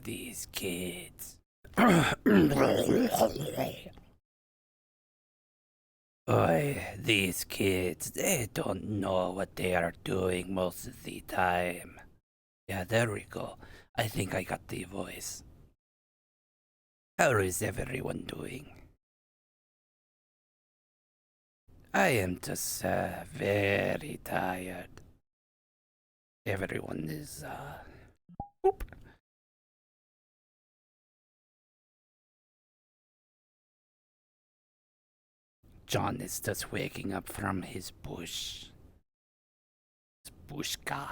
These kids. These kids, they don't know what they are doing most of the time. Yeah, there we go. I think I got the voice. How is everyone doing? I am just very tired. Everyone is Oop. John is just waking up from his bush. His bushka.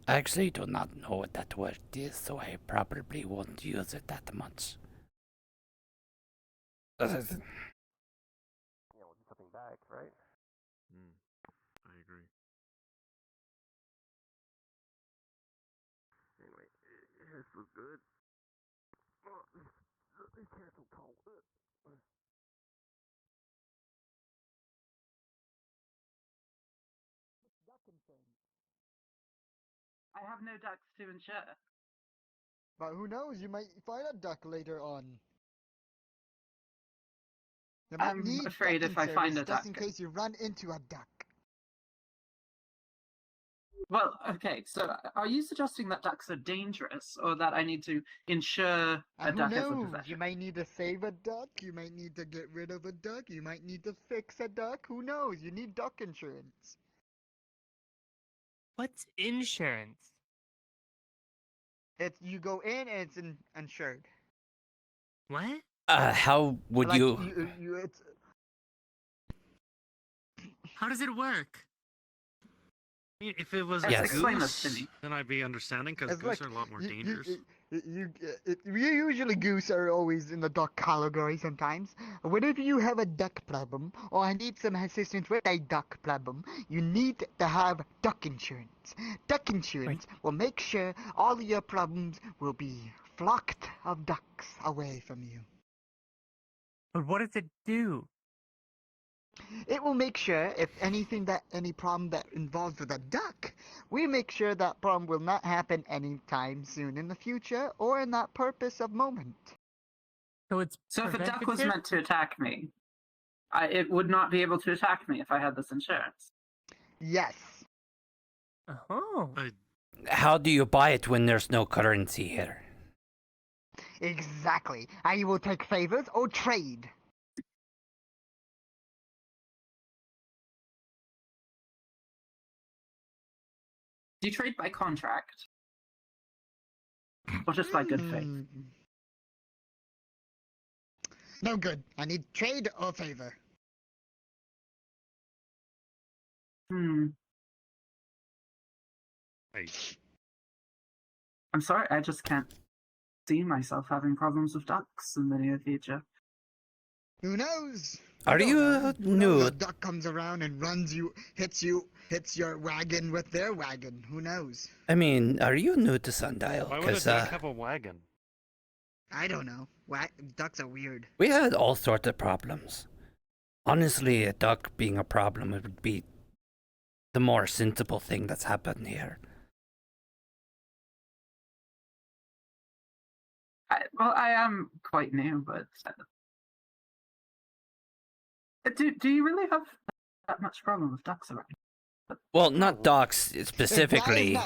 I actually do not know what that word is, so I probably won't use it that much. Yeah, we'll do something back, right? I agree. Anyway, this was good. Oh, these chairs so tall. I have no ducks to insure. But who knows? You might find a duck later on. You might I'm need afraid ducking if I find service a just in duck. case you run into a duck. Well, okay, so are you suggesting that ducks are dangerous, or that I need to insure a Who duck as a knows? possession? You might need to save a duck. You might need to get rid of a duck. You might need to fix a duck. Who knows? You need duck insurance. What's insurance? It's you go in and it's insured. What? How would Like, you... it's How does it work? I mean, if it was Yes. a Explain this goose, to me. then I'd be understanding, because It's goose like are a lot more you- dangerous. usually goose are always in the duck category sometimes. Whenever you have a duck problem, or I need some assistance with a duck problem, you need to have duck insurance. Duck insurance will make sure all of your problems will be flocked of ducks away from you. But what does it do? It will make sure if any problem that involves with a duck, we make sure that problem will not happen anytime soon in the future or in that purpose of moment. So it's So if a duck was preventative? meant to attack me, it would not be able to attack me if I had this insurance. Yes. Oh. How do you buy it when there's no currency here? Exactly. I will take favors or trade. Do you trade by contract? Or just by good faith? No good. I need trade or favor. I'm sorry, I just can't see myself having problems with ducks in the near future. Who knows? Are don't you know. Who knows? new? A duck comes around and hits your wagon with their wagon. Who knows? I mean, are you new to Sundial? Why would a Because duck have a wagon? I don't know. Ducks are weird. we had all sorts of problems. Honestly, a duck being a problem would be the more sensible thing that's happened here. I am quite new, but do you really have that much problem with ducks around? Well, not ducks specifically,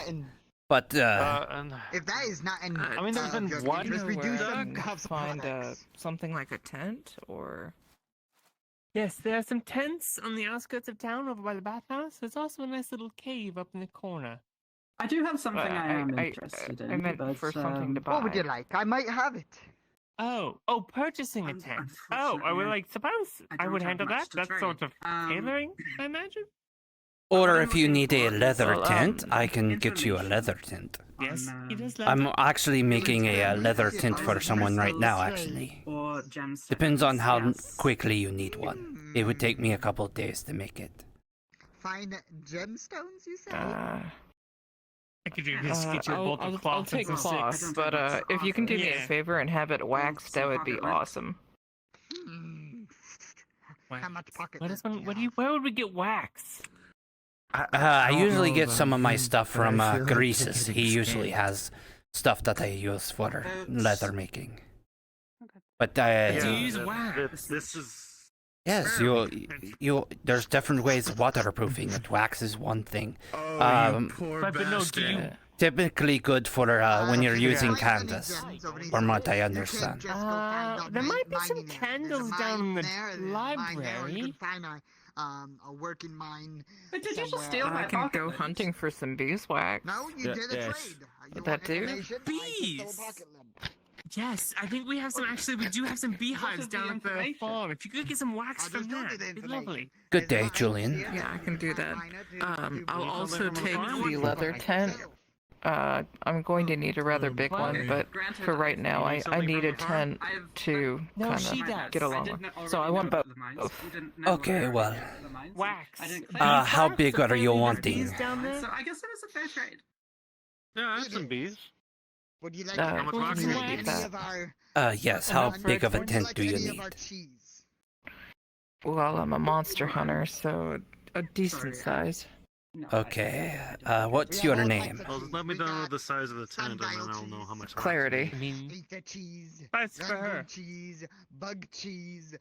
but If that is not in, I mean, there's been your one interest, we do where some I have find products. something like a tent, or Yes, there are some tents on the outskirts of town over by the bathhouse. There's also a nice little cave up in the corner. I do have something Well, I am interested in. I meant but, for something to buy. What would you like? I might have it. Oh, purchasing a tent. Oh, I Unfortunately, would like, suppose I I would don't have handle much that. to That's sort trade. of tailoring, I imagine. or what I'm if you looking need a for is, leather well, tent, I can get you a information leather tent. Yes, on, he does I'm leather. actually making a leather Yeah, tent for I someone right see. now, Right. actually. or gemstones. Depends on how yes. quickly you need one. It would take me a couple days to make it. Find gemstones, you say? I could just get you a bolt of I'll cloth take and some cloth, sticks. but if you can do me a Yeah. favor and have it waxed, that would be pocket work. awesome. Hmm. Wax. How much pocket What is work one? do What do you you? Where would we get wax? I don't usually know get about some of my him, stuff but I from feel like they're Greases. He getting usually scammed. has stuff that I use for leather making. Okay. But Do you Yeah, use that- wax? this is. yes, there's different ways of waterproofing it. Wax is one thing. Oh, Um, you poor but no, do bastard. you- Typically good for when you're using Find any canvas, gems over these from what I hills. You understand. can't just go find a there might be some mining area. candles There's a down in mine the there, there's a mine there, or you library. can find a working mine. But did you just somewhere. steal I my can pocket go lens? hunting for some beeswax. No, you did a yes. trade. You Would that want do? information? I just stole Bees. a pocket lens. Yes, I think we have some. Actually, we do have some beehives is the down at the information? farm. If you could get some wax I'll from just tell that, you the it'd be information. lovely. Good day, There's mines Julian. here, Yeah, I can do you that. mine it, you I'll do also something take from the farm, leather you tent. sell. I'm going to need a rather big What? one, but Granted, for right now, I something need from a the farm? tent I've- to No, kind she of does. get I along didn't with. already So I want know both. the mines. both. You didn't know Okay, where well, the mines, and Wax. I didn't how Beeswax? big are you Apparently there's wanting? bees down there? So I guess it was a fair trade. Yeah, I have some bees. Would you like How much would wax you do you like need? any That. of our Yes, how Enough big of a for- would tent like do you any of our need? cheese? Well, I'm a monster hunter, so a decent Sorry. size. No, Okay, We what's have your all name? types of Well, cheese. let me We know got the size of the tent, and then Sundial I'll know how cheese, much. Clarity. I mean, Eater cheese, that's for Rangoon her. cheese, bug cheese,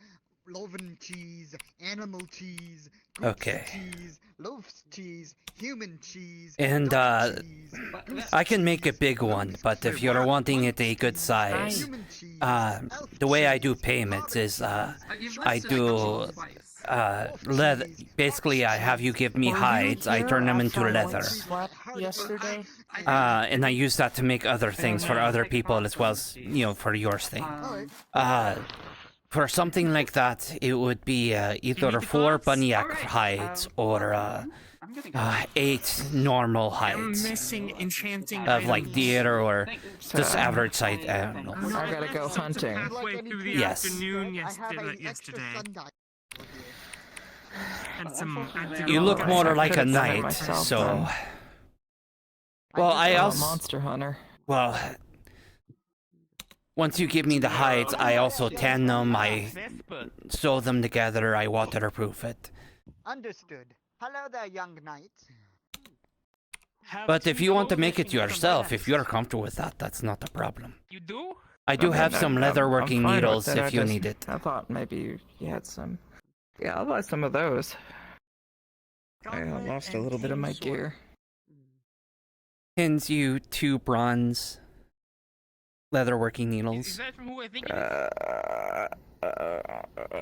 Loven cheese, animal cheese, goose Okay. cheese, loaf's cheese, human cheese, And, duck cheese, goose I can make a cheese, big one, loaf's but if cheese, you're wanting bug it a good cheese, size, human cheese, elf the way I do cheese, payments hobbit is, cheese, You've short I listed cheese, do, wolf leather. cheese, Basically, I have you fox give me cheese, hides, I turn them into leather. heart- yesterday. And I use that to make other things for other people as well as, for yours thing. For something like that, it would be either the 4 cards? bunyak Alright, hides or I'm gonna go. 8 normal I'm hides missing enchanting of like items. deer or Thank you. just So- average size animals. No, I gotta left go some hunting. halfway through the Yes. afternoon I have an extra yesterday, sundial over here. and some. Unfortunately, You look Okay. more I like a could've done it knight, myself, so then. well, I I'm a also monster hunter. well. Once you give me the hides, I also tan them, I sew them together, I waterproof it. Understood. Hello there, young knight. But if you want to make it yourself, if you're comfortable with that, that's not a problem. You do? I do mean, have some I'm leatherworking fine with needles it, I if you just- need it. I thought maybe you had some. Yeah, I'll buy some of those. I lost a little bit of my gear. Pins you 2 bronze leatherworking Is needles. that from who I think it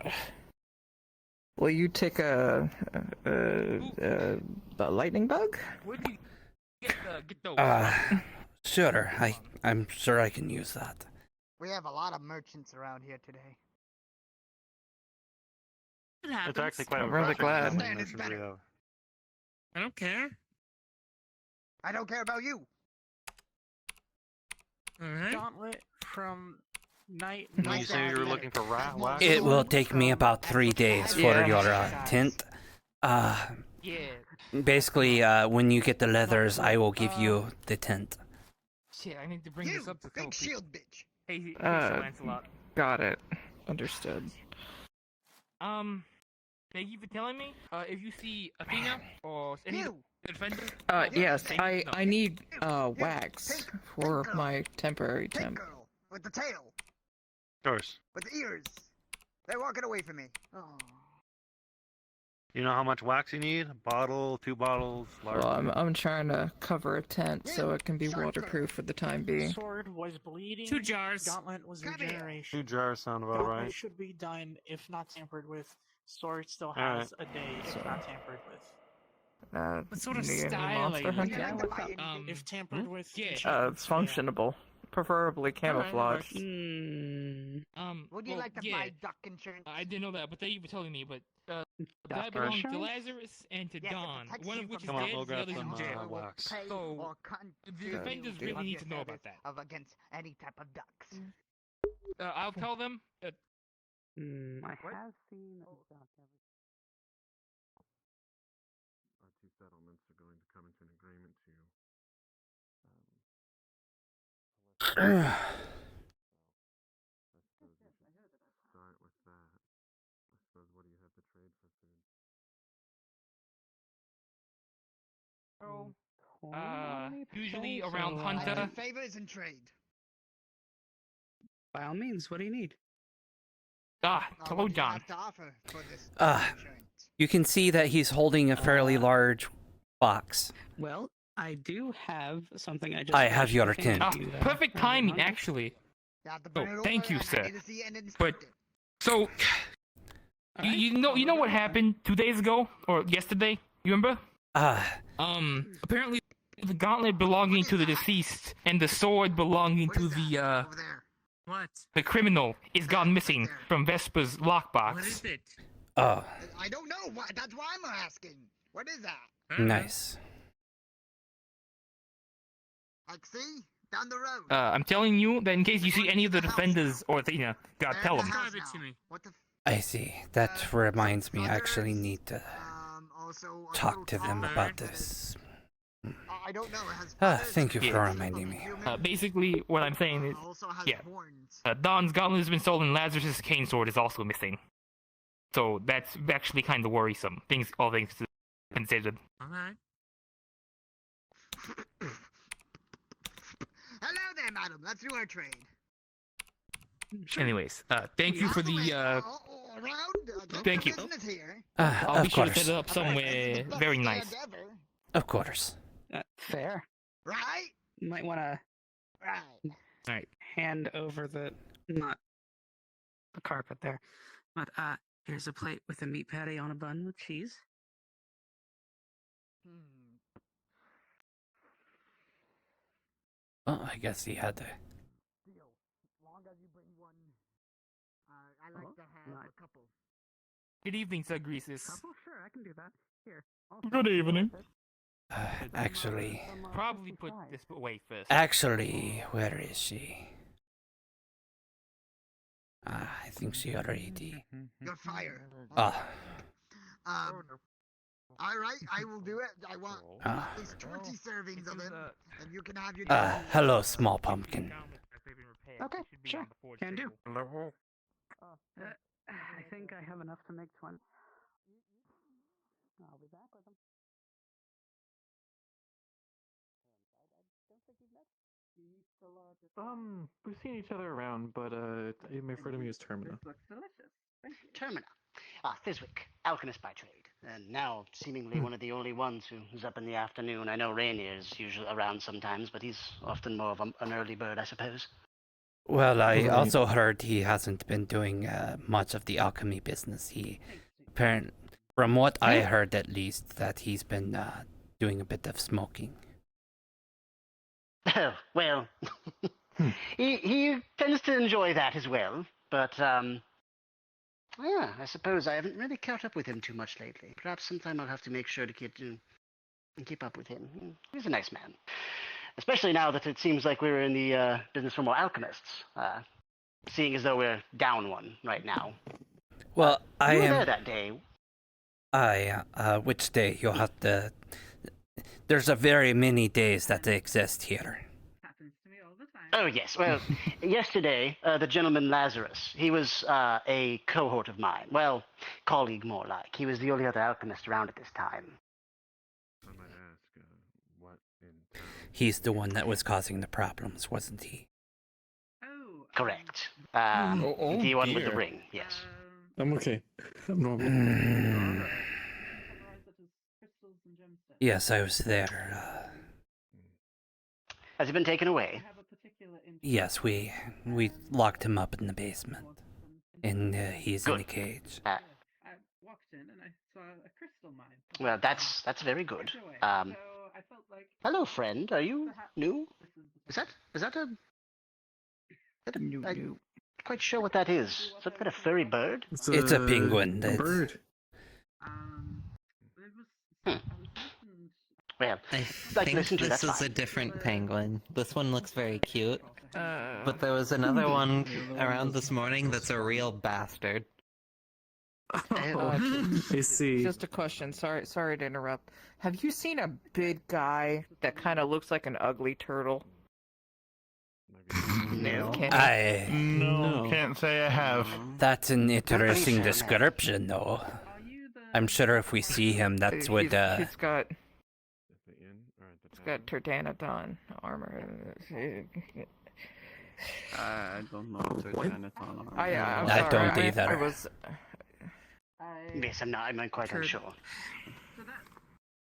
is? Will you take a lightning bug? Where do you get those? Sure, I'm sure I can use that. We have a lot of merchants around here today. It happens. It's actually quite I'm really impressive how glad. many merchants we have. I don't care. I don't care about you. Alright. Gauntlet from Night. Did you say you were looking for rat wax? It will take me about 3 days for Yeah. your tint. Yeah. Basically, when you get the leathers, I will give you the tint. Shit, I need to bring You, this up to big Sophie. shield bitch. Hey, Uh, Lancelot. Got it. Understood. Thank you for telling me. If you see Athena or any You, defender. Yes, thank you. No. I need wax for my temporary pink temp. girl, with the tail, Of course. with the ears. They're walking away from me. Oh. You know how much wax you need? A bottle, 2 bottles, large. Well, I'm trying to cover a tent so it can be waterproof for the time being. Sword was bleeding. 2 jars. Gauntlet was Come here. regeneration. 2 jars sound about Gauntlet right. should be done if not tampered with. Sword still Alright. has a day if So- not tampered with. What sort of need any style monster are you hunting? Yeah, what's up? If tampered with, Yeah. enchantments fail. Functionable. Preferably camouflaged. Would you well, like to yeah, buy duck insurance? I didn't know that, but thank you for telling me. But that Duck belongs to insurance? Lazarus and to Yes, it Dawn. protects One you of which is from Come on, dead, we'll the grab other's in some, jail. wax. Pay So, or the continue defenders to really of need your to know about service that. Of against any type of ducks. I'll tell them. I have seen. Our 2 settlements are going to come into an agreement to Usually around I Hunter. do favors and trade. By all means, what do you need? Hello, What do you John. have to offer for this Ah. insurance? You can see that he's holding a fairly large box. Well, I do have something I just. I have your think tin. you, Perfect have timing, on it. actually. You have to bring it thank over you, and sir. I need to see and inspect But- it. So, Alright. you know what happened 2 days ago or yesterday? You remember? Apparently the gauntlet belonging to the deceased and the sword belonging What to is that the over there? What? the criminal is gone missing from Vesper's lockbox. What is it? Oh, I don't know. That's why I'm asking. What is that? I don't know. nice. Like, see? Down the road. I'm telling you that in case you see any of the defenders or God, tell them. Describe it to me. What the? I see. That reminds me, I actually need to Also, a talk to little them taller. about this. I don't know. It has Ah, feathers thank you and for it's reminding me. human. Basically, what I'm saying is, Also has yeah. horns. Don's gauntlet has been stolen. Lazarus's cane sword is also missing. So that's actually kind of worrisome. All things considered. Alright. Hello there, madam. Let's do our trade. Anyways, thank you for the. Around. Thank you. Business here. I'll Of be sure to course. set it up somewhere very nice. Of course. Fair. Right? You might want to Right. Alright. hand over not the carpet there, but here's a plate with a meat patty on a bun with cheese. Oh, I guess he had to. Deal. As long as you bring one. I like Oh, to have right. a couple. Good evening, Sir Greases. Couple? Sure, I can do that. Here. Also, Good evening. Actually, Probably put this away first. actually, where is she? I think she already. You're fired. Ah, All right, I will do it. I want Ah. at least 20 servings of it, and you can have your. hello, small pumpkin. Okay, sure. Can do. I think I have enough to make 20. I'll be back with them. We've seen each other around, but my friend of me is Termina. This looks delicious. Thank you. Termina. Thiswick, alchemist by trade, and now seemingly one of the only ones who's up in the afternoon. I know Rainier's usually around sometimes, but he's often more of an early bird, I suppose. Well, I Right. also heard he hasn't been doing much of the alchemy business. From what I heard at least, that he's been doing a bit of smoking. Oh, well, he tends to enjoy that as well, but, yeah, I suppose I haven't really caught up with him too much lately. Perhaps sometime I'll have to make sure to keep up with him. He's a nice man. Especially now that it seems like we're in the business for more alchemists, seeing as though we're down one right now. Well, I You were am. there that day. Which day? You'll have to. There's a very many days that exist here. Happens to me all the time. Oh, yes. Well, yesterday, the gentleman Lazarus, he was a cohort of mine. Well, colleague more like. He was the only other alchemist around at this time. I might ask, what in town? He's the one that was causing the problems, wasn't he? Oh. Correct. oh the one with the dear. ring, yes. I'm okay. I'm normal. Mm, Categorize it as crystals and gemstones. yes, I was there. Has he been taken I away? have a particular interest. Yes, we locked him up in the basement, and he's in a Good. cage. I walked in and I saw a crystal mine. Well, that's very good. So Um, I felt like hello, friend. Are you new? this is Is that a? I'm quite sure what that is. Is that kind of furry bird? It's a penguin. A That's- bird. it was Hmm. I was listened Well, I like think listen to, this that's is a fine. different penguin. This one looks very cute. Uh, But there was another one around this morning that's a real bastard. I see. Just a question. Sorry to interrupt. Have you seen a big guy that kind of looks like an ugly turtle? No. I. No, No. can't say I have. That's an interesting sure, man. description, though. Are you the I'm sure if we see him, that's what. He's got. It's got Tertanaton armor. I don't know Tertanaton armor. I'm I sorry, don't either. I was. Yes, I'm quite unsure. So that's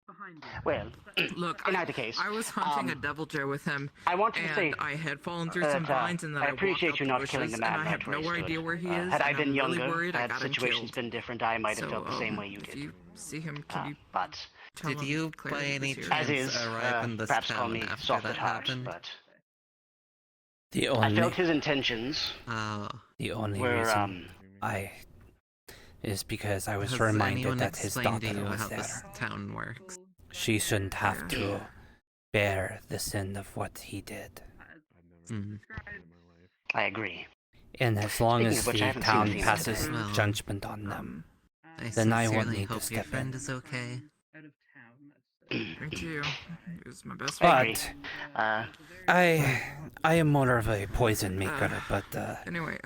behind you. Well, Look, in either case, I was hunting a devil joe with him. I wanted to and say I had fallen through some vines, and then I I walked appreciate up you the not killing bushes, the man and I have right where no he stood. idea where he is. Had I and been I'm younger, really worried I had got him situations killed. been different, I might have So, felt the same way you if did. you see him, can you But tell Did him you, Claire by any was here? as is, arrive in this perhaps call town me after soft that at heart, happened? but The I felt only his intentions the only were reason is because I was Has reminded anyone that his explained to daughter you was how there. this town works? She shouldn't have to bear the sin of what he did. I agree. And as long Speaking as of which, I the haven't town seen Athena passes today. Well, judgment on them, I then I won't sincerely need to hope your step friend in. is okay. Me too. He was my best friend. But I am more of a poison maker, but Anyway,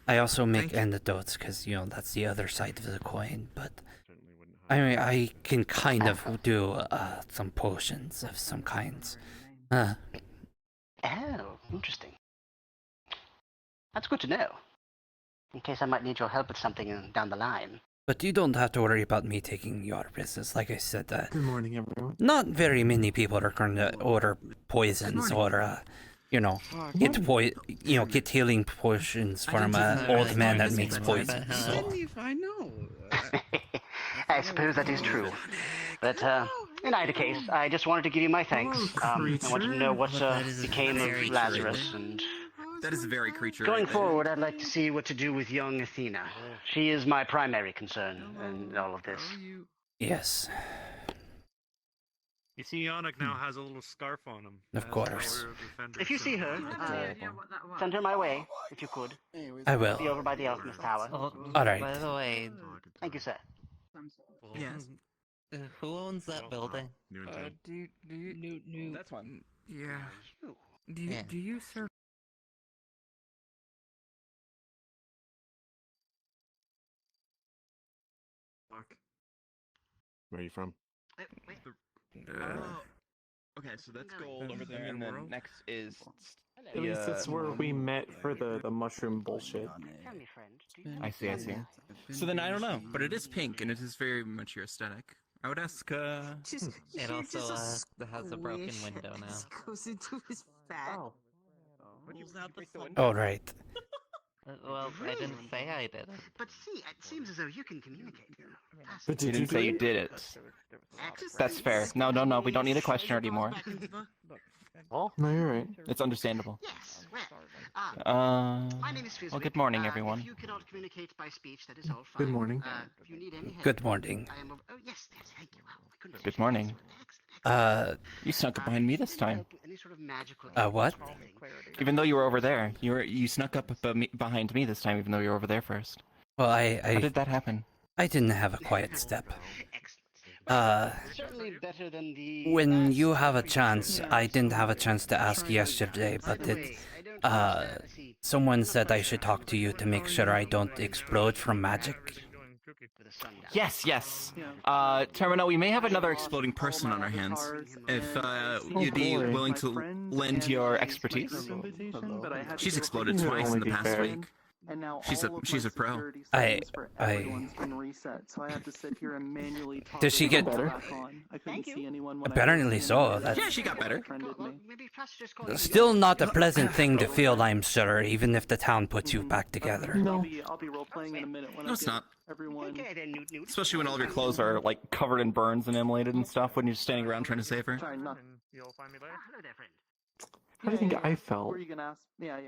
I also make thank you. antidotes because that's the other side of the coin. But I mean, I can kind of do some potions of some kinds. Oh, interesting. That's good to know. In case I might need your help with something down the line. But you don't have to worry about me taking your business. Like I said, Good morning, everyone. not very many people are going to order poisons or, get healing potions from an old man that makes poison. So. I know. I suppose that is true. But in either case, I just wanted to give you my thanks. I wanted to know what became of Lazarus, and that is very creature. Going forward, I'd like to see what to do with young Athena. She is my primary concern in all of this. Yes. You see, Yannick now has a little scarf on him. Of course. If you see her, send her my way, if you could. I will. Be over by the Alchemist Tower. Oh, Alright. By the way, Thank you, sir. yes. Who owns that building? Do you... That's one. Yeah. Yeah. Do you serve... Where are you from? Okay, so that's gold over there, and then next is. At least it's where we met for the mushroom bullshit. Tell me, friend. I see. So then I don't know, but it is pink, and it is very much your aesthetic. I would ask. It also has a broken window now. Goes into his fat. All right. Well, I didn't say I did it. But see, it seems as though you can communicate. But You didn't say you did it. That's fair. No, we don't need a questioner anymore. Oh, no, you're right. It's understandable. Yes, well, my name is Fizwick. Well, good morning, everyone. If you cannot communicate by speech, that is all fine. Good morning. If you need any help, Good morning. I am oh, yes, thank you. Wow, I couldn't Good morning. You snuck up behind me this time. Any sort of magical what? Even though you were over there, you snuck up behind me this time, even though you were over there first. Well, How did that happen? I didn't have a quiet step. Certainly better than the When you have a chance, I didn't have a chance to ask yesterday, but someone said I should talk to you to make sure I don't explode from magic. Yes. Termino, we may have another exploding person on our hands. If you'd be willing to lend your expertise. She's exploded twice in the past week. And now She's a pro. Everyone's been reset, so I have to sit here and manually talk. Does she get better? I couldn't see anyone when Apparently so. Yeah, she got better. Still not a pleasant thing to feel, I'm sure, even if the town puts you back together. No. I'll be role playing in a minute when No, it's not. everyone. Especially when all of your clothes are like covered in burns and immolated and stuff when you're standing around trying to save her. Sorry, not. You'll find me later. Hello there, friend. How do you think I felt? Were you gonna ask? Yeah.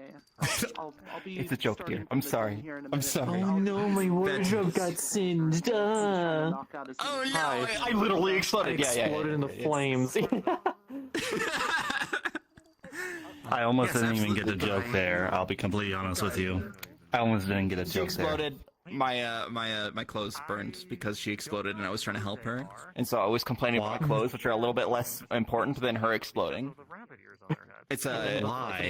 I'll be. It's a joke, dear. I'm sorry. I'm sorry. Oh no, my wardrobe got singed. Oh no! I literally exploded. I exploded into flames. I almost didn't even get a joke there. I'll be completely honest with you. I almost didn't get a She joke there. exploded. My clothes burned because she exploded, and I was trying to help her. And so I was complaining about my clothes, which are a little bit less important than her exploding. It's a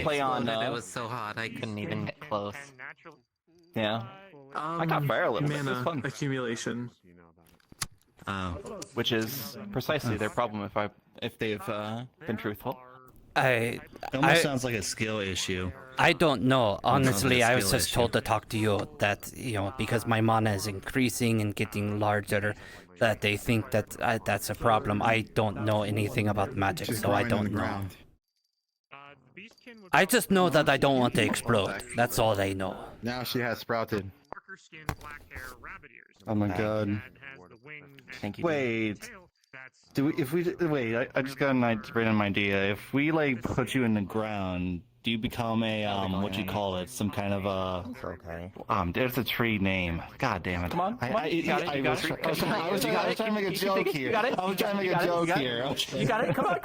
play on. It was so hot I couldn't even get close. Yeah. I got fire a little bit. It was Mana fun. accumulation. Which is precisely their problem if they've been truthful. It almost sounds like a skill issue. I don't know. Honestly, I was skill just issue. told to talk to you that, because my mana is increasing and getting larger, that they think that that's a problem. I don't know anything about magic, so I don't know. I just know that I don't want to explode. That's all I know. Now she has sprouted. Oh my god. Thank you. Wait. I just got an random idea. If we like put you in the ground, do you become a what do you call it? Some kind of a there's a tree name. God damn it. Come on. I was trying to make a joke here. I was trying to make a joke here. You got it. Come on.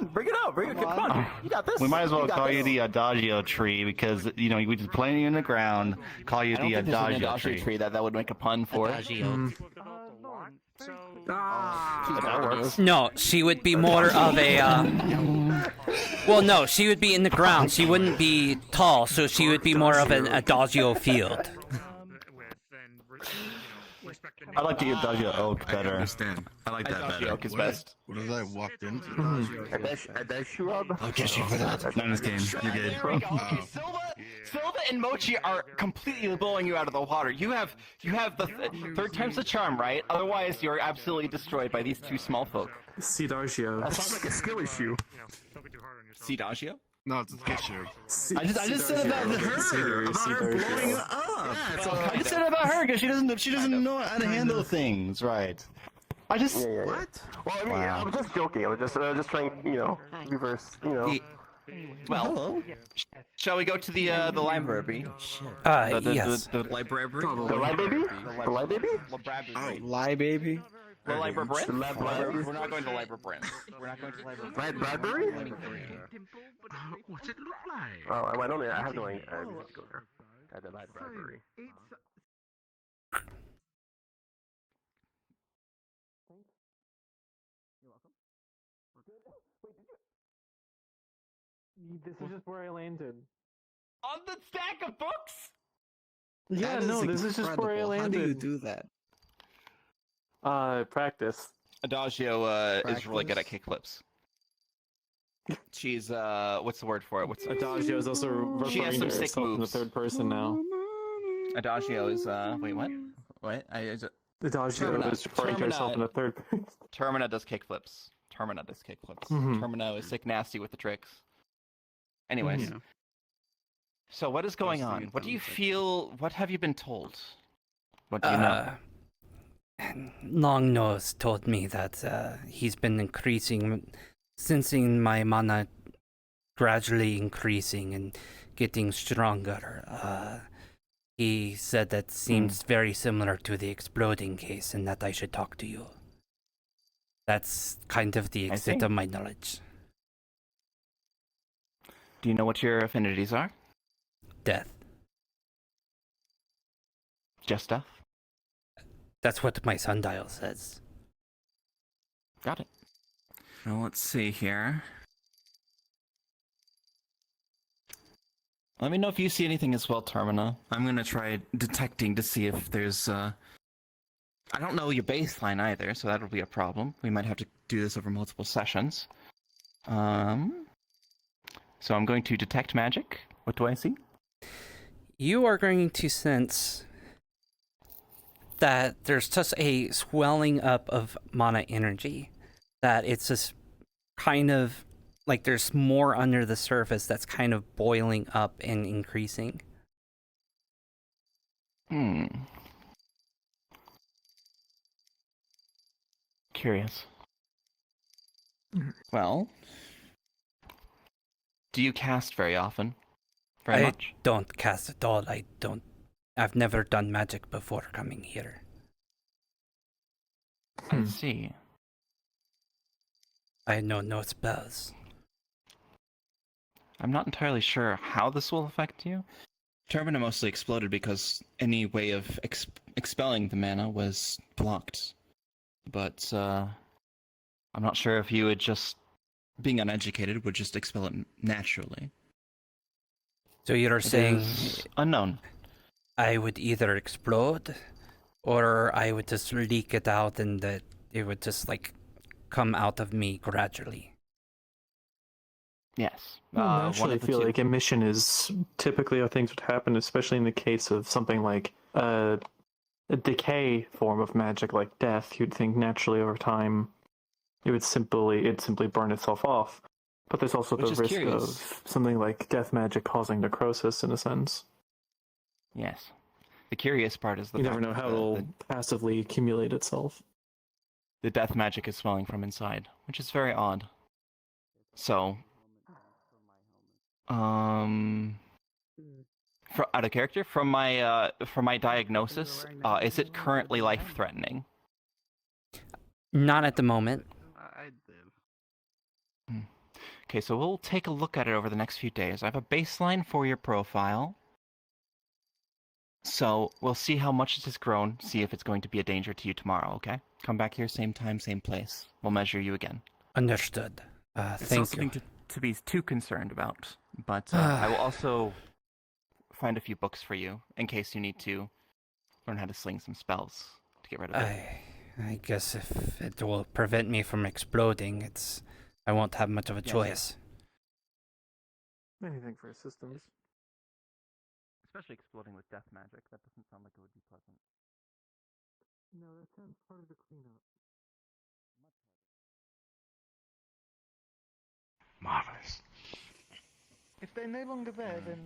Bring it out. Come on. You got this. We might as well call you the Adagio tree because we just plant you in the ground, call you the Adagio tree. That would make a pun for. That works. No, she would be more of a, well, no, she would be in the ground. She wouldn't be tall, so she would be more of an adagio field. I like the Adagio oak better. I like that better. Oak is best. What did I walked into? I'll get you for that. Not in this game. You're good. Okay, Silva and Mochi are completely blowing you out of the water. You have the third time's the charm, right? Otherwise, you're absolutely destroyed by these two small folk. Sidagio. That sounds like a skill issue. Sidagio? No, it's a skill issue. I just said about her. About her blowing up. I just said about her because she doesn't know how to handle things right. I just What? Well, I mean, I was just joking. I was just trying, reverse, Well, shall we go to the library? Yes. The library? The library? The library? Lie, baby. The library? We're not going to library. We're not going to library. Library? What's it look like? Oh, I have no idea. I need to go there. At the library. This is just where I landed. On the stack of books? Yeah, no, this is just where I landed. How do you do that? Practice. Adagio is really good at kickflips. She's what's the word for it? Adagio is also referring she has some to sick herself in the moves. third person now. Adagio is wait, what? What? Adagio is referring to herself in the third person. Termina does kickflips. Mhm. Termina is sick nasty with the tricks. Anyways. So what is going on? What do you feel? What have you been told? What do you know? Longnose told me that he's been sensing my mana gradually increasing and getting stronger. He said that seems very similar to the exploding case and that I should talk to you. That's kind of the extent of my knowledge. Do you know what your affinities are? Death. Just death? That's what my sundial says. Got it. Well, let's see here. Let me know if you see anything as well, Termina. I'm gonna try detecting to see if there's, I don't know your baseline either, so that'll be a problem. We might have to do this over multiple sessions. So I'm going to detect magic. What do I see? You are going to sense that there's just a swelling up of mana energy. That it's just kind of like there's more under the surface that's kind of boiling up and increasing. Curious. Well, do you cast very often? Very much? I don't cast at all. I've never done magic before coming here. I see. I know no spells. I'm not entirely sure how this will affect you. Termina mostly exploded because any way of expelling the mana was blocked. But I'm not sure if you would just, being uneducated, would just expel it naturally. So you're saying unknown. I would either explode or I would just leak it out and that it would just like come out of me gradually. Yes. I actually feel like emission is typically how things would happen, especially in the case of something like a decay form of magic like death. You'd think naturally over time it'd simply burn itself off. But there's also the risk of something like death magic causing necrosis in a sense. Yes. The curious part is you never know how it'll passively accumulate itself. The death magic is swelling from inside, which is very odd. So, out of character, from my diagnosis, is it currently life-threatening? Not at the moment. Okay, so we'll take a look at it over the next few days. I have a baseline for your profile. So, we'll see how much it has grown, see if it's going to be a danger to you tomorrow, okay? Come back here, same time, same place. We'll measure you again. Understood. It's Thank not something to be too concerned about, but I will also find a few books for you, in case you need to learn how to sling some spells to get rid of it. I guess if it will prevent me from exploding, I won't have much of a choice. Anything for systems. Especially exploding with death magic. That doesn't sound like it would be pleasant. No, that sounds part of the cleanup. Marvelous. If they're no longer there, then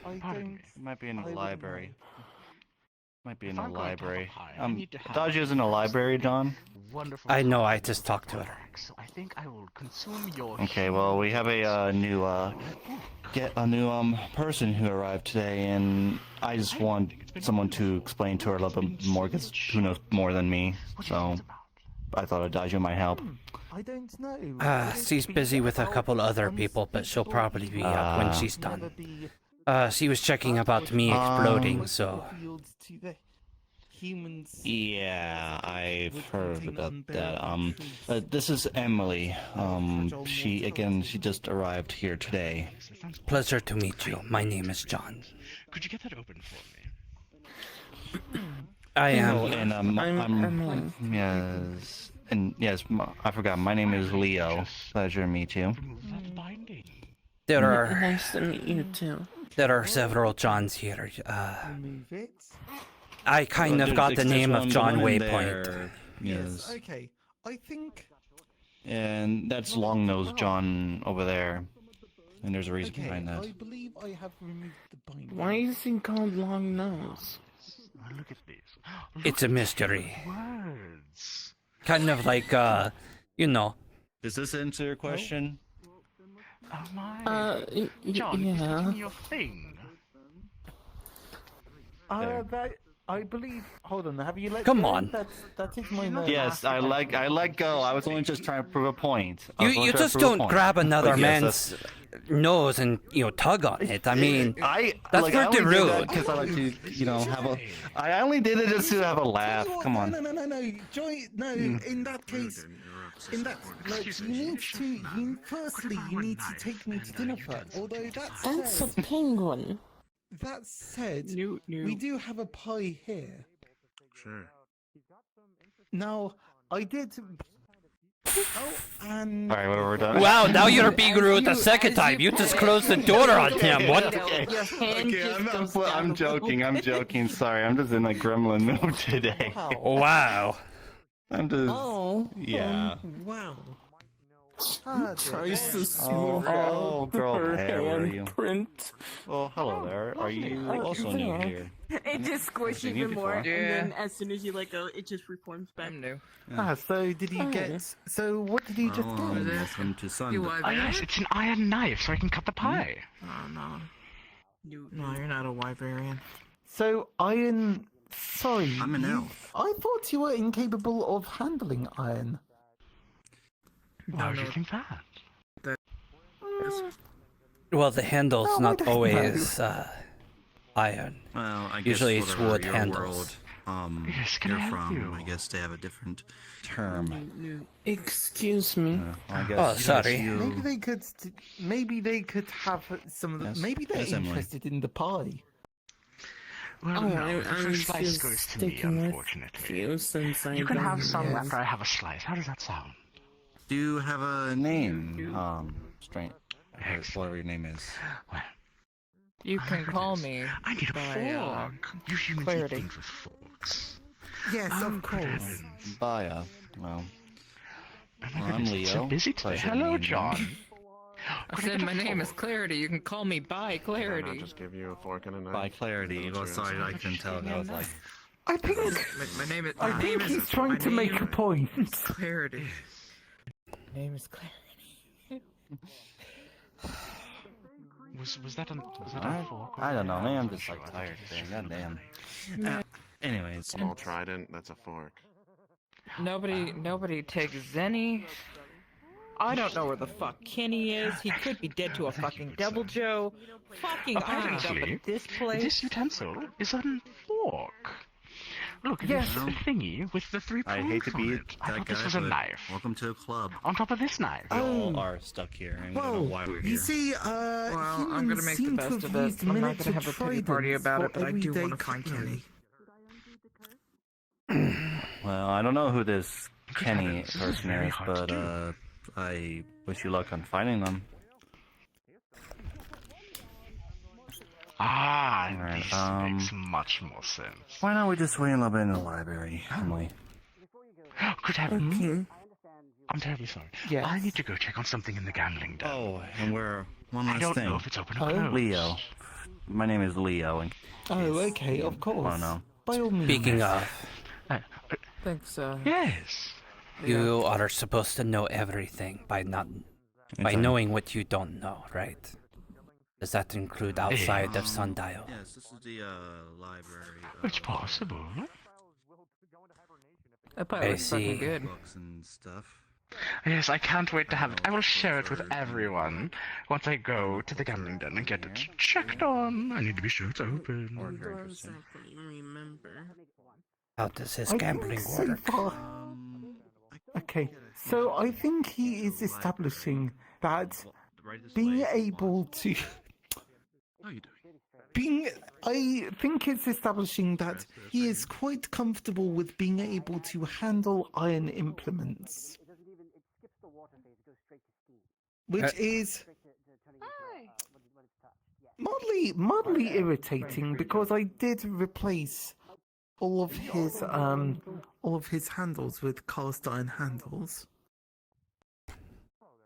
I don't. It might be in the library. Might be in If the I'm going to have a library. pie, I need to have Daju's in the library, John. Wonderful. I know, I just talked to her. So I think I will consume your. Okay, well, we have a new person who arrived today, and I just want someone to explain to her a little bit more, because who knows more than me. So I thought Daju might help. I don't know. She's busy with a couple other people, but she'll probably be up when she's done. She was checking about me exploding, so. Yeah, I've heard about that. This is Emily. She just arrived here today. Pleasure to meet you. My name is John. Could you get that open for me? I am. And I'm yes. And yes, I forgot. My name is Leo. Pleasure to meet you. There are. Nice to meet you too. There are several Johns here. I kind of got the name of John Waypoint. Yes. Okay. I think. And that's Long-Nosed John over there. And there's a reason behind that. I believe I have removed the binder. Why is he called Long Nose? Look at these. It's a mystery. Words. Kind of like, you know. Does this answer your question? Oh my. John, yeah. is that your thing? I believe. Hold on. Have you let? Come go? on. That is my nose. Yes, I let go. I was only just trying to prove a point. You just don't grab another man's nose and tug on it. I mean, that's pretty rude. Because I like to have a. I only did it just to have a laugh. Come on. No. Joy. No. In that case. Firstly, you need to take me to dinner first. Although That's a penguin. That said, we do have a pie here. Sure. Now, I did. And. Alright, we're done. Wow, now you're being rude the second time. You just closed the door on him. What? I'm joking. Sorry, I'm just in a gremlin mood today. Wow. I'm just. Yeah. Wow. Tries to smooth out her handprint. print. Well, hello there. Are you also new here? It just squishes Seen you even more, before. and then as soon as you let go, it just reforms back. I'm new. So did you get? So what did you just get? Welcome to Sundial. Oh yes, it's an iron knife, so I can cut the pie. Oh no. No, you're not a Wyverian. So iron. Sorry. I'm an elf. I thought you were incapable of handling iron. Why would you think that? Well, the handle's not always iron. Well, I guess Usually it's whatever wood your handles. World, Yes, can you're I help from, you? I guess they have a different term. Excuse me. I guess, Oh, sorry. Maybe they could. Maybe they could have some. Yes. Maybe they're Yes, Emily. interested in the pie. Well, Oh, no, I the first slice just goes to me, sticking with unfortunately. you since I You can have don't some have- after I have a slice. How does that sound? Do you have a name? Strange. Whatever your name is. Well, You can call me. I need a by, fork. You humans eat Clarity. things with forks. Yes, Oh, of good course. heavens. Baya. Well, Oh my I'm goodness, Leo. so busy today. Pleasure Hello, meeting you. John. I said my name is Clarity. You can call me by Can I Clarity. just give you a fork and a knife? By clarity. Well, sorry, I couldn't tell. I was like, I think My name is. I think he's trying to make a point. Clarity. My name is Clarity. Was that a fork? I don't know, man. I'm just like tired today. Goddamn. Anyways, Small trident, that's a fork. Nobody takes any. I don't know where the fuck Kenny is. He could be dead to a fucking devil Joe. Fucking ironed up Apparently, at this place. this utensil is a fork. Look, Yes. this thingy with the three prongs I hate to on be it. I that thought guy, this was a but knife. welcome to the club. On top of this knife. We all Oh. are stuck here, and we don't Well, know why we're you here. see, Well, I'm gonna humans make the seem best to of have it. used I'm not miniature gonna have a pity party tridents about for it, but I do everyday want to find cutlery. Kenny. Well, I don't know who this Kenny heavens, this is person very is, hard to but do. I wish you luck on finding them. Ah, Alright, this makes much more sense. Why don't we just wait a little bit in the library, Emily? Good heavens. I'm terribly sorry. Yes. I need to go check on something in the gambling den. Oh, and we're one I last don't thing. know if it's open or Oh. closed. Leo. My name is Leo. And Oh, okay, of course. I don't know. By all means. Speaking of, Thanks, Yes. you are supposed to know everything by knowing what you don't know, right? Does that include outside of Sundial? Yes, this is the library. It's possible. That pilot was fucking see. good. Books and stuff. Yes, I can't wait to have it. I will share it with everyone once I go to the gambling den and get it checked on. I need to be sure it's open. Exactly, remember. How does his I gambling think so work? far. Okay, so I think he is establishing that being able to. I think it's establishing that he is quite comfortable with being able to handle iron implements. Which is mildly irritating because I did replace all of his handles with cast iron handles.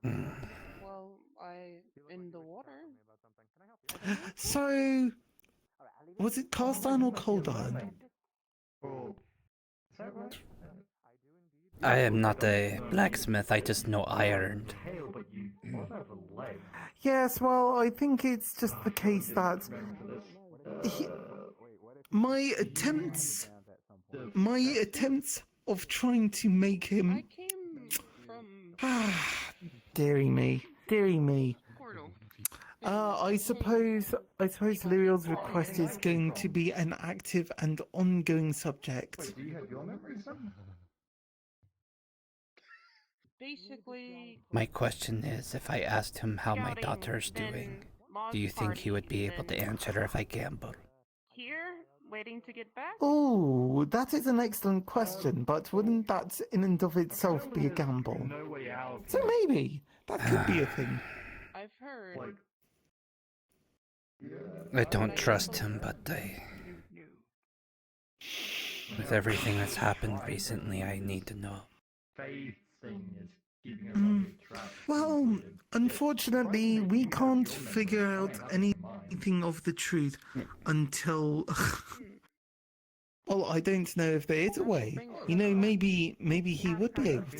Well, in the water. So, was it cast iron or cold iron? I am not a blacksmith, I just know ironed. Yes, well, I think it's just the case that my attempts of trying to make him. Deary me. I suppose Lyriel's request is going to be an active and ongoing subject. Basically, My question is, if I asked him how my daughter's doing, do you think he would be able to answer if I gamble? here, waiting to get back. Oh, that is an excellent question, but wouldn't that in and of itself be a gamble? So maybe that could be a thing. I've heard. I don't trust him, but with everything that's happened recently, I need to know. Well, unfortunately, we can't figure out anything of the truth until. Well, I don't know if there is a way. You know, maybe he would be able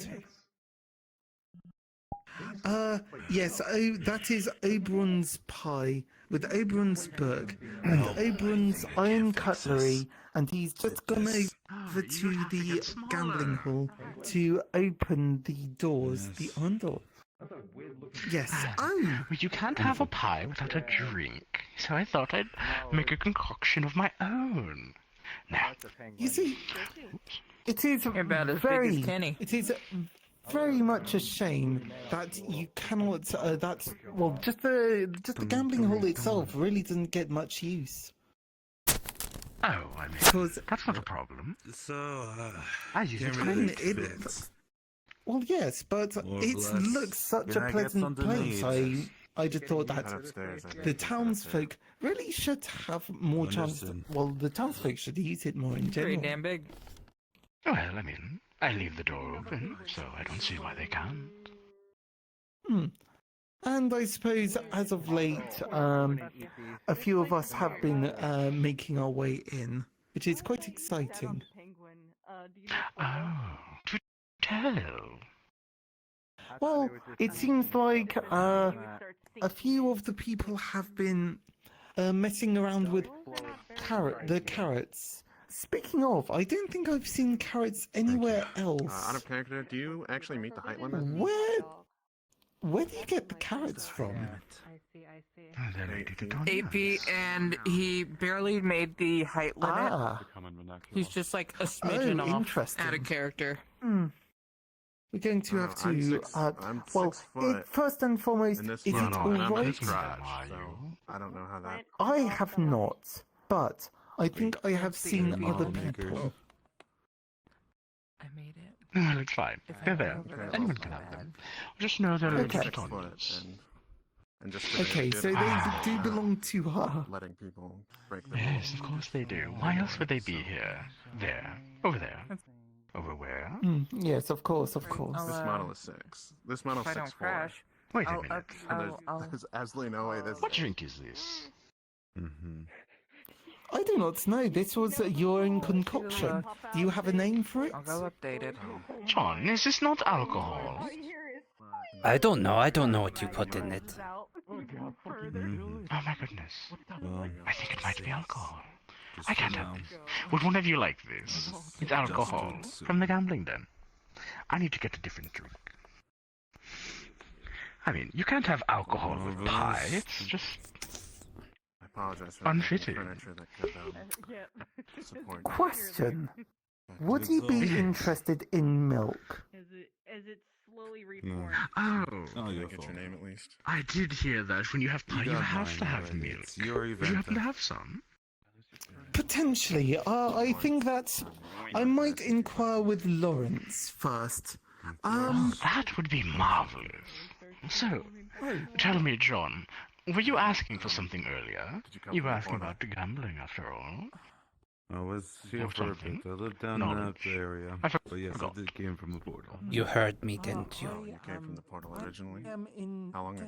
to. Yes, that is Oberon's pie with Oberon's book and Oberon's iron cutlery, and he's just gone over to the gambling hall to open the doors, the iron doors. Yes. Oh, You can't have a pie without a drink, so I thought I'd make a concoction of my own. Now, you see, it is about as big very, as Kenny. it is very much a shame that you cannot. Just the gambling hall itself really doesn't get much use. Oh, I mean, Because that's not a problem. So, I use it for Cameron, it. well, yes, but it looks such a pleasant place. I just thought that the townsfolk really should have more chance. Well, the townsfolk should use it more in general. Pretty damn big. Well, I mean, I leave the door open, so I don't see why they can't. And I suppose as of late, a few of us have been making our way in, which is quite exciting. Oh, to tell. Well, it seems like a few of the people have been messing around with the carrots. Speaking of, I don't think I've seen carrots anywhere else. Out of character, do you actually meet the height limit? Where do you get the carrots from? AP, and he barely made the height limit. He's just like a smidgen off interesting. out of character. We're going to have to, first and foremost, is it alright? I don't know how that... I have not, but I think I have seen other people. I made it. Well, it's fine. They're there. Anyone can have them. Just know they're limited on use. Okay, so they do belong to her. Letting people break the Yes, of course they do. Why else would they be here? There. Over there. Over where? Yes, of course, of course. This model is 6. This model is 6'4". Wait a minute. There's absolutely no way this... What drink is this? I do not know. This was your own concoction. Do you have a name for it? I'll go update it. John, is this not alcohol? I don't know. I don't know what you put in it. Oh my goodness. I think it might be alcohol. I can't have this. Would one of you like this? It's alcohol. From the gambling den. I need to get a different drink. I mean, you can't have alcohol with pie. It's just... I apologize for unfitting. furniture that could support... Question. Would you be interested in milk? As it slowly reforms. Oh, you get your name at least. I did hear that when you have pie, you have to have milk. Would you happen to have some? Potentially. I think that I might inquire with Lawrence first. That would be marvelous. So, tell me, John, were you asking for something earlier? You were asking about gambling, after all. I was here for a bit. I lived down in that area. But yes, I did came from the portal. You heard me, didn't you? You came from the portal originally? How long ago?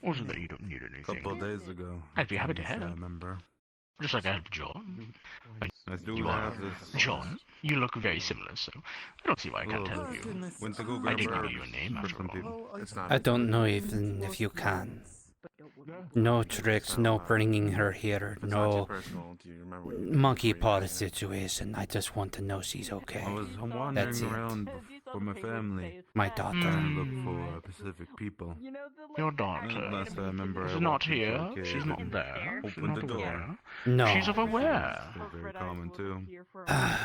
Also that you don't need anything. A couple of days ago. I'd be happy to help. I remember. Just like I helped John. I do You have are this. John. You look very similar, so I don't see why I can't help you. Went to go I grab didn't her know your name, after all. It's not... I don't know even if you can. No tricks, no bringing her here, no monkey paw situation. I just want to know she's okay. I was That's wandering it. around for my family. My daughter. Trying to look for Pacific people. Your daughter Last I remember, is I not walked into here. a cave She's not and there. She's opened not the door. aware. No. She's over where? Very common too.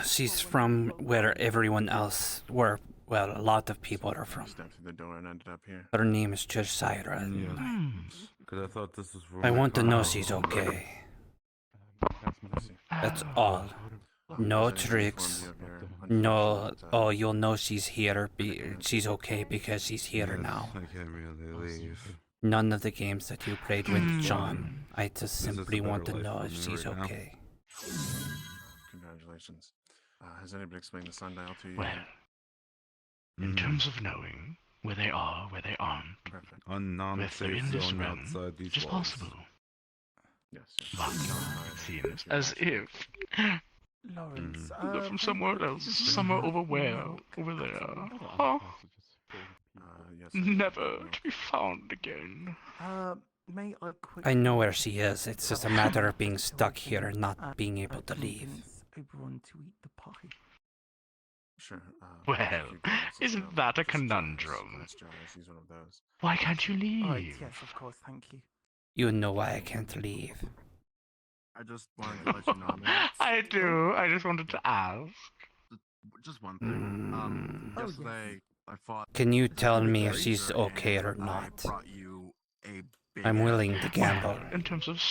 She's from where everyone else, where, well, a lot of people are from. Stepped through the door and ended up here. Her name is Trisyra. Because I thought this was for I my want to know father. she's okay. That's all. No tricks. No, oh, you'll know she's here. She's okay because she's here now. I can't really leave. None of the games that you played with John. I just This is simply a want to better life know for if me she's right now. okay. Congratulations. Has anybody explained the Sundial to you? Well, in terms of knowing where they are, where they aren't, if they're in this realm, which is possible. Yes. But it seems as if Lawrence, they're from somewhere else, somewhere over where, over there. Oh, never to be found again. May I quickly... I know where she is. It's just a matter of being stuck here and not being able to leave. Everyone to eat the pie. Sure. Well, isn't that a conundrum? She's one of those. Why can't you leave? Right, yes, of course, thank you. You know why I can't leave. I just wanted to let you know. I do. I just wanted to ask. Just one thing. Yesterday, I fought... Can you tell me if she's okay or not? brought you a big I'm willing to gamble. In terms of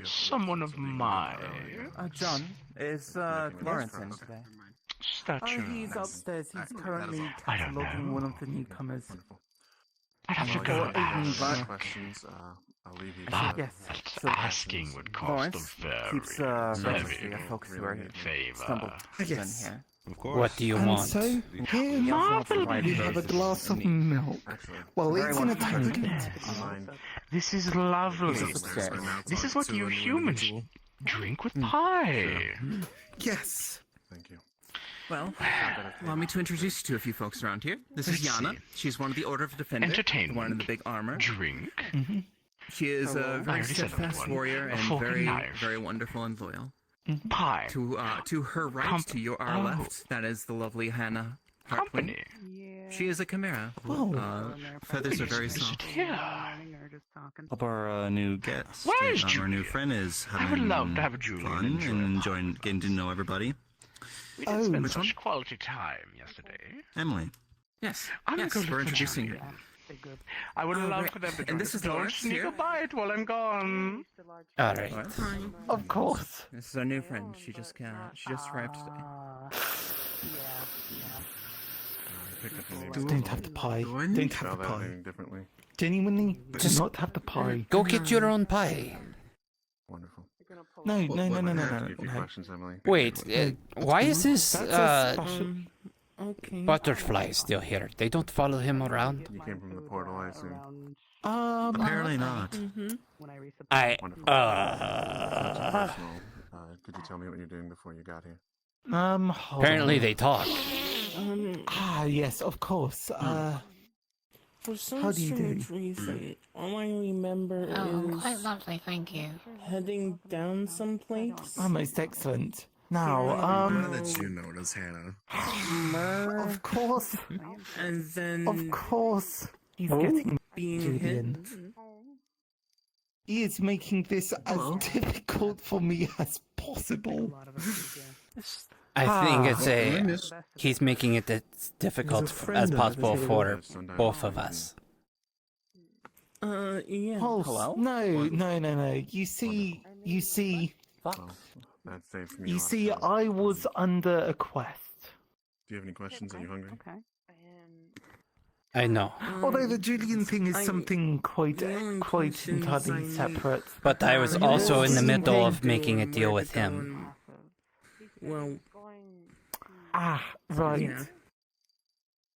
someone of my John, is Lawrence in today? stature. He's upstairs. He's currently I don't cataloging know. one of the newcomers. I'd have to go back. Questions, I'll leave you. Yes. So asking would cost Lawrence a very keeps registry of folks who are stumbled Yes. in here. Of course. What do you And want? so, here we have a glass of milk. Well, it's in a tankard. This is lovely. This is what you humans drink with pie. Yes. Thank you. Well, allow me to introduce you to a few folks around here. This is Let's Yana. see. She's one of the Order of Defender. Entertainment. The one in the big armor. Drink. She is a I very already said steadfast number one. warrior A and fork and very, knife. very wonderful and loyal. Pie. To her right, to our left, that is the lovely Hannah Hartwin. Company. She is a chimera. Feathers are very soft. Hope our new guest, Where is our new Julia? friend, is I having would love to have Julia fun enjoy and enjoying getting to know everybody. We did spend such quality time yesterday. Emily. Yes. I'm yes, going we're for introducing Julia. you. I would love right. for them to join And this us. is Don't Lawrence sneak here. a bite while I'm gone. All right. Of course. This is our new friend. She just arrived today. Don't have the pie. Don't have the pie. Differently. Genuinely, do Just not have the pie. Go get your own pie. Wonderful. No. A few questions, Emily. Wait, why is this That's a special. Okay. butterfly still here? They don't follow him around? You came from the portal, I assume. Apparently not. Personal. Could you tell me what you're doing before you got here? Hold Apparently on. they talk. Yes, of course. For some How do you do? strange reason, all I remember is quite lovely, thank you. heading down someplace. Most excellent. Now, that you notice, Hannah. of course, And then of course, he's getting being Julian. He is making this as difficult for me as possible. I think he's making it as difficult as possible for both of us. Yeah. Pulse. No. You see. That saved me. You see, I was under a quest. Do you have any questions? Are you hungry? I know. Although the Julian thing is something quite entirely separate. But I was also in the middle of making a deal with him. Well. Right. Yeah.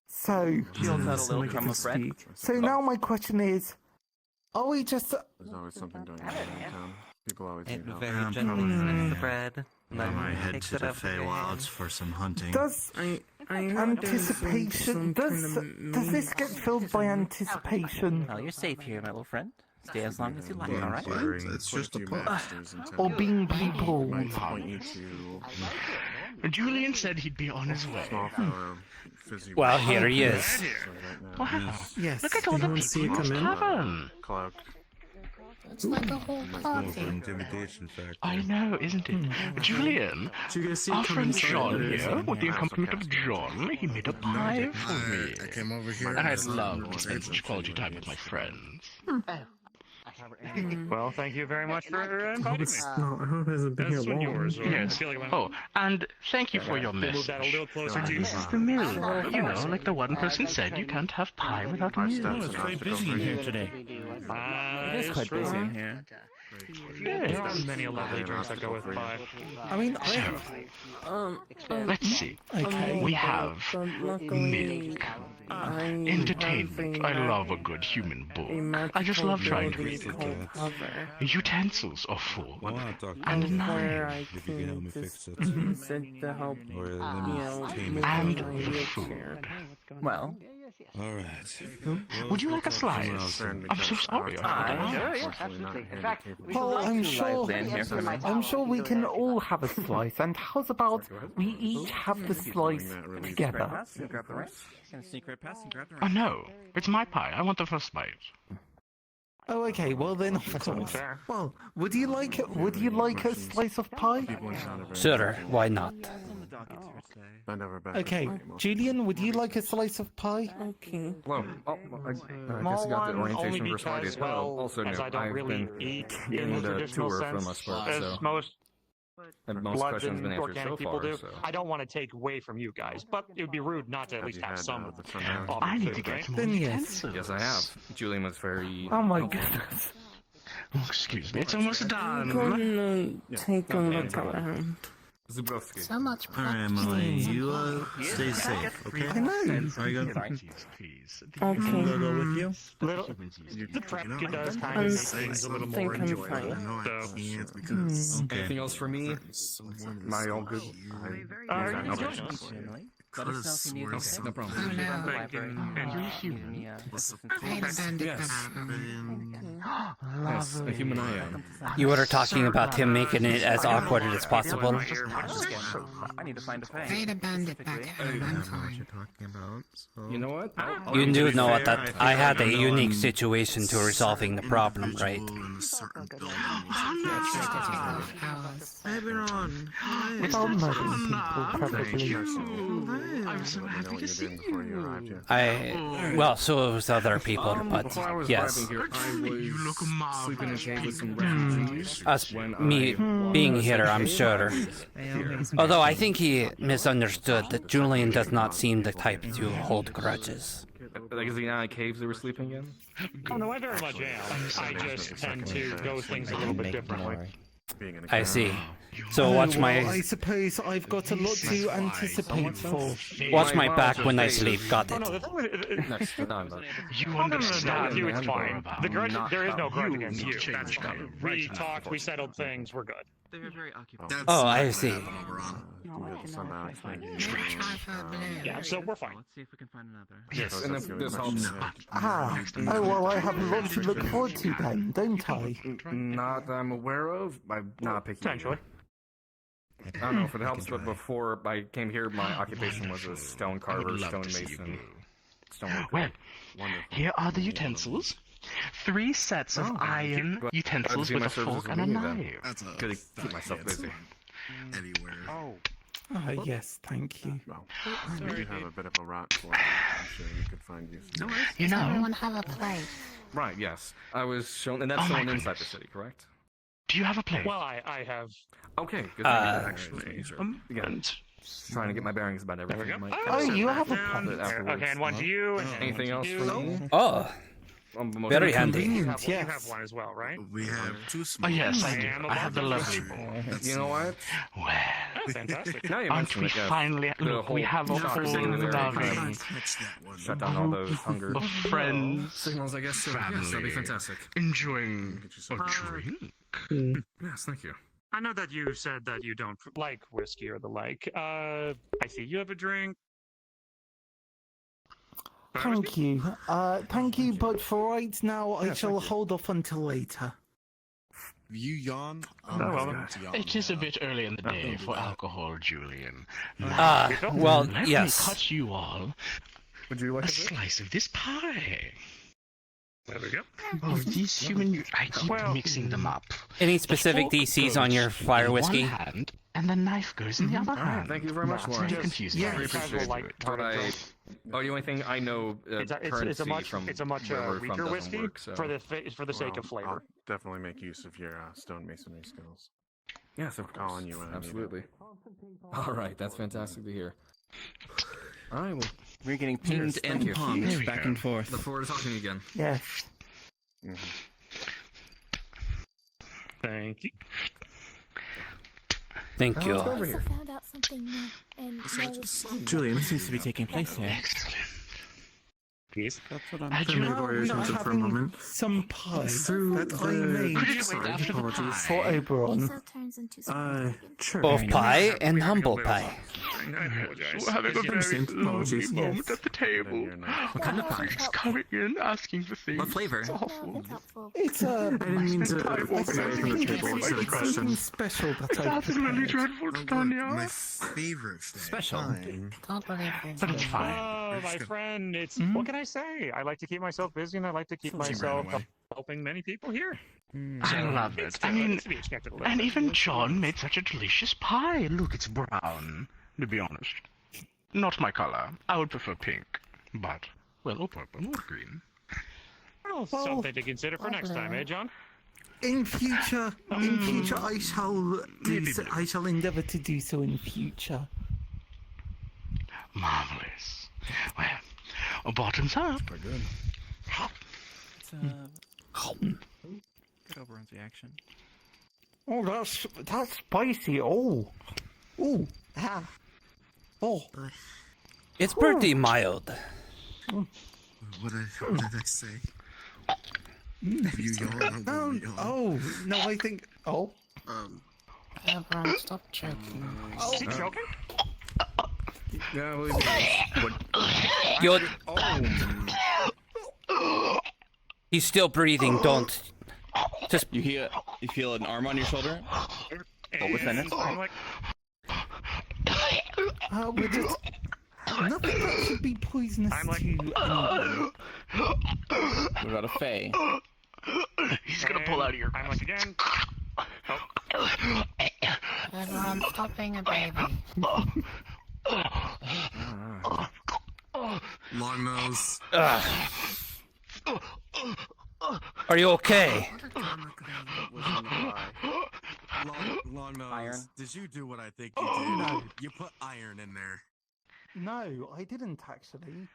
So. bread? So now my question is, are we just? There's always something going on in town. People always need help. Very gently slice the bread. I might head to the Feywilds for some hunting. Does anticipation? Does this get filled by anticipation? Well, you're safe here, my little friend. Stay as long as you like, alright? It's just a pot. Or being people? Julian said he'd be on his way. Well, here he is. Wow. Yes. Look at all the people in this tavern. Cloak. It's like a whole party. Intimidation factor. I know, isn't it? Julian, our friend John here, with the accompaniment of John, he made a pie for me. I came over here. And I'd love to spend such quality time with my friends. Well, thank you very much for inviting me. I hope it hasn't been here long. Yes. Oh, and thank you for your message. This is the mill. You know, like the one person said, you can't have pie without milk. It's quite busy in here today. It is quite busy in here. There are many lovely drinks that go with pie. I mean, Let's see. We have milk, entertainment. I love a good human book. I just love trying to read it. Utensils are full, and knives, and the food. Well, Alright. Would you like a slice? I'm so sorry. well, I'm sure we can all have a slice. And how's about we each have the slice together? sneak right past and grab the Oh no, it's my pie. I want the first bite. Oh, okay. Well then, of course. Well, would you like a slice of pie? Sure, why not? I never bet. Okay, Julian, would you like a slice of pie? Okay. Well, I guess you got the orientation for Slidey as well. Also, as I don't I've really been eat in getting the the traditional tour for sense, the most part, as so most and most bloods questions and been answered organic so people far. do. So. I don't want to take away from you guys, but it would be rude not to at least have some of the I need to get some more utensils. Yes, I have. Julian was very. Oh my goodness. Oh, excuse me, it's almost done. I'm gonna take a look around. Zubrovsky. So much Alright, Emily, you stay safe, okay? I know. Are you gonna... Okay. go with you? The prep does kind of make things a little more enjoyable. So. Anything else for me? Am I all good? Are you join us? Let us know if you need anything. No problem. Yes, a human I am. You were talking about him making it as awkward as possible. I need to find a pay. Fade a bandit back home, I'm fine. You know what? You do know that I had a unique situation to resolving the problem, right? I've been on. Without murdering people, probably. I'm so happy to see you. Well, so was other people, but yes. You look sleeping in a cave with some refugees. Me being here, I'm sure. Although I think he misunderstood that Julian does not seem the type to hold grudges. Like, is he not in caves they were sleeping in? Oh no, I very much am. I just tend to go things a little bit differently. I see. So watch my... I suppose I've got a lot to anticipate for. Watch my back when I sleep, got it. You understand. You, it's fine. The grudge, there is no grudge against you. That's fine. We talked, we settled things, we're good. They were very occupied. Oh, I see. Yeah, so we're fine. Let's see if we can find another. Yes, and if this helps. Oh, well, I have a lot to look forward to then, don't I? Not that I'm aware of. I'm not picking. Potentially. I don't know if it helps, but before I came here, my occupation was a stone carver, stone mason, stoneworker. Well, here are the utensils. 3 sets of iron utensils with a fork and a knife. That's good to keep myself busy. Anywhere. Oh. Yes, thank you. Well, we do have a bit of a rat for it. I'm sure you could find use. You Does know. everyone have a plate? Right, yes. I was shown, and that's shown inside the city, correct? Do you have a plate? Well, I have. Okay, good. Actually, again, trying to get my bearings about everything. There we go. Oh, you have a plate. Okay, and one to you. And anything else for me? Oh, very handy. You have one as well, right? We have 2 small. Oh yes, I do. I have the lovely bowl. You know what? Well, fantastic. Now you aren't we finally? Look, we have a full loving. Shut down all those hunger friends, signals, I guess. family. Yes, that'd be fantastic. Enjoying a drink. Yes, thank you. I know that you said that you don't like whiskey or the like. I see you have a drink. Thank you. Thank you, but for right now, I shall hold off until later. You yawn? It is a bit early in the day for alcohol, Julian. Well, let yes. me cut you all Would you like a slice of this pie. There we go. Oh, these human... I keep mixing them up. Any specific DCs on your fire whiskey? In one hand, and the knife goes in the other hand. Thank you very much, That's Lauren. very confusing. Yeah, I appreciate it. But the only thing I know it's a much weaker whiskey work, so. for the sake of flavor. I'll definitely make use of your stonemasonry skills. Yes, of course. Calling you absolutely. All right, that's fantastic to hear. All right, well, we're getting pinged and ponged back and forth. Look forward to talking to you again. Yes. Thank you. Thank you. I also found out something new, and Julian, what seems to be taking place here? Peace. That's what I'm trying to borrow your attention for a moment. Some pie Through that I made for Oberon. Sure. Both pie and humble pie. I apologize. We're having a very lonely moment Yes. at the table. What kind of pie? Just coming in, asking for things. What flavor? It's awful. It's I didn't mean to stay from the table and silly something question. special that It's I absolutely prepared. dreadful, Tanya. My favorite thing. Special. Don't believe it. But it's fine. Oh, my friend, it's what can I say? I like to keep myself busy, and I like to keep myself helping many people here. I love it. I mean, and even John made such a delicious pie. Look, it's brown. to be honest. Not my color. I would prefer pink. But, well, or purple, or green. Well, something to consider for next time, eh, John? In future, I shall endeavour to do so in future. Marvelous. Well, bottoms up. We're good. Get over his reaction. Oh, that's spicy. Oh, oh. It's pretty mild. What did I say? You yawn. Oh, no, I think. Oh. Everyone, stop choking. Is he choking? Yeah, what? You're... He's still breathing. Don't. Just you feel an arm on your shoulder? What within it? We're just nothing that should be poisonous to you. What about a Fae? He's gonna pull out of your. I'm like again. Everyone, stop being a baby. Long nose. Are you okay? Long nose. Iron. Did you do what I think you did? No. You put iron in there. No, I didn't actually.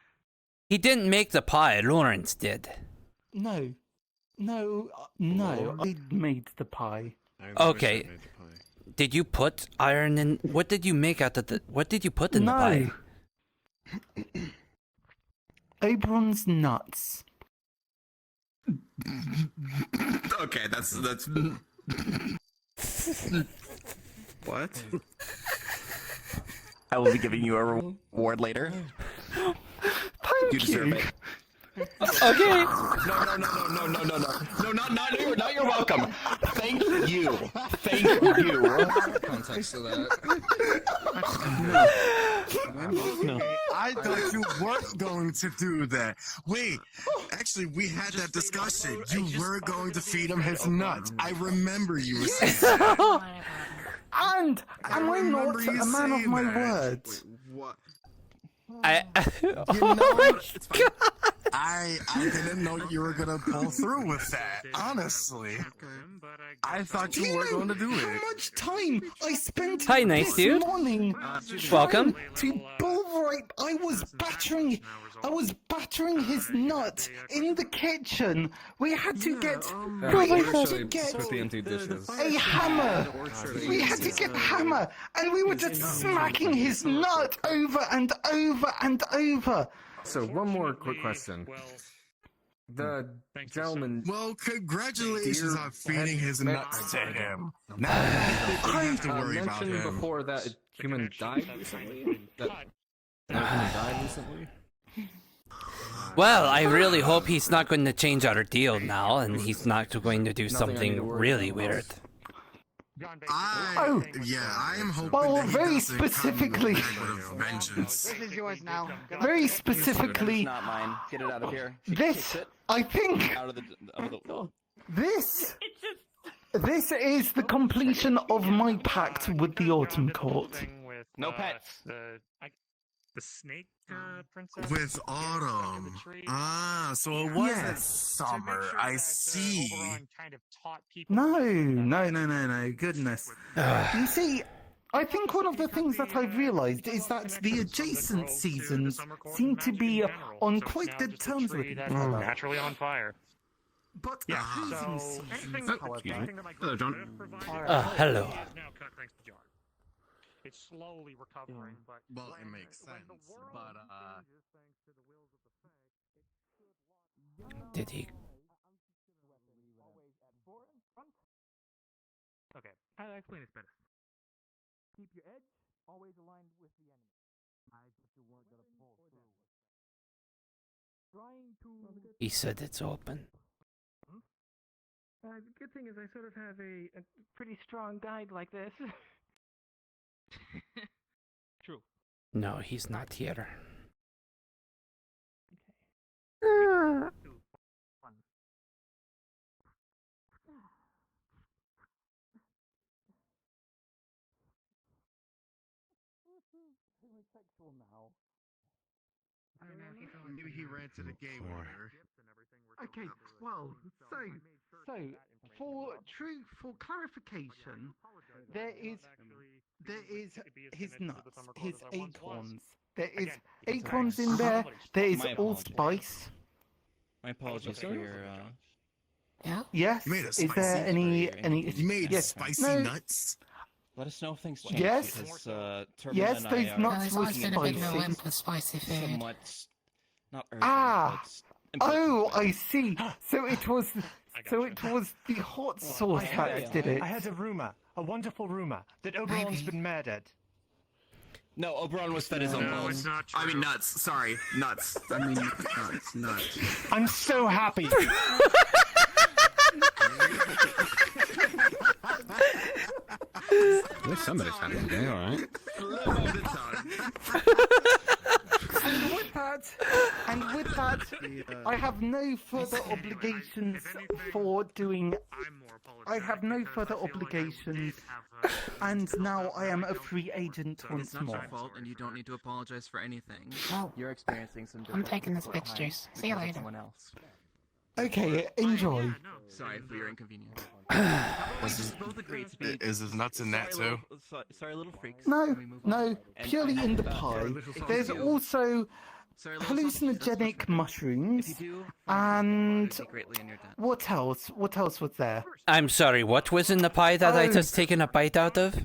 He didn't make the pie. Lawrence did. No, I made the pie. Okay. Did you put iron in? What did you make out of the? What did you put in the pie? Oberon's nuts. Okay, that's. What? I will be giving you a reward later. Thank you deserve it. Okay. No, not you're welcome. Thank you. Context of that. No. I thought you weren't going to do that. Wait, actually, we had that discussion. You were going to feed him his nuts. I remember you were saying that. And am I not a man of my word? Wait, what? You know, I didn't know you were gonna pull through with that. Honestly, I thought you were going to do it. How much time I spent Hi, nice this dude. morning Welcome. to bullripe. I was battering his nut in the kitchen. We had to get the empty dishes. a hammer. We had to get a hammer, and we were just smacking his nut over and over and over. So one more quick question. The gentleman. Well, congratulations on feeding his nuts to him. Now I have to worry about mentioned him. before that a human died recently. That a human died recently. Well, I really hope he's not going to change our deal now, and he's not going to do something really weird. I am hoping Well, that he very doesn't specifically. come with vengeance. This is yours now. Very specifically, Not mine. Get it out of here. this, I think, Out of the. this is the completion of my pact with the Autumn Court. No pets. The snake princess With Autumn. So it wasn't summer. I see. No, goodness. You see, I think one of the things that I've realised is that the adjacent seasons seem to be on quite good terms with each other. naturally on fire. But Yeah, housing so seasons, Hello, John. Hello. It's slowly recovering, but Well, it makes sense, but Did he? okay, I'll explain this better. Keep your edge always aligned with the enemy. You weren't gonna pull through. Trying to. He said it's open. The good thing is I sort of have a pretty strong guide like this. True. No, he's not here. Maybe he ran to the gay water. Okay, well, for clarification, there is his nuts, his acorns. There is acorns in there. There is My allspice. My apologies for your. Yeah. Yes. You made a Is spicy there any? You made yes. spicy No. nuts. Let us know if things change. Yes. Because, Turbin Yes, and those I are nuts There's were always been a bit of a spicy. limp with spicy food. somewhat not urgent, Ah. but Oh, I see. So it was the hot sauce that did it. I heard a rumor, a wonderful rumor, that Oberon's been murdered. No, Oberon was fed his own balls. I mean nuts. Sorry, nuts. I mean nuts. I'm so happy. There's somebody's happy today, alright. And with that, I have no further obligations for doing. I have no further obligations, and now I am a free agent once It's not more. your fault, and you don't need to apologize for anything. Well, You're experiencing some. I'm taking this bitch juice. See you later. Someone else. Okay, enjoy. Sorry for your inconvenience. Is his nuts in that too? Sorry, little freaks. No, purely in the pie. There's also hallucinogenic mushrooms, and what else? What else was there? I'm sorry, what was in the pie that I just taken a bite out of?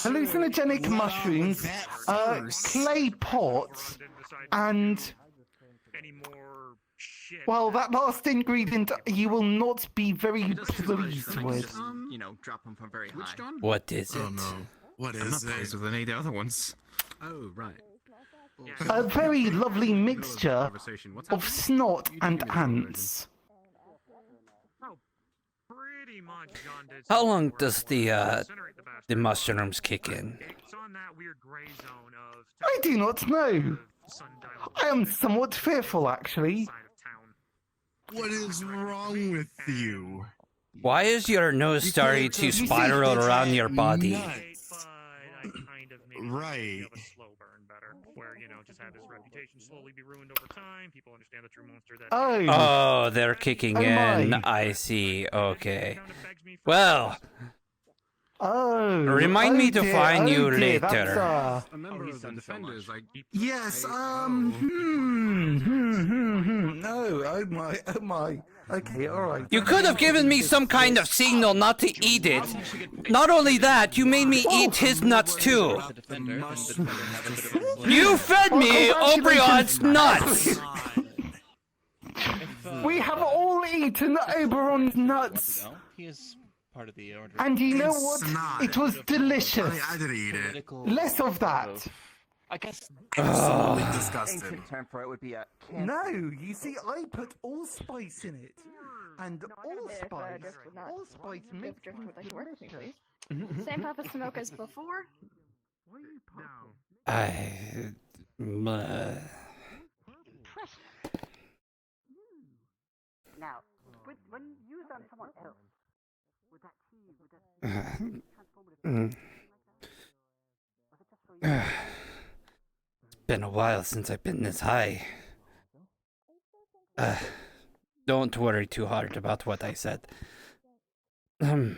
Hallucinogenic mushrooms, clay pots, and well, that last ingredient you will not be very pleased with. You know, drop them from very high. What is it? Oh no. What I'm is not pleased it? with any of the other ones. Oh, right. A very lovely mixture of snot and ants. How long does the mushrooms kick in? I do not know. I am somewhat fearful, actually. What is wrong with you? Why is your nose starting to spiral around your body? Right. Oh, they're kicking in. I see. Okay. Well. Remind me to find you later. A member of the Defenders, Yes, no, oh my. Okay, alright. You could have given me some kind of signal not to eat it. Not only that, you made me eat his nuts too. You fed me Oberon's nuts! We have all eaten Oberon's nuts! He is part of the order. And you know what? It was delicious. I didn't eat it. Less of that. I guess absolutely disgusting. Ancient term for it would be a. No, you see, I put allspice in it, and allspice makes Drift would like to work with me, please. Same type of smoke as before. Now, when used on someone else, would that cheese, would that It's been a while since I've been this high. Don't worry too hard about what I said. Alright.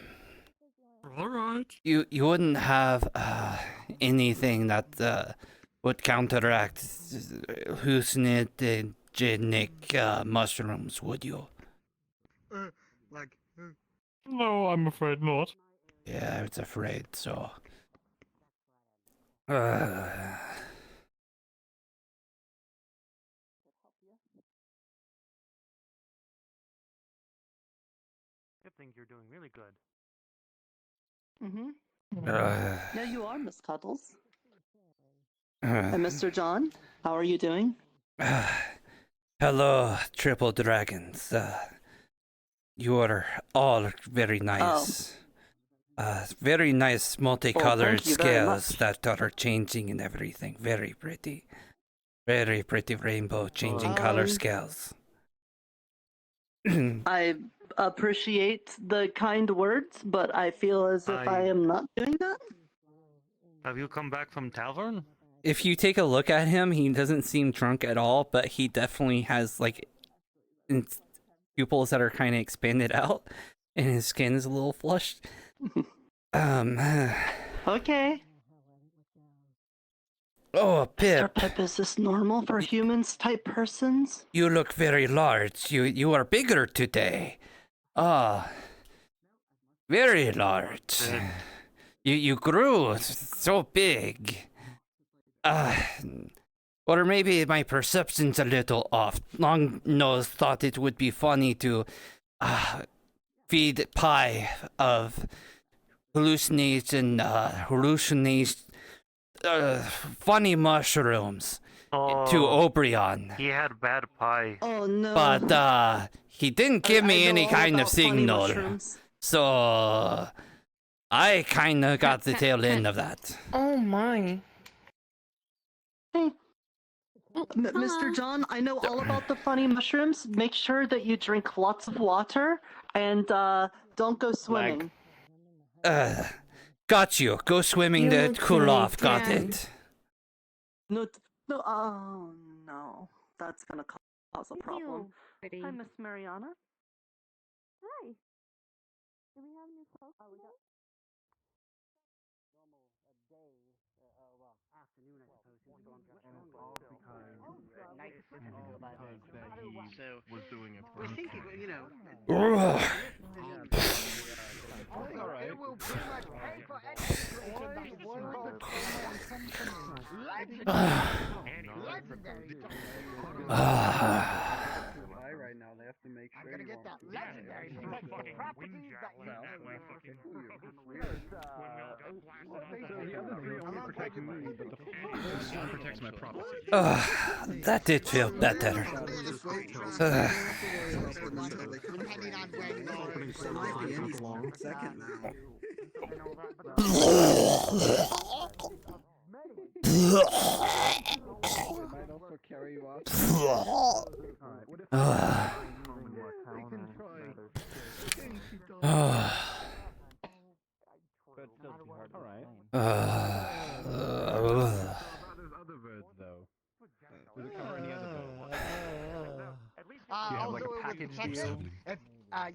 You wouldn't have anything that would counteract hallucinogenic mushrooms, would you? No, I'm afraid not. Yeah, I was afraid so. Good thing you're doing really good. Mm-hmm. Uh. Yeah, you are, Miss Cuddles. And Mr. John, how are you doing? Hello, Triple Dragons. You're all very nice. Very nice multicolored you very scales that are changing and everything. Very pretty. Very pretty rainbow changing color scales. I appreciate the kind words, but I feel as if I am not doing that. Have you come back from tavern? If you take a look at him, he doesn't seem drunk at all, but he definitely has like pupils that are kind of expanded out, and his skin is a little flushed. Okay. Oh, Pip. Mr. Pip, is this normal for humans type persons? You look very large. You are bigger today. Ah, very large. You grew so big. Or maybe my perception's a little off. Longnose thought it would be funny to feed pie of funny mushrooms to Obrion. He had bad pie. Oh no. But he didn't give me any kind of signal. So I kind of got the tail end of that. Oh my. Hey, Mr. John, I know all about the funny mushrooms. Make sure that you drink lots of water and don't go swimming. Got you. Go swimming to cool off. Got it. No, oh no. That's gonna cause a problem. Hi, Miss Mariana. Hi. Do we have new clothes? Oh, we got. So we're thinking, you know. Right now, they have to make sure. I'm gonna get that legendary properties that you protects my property. That did feel better.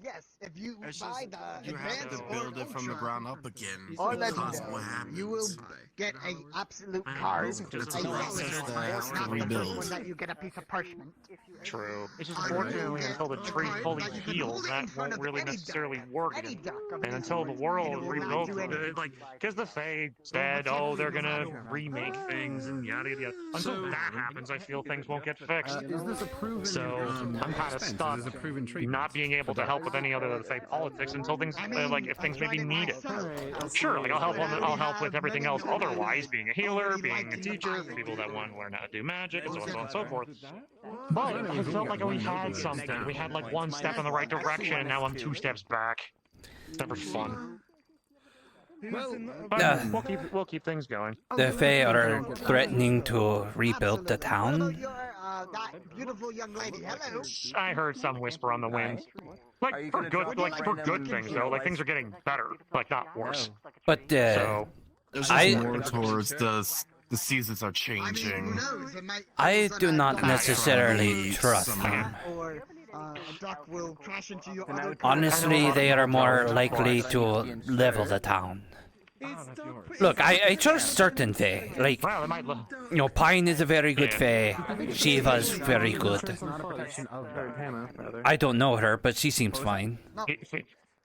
Yes, if you buy the you have to build it from the ground up again. Or Because legendary, what happens? you will get a absolute card. It's a process that has to rebuild. That you get a piece of parchment. True. It's just unfortunately until the tree fully heals, that won't really necessarily work. And until the world rebuilds, like, because the Fae said, oh, they're gonna remake things and yada yada. Until that happens, I feel things won't get fixed. So I'm kind of stuck, not being able to help with any other than Fae politics until things, like, if things maybe need it. Sure, like I'll help with everything else otherwise, being a healer, being a teacher, for people that want to learn how to do magic, and so on and so forth. But I felt like we had something. We had like one step in the right direction, and now I'm 2 steps back. It's never fun. But we'll keep things going. The Fae are threatening to rebuild the town. That beautiful young lady. Hello. I heard some whisper on the wind. Like for good things though. Like things are getting better, like not worse. But so there's just more towards the seasons are changing. I do not necessarily trust them. Honestly, they are more likely to level the town. Look, I trust certain Fae. Like, you know, Pine is a very good Fae. Shiva's very good. I don't know her, but she seems fine.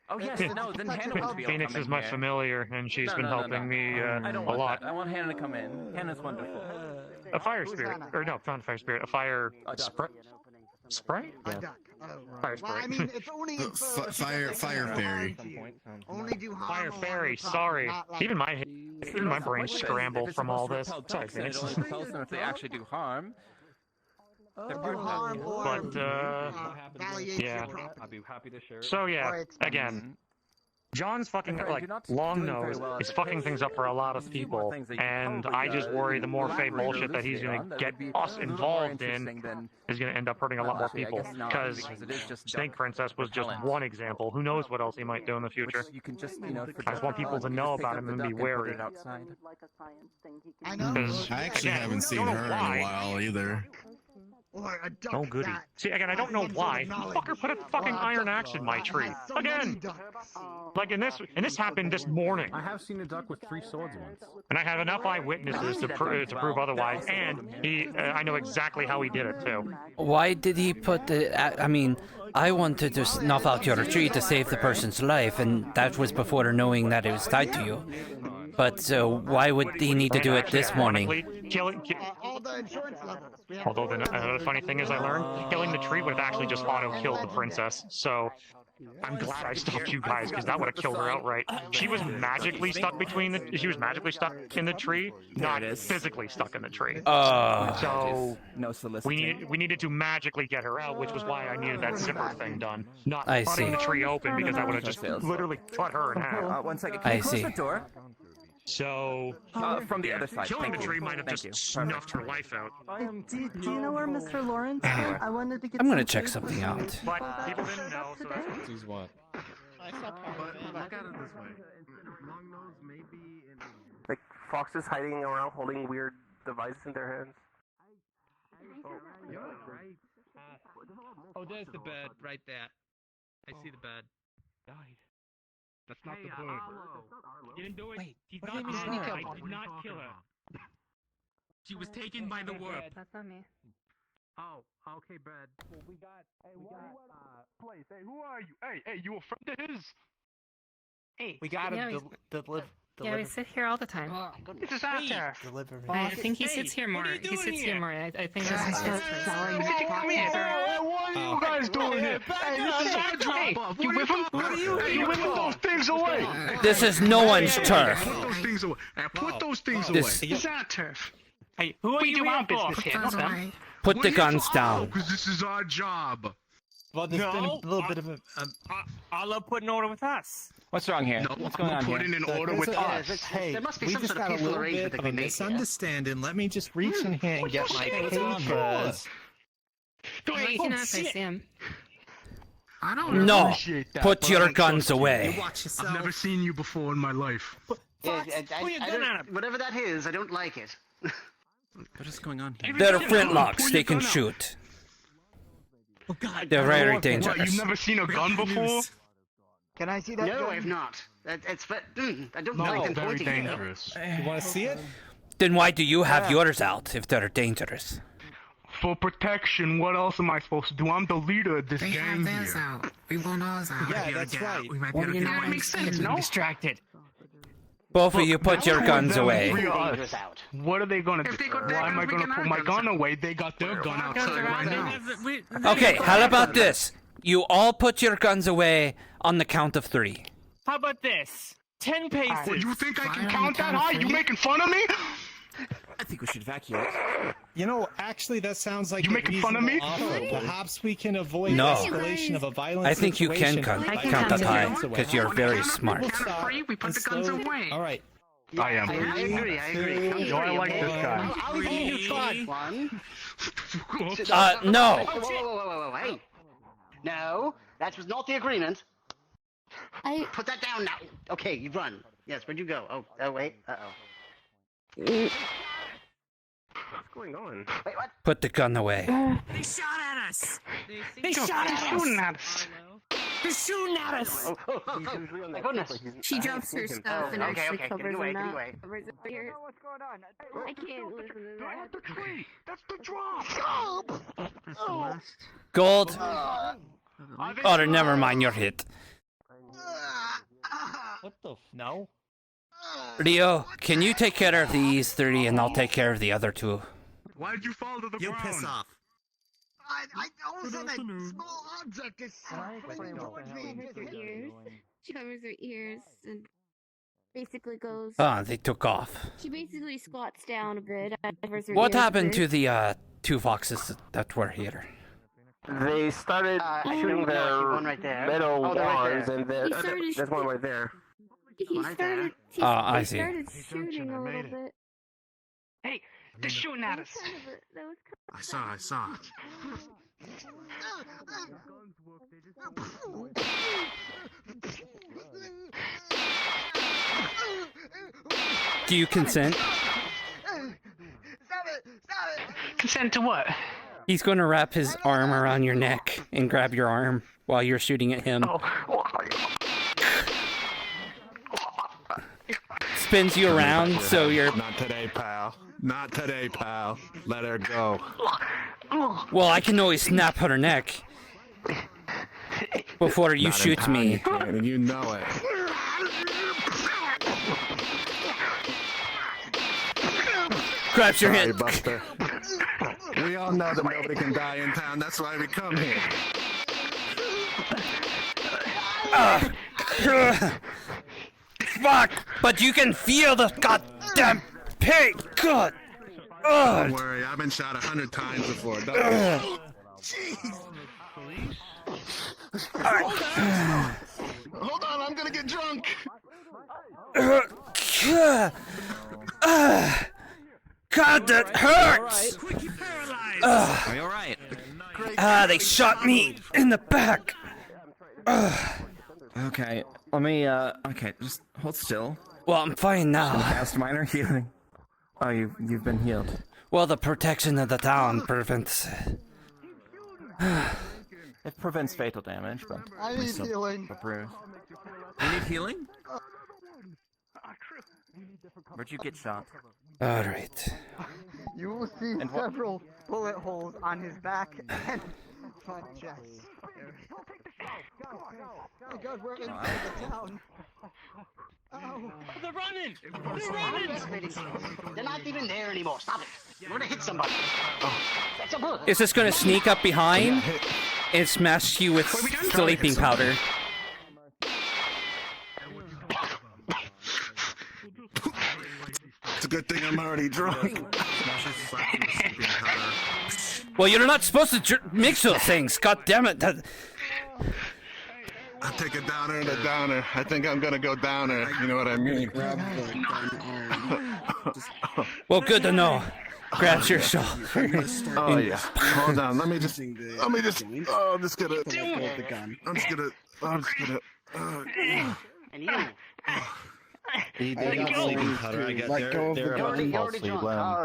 Oh yes, no, then Hannah will be Phoenix is my familiar, and she's been helping me a lot. I want Hannah to come in. Hannah's wonderful. A fire spirit, or no, not a fire spirit, a fire spray? Yeah. Fire spray. Well, I mean, it's only Fire fairy. Only do Fire fairy. Sorry, even my brain scrambled from all this. Sorry, Phoenix. It only tells them if they actually do harm. But yeah. I'd be happy to share. So yeah, again, John's fucking Sorry, like you're not long doing very nose well is at fucking this. things up for a lot of There's a few people, more things that you can and probably, I just worry the more Faye elaborate or bullshit that he's elucidate gonna on, that get would be us a little more involved in interesting than- is gonna end up hurting a lot more Actually, I people. guess not, Because because it is just Snake duck Princess was just repellent. one example. Who knows what else he might do in the future? You can just, you know, for I just want people to know about him and be wary. I know. I actually Again, haven't seen don't know her in why. a while either. Or a duck Oh goody. that See, again, I don't know has why. some knowledge. Fucker put a fucking Or a iron duck axe in my that tree. has so many Again! ducks. Like, and this happened this morning. I have seen a duck with 3 swords once. And I have enough eyewitnesses to prove otherwise, and I know exactly how he did it, too. Why did he put the... I mean, I wanted to snuff out your tree to save the person's life, and that was before knowing that it was tied to you. But why would he need to do it this morning? All the insurance levels. Although the funny thing is, I learned killing the tree would have actually just auto-killed the princess. So I'm glad I stopped you guys, because that would have killed her outright. She was magically stuck between the. She was magically stuck in the tree, not physically stuck in the tree. So no we needed to magically get her out, which was why I needed that zipper thing done, not I cutting see. the tree open, because that would have just literally cut her in half. 1 second. I Can you close see. the door? So from the other side. killing the Thank tree you. might have Thank just you. snuffed her life out. Do you know where Mr. Lawrence is? I wanted to get I'm gonna some check food. something out. But people didn't know, so that's what. Sees what? Look at it this way. Long nose maybe in... Like foxes hiding around holding weird devices in their hands. Oh, there's the bird right there. I see the bird. Died. That's not the bird. Didn't do it. Wait, She's what not do you mean dead. sneak up I on did me? not kill her. She was taken by the warp. That's not me. Oh, okay, Brad. We got place. Hey, who are you? Hey, you a friend of his? Hey, We got Yeah, him. Yeah, we sit here all the time. this is our turf. Deliver me. I think he sits here more. He sits here more. I think this is his turf. Come here. What are you guys doing here? Hey, this is our drop-off. You with him? What are you? Hey, you with those things away. This is no one's turf. Put those things away. Put those things away. This- This is our turf. Hey, who are you our here for? business here, not them. Put the guns down. Because this is our job. Well, there's been a No, little bit of a... Allah put in order with us. What's wrong here? No, What's going on put here? in an order with us. Hey, there must be we some just sort of got a peaceful little arrangement bit that of we a make here. misunderstanding. Let me just reach in here and get my papers. Wait, you know if I see him. I don't No. appreciate that. Put but your I don't guns trust you. away. Watch yourself. I've never seen you before in my life. Whatever that is, I don't like it. What is going on here? They're flintlocks. They can shoot. Oh God. They're very What, dangerous. you've never seen a gun before? Can I see that? No, gun? I've not. It's I don't No, like them very pointing at me. dangerous. You want to see it? Then why do you have yours out if they're dangerous? For protection, what else am I supposed to do? I'm the leader of this They have gang theirs here. out. We won't ours out. Yeah, that's right. We might be able to get makes sense, no? Distracted. Both of you put your Two of guns them, away. three of us. out. What are they gonna do? If they got Why their am I guns, we gonna can put have my guns gun out. away? They got their gun outside right now. Okay, how about this? You all put your guns away on the count of 3. How about this? 10 paces. Oh, you think I can Fire count that high? You making fun of me? I think we should evacuate. You know, actually, that sounds like You a making fun of me? reasonable offer. Perhaps we can avoid No. escalation of a violent I think you can situation count, by count that putting high, guns away. because you're very smart. We'll stop We put and the guns slowly- away. All right. I am. I agree. Yo, I like this guy. I'll give you five. One. No. Whoa. Hey. No, that was not the agreement. Put that down now. Okay, you run. Yes, where'd you go? Oh, wait. Uh-oh. What's going on? Wait, what? Put the gun away. They shot at us. They shot at us. Shooting at us. They're shooting at us. My goodness. She drops her stuff and Okay, actually get covers away, them get up. away. Covers her ears. I can't listen to that. The tree. That's the drop. Gold. Oh, never mind, you're hit. What the No? Rio, can you take care of these 3 and I'll take care of the other 2? Why'd you fall to the ground? piss off. I all of a sudden a small object is flying towards me. Covers her ears. She covers her ears and basically goes. Ah, they took off. She basically squats down a bit. Covers her What ears happened Mm-hmm. to the 2 foxes that were here? They started shooting their one right there. metal Oh, they're right ones, there. and there's one right there. I see. Started shooting a little bit. Hey, they're shooting at us. That was I saw. Do you consent? Consent to what? He's going to wrap his arm around your neck and grab your arm while you're shooting at him. Spins you around so you're... Not today, pal. Not today, pal. Let her go. Well, I can always snap her neck before you Not in shoot time, me. You can't, and you know it. Grabs your Sorry, hand. Buster. We all know that nobody can die in town. That's why we come here. Fuck! But you can feel the goddamn pain. God. Don't worry, I've been shot 100 times before. Don't Hold on, I'm gonna get drunk. God, that hurts! Are you alright? They shot me in the back. Okay, let me, okay, just hold still. Well, I'm fine now. Cast minor healing. Oh, you've been healed. Well, the protection of the town prevents... It prevents fatal damage, but... I need healing. You need healing? Where'd you get shot? Alright. You will see several bullet holes on his back and front chest. Oh God, we're inside the town. Oh. They're running! They're running! They're not even there anymore. Stop it. We're gonna hit somebody. That's a bullet. Is this gonna sneak up behind and smash you with sleeping powder? It's a good thing I'm already drunk. Well, you're not supposed to mix those things. God damn it. I'll take a downer and a downer. I think I'm gonna go downer. You know what I mean? Well, good to know. Grabs your shoulder. Oh yeah. Hold on. Let me just. Oh, I'm just gonna. I'm just gonna. And you. They got sleeping powder. I got they're about to fall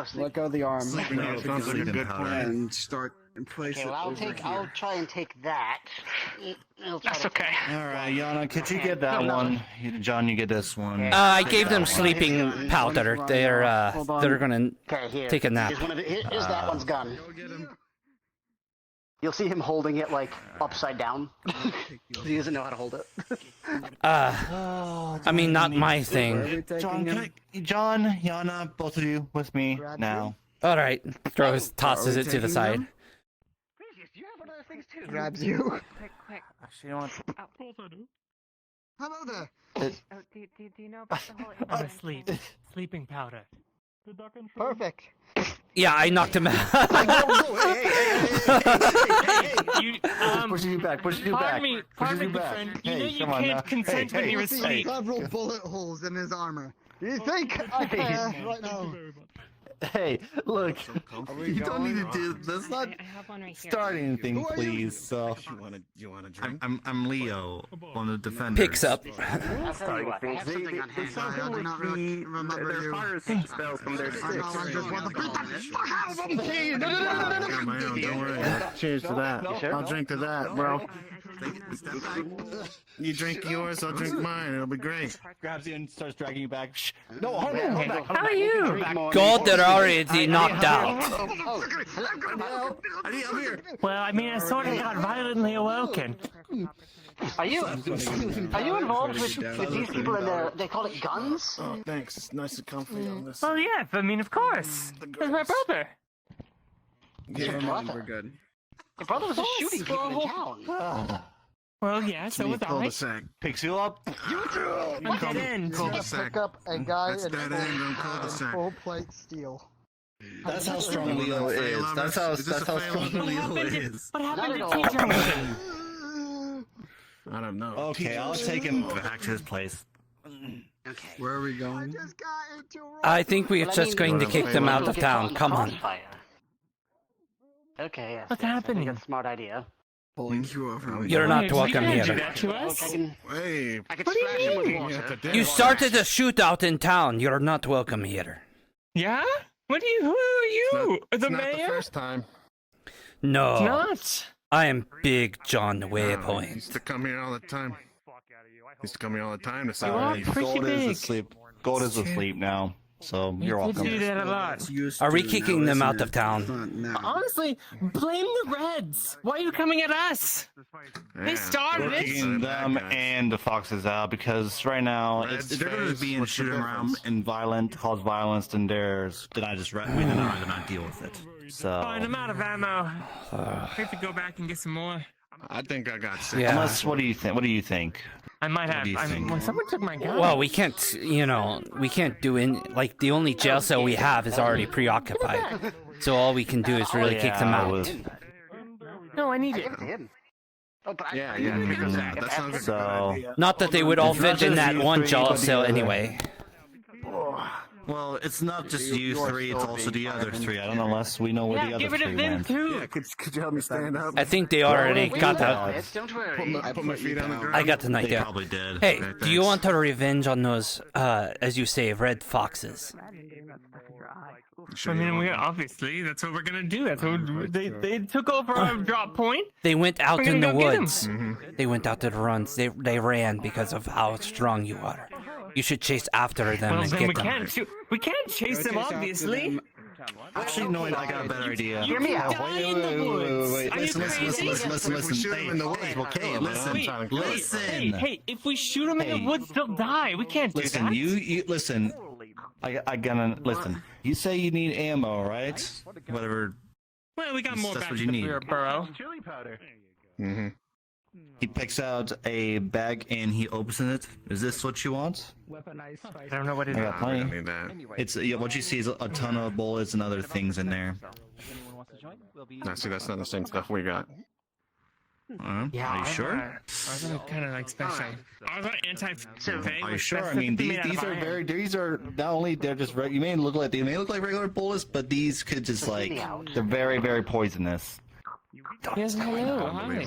asleep. Let go of the arm. Sounds like a good plan. And start in place. Okay, well, I'll try and take that. That's okay. Alright, Yana, could you get that one? John, you get this one. I gave them sleeping powder. They're gonna take a nap. Here's that one's gun. You'll see him holding it like upside down. He doesn't know how to hold it. I mean, not my thing. John, Yana, both of you with me now. Alright. Tosses it to the side. Grabs you. quick. Actually, you know what? Hello there. Oh, do you know about the whole... I'm asleep. Sleeping powder. Perfect. Yeah, I knocked him out. Pushing you back, pushing you back. Pardon me, friend. You know you can't consent when you're asleep. Several bullet holes in his armor. Do you think right now? Hey, look, you don't need to do. Let's not start anything, please. So, you wanna drink? I'm Leo, one of the defenders. Picks up. I'll tell you what, I have something on hand. I do not remember Their you. fire spells from their sticks. I just want to beat the fuck out of them. Don't worry. Cheers to that. I'll drink to that, bro. You drink yours, I'll drink mine. It'll be great. Grabs you and starts dragging you back. Shh. No, hold on. How are you? God, they're already knocked out. Well, I mean, I sort of got violently awoken. Are you involved with these people in the, they call it guns? Oh, thanks. It's nice and comfy on this. Well, yeah, I mean, of course. That's my brother. Yeah, we're good. Your brother was just shooting people in town. Well, yeah, so was I. Cul-de-sac. Picks you up. I'm dead end. Pick up a guy in That's dead end on cul-de-sac. full plate steel. That's how strong Leo is. That's how strong Leo is. What happened to T-Junction? I don't know. Okay, I'll take him back to his place. Okay. Where are we going? I think we're just going to kick them out of town. Come on. Okay, yes. What's yes, happening? I think that's a smart idea. Pulling you over. You're not welcome You here. can't do that to us. I can What do splash him you with mean? water. You started a shootout in town. You're not welcome here. Yeah? Who are you? The It's not mayor? the first time. No. It's not. I am Big John He Waypoint. used to come here all the time. He used to come here all the time to You are solve pretty Gold is big. asleep. Gold is asleep now, so you're You welcome. do that a lot. Are we kicking them out of town? Honestly, blame the Reds. Why are you coming at us? They started We're it. kicking them and the Foxes out because right now they're going to be shooting around and cause violence, and then I just we're not going to deal with it. So Fine, I'm out of ammo. We have to go back and get some more. I think I got 6. Yeah. Unless, what do you think? What do you think? I might have. do you think? Well, someone took my gun. Well, we can't, we can't do like the only jail cell we have is already preoccupied. So all we can do is really kick them out. No, I need it. Yeah, that sounds like So, Not that they would all fit in that one jail cell anyway. well, it's not just you three; it's also the other three. I don't know unless we know where the Yeah, other give it three to them went. too. Yeah, could you help me stand up? I think they already got that. Don't worry. Put my feet on the ground. I got an They idea. probably did. Hey, Okay, do you thanks. want a revenge on those, as you say, red foxes? I mean, obviously that's what we're gonna do. That's what they took over our drop point. They went out We're in the gonna go get 'em. woods. They went out to the runs. They ran because of how strong you are. You should chase after them Well, and then get we them. can't chase them, obviously. Actually, no, I got a better idea. You can die in the woods. Are you Listen. Shoot him in the woods. Okay, listen. Hey, if we shoot them in the woods, they'll die. We can't do Listen, that. you listen. I gotta listen. You say you need ammo, right? Whatever. Well, we got more That's back what to you the need. rear burrow. Chili powder. Mm-hmm. He picks out a bag and he opens it. Is this what you want? Weaponized spice. I don't know what it I is. got I plenty. don't need that. It's what you see is a ton of bullets and other things in there. Nah, see, that's not the same stuff we got. Yeah, Are you sure? Ours are kind of like special. Ours are anti-fade. Are you sure? I mean, these are not only they're just you may look like regular bullets, but these could just they're very, very poisonous. Yes, hello. Hi.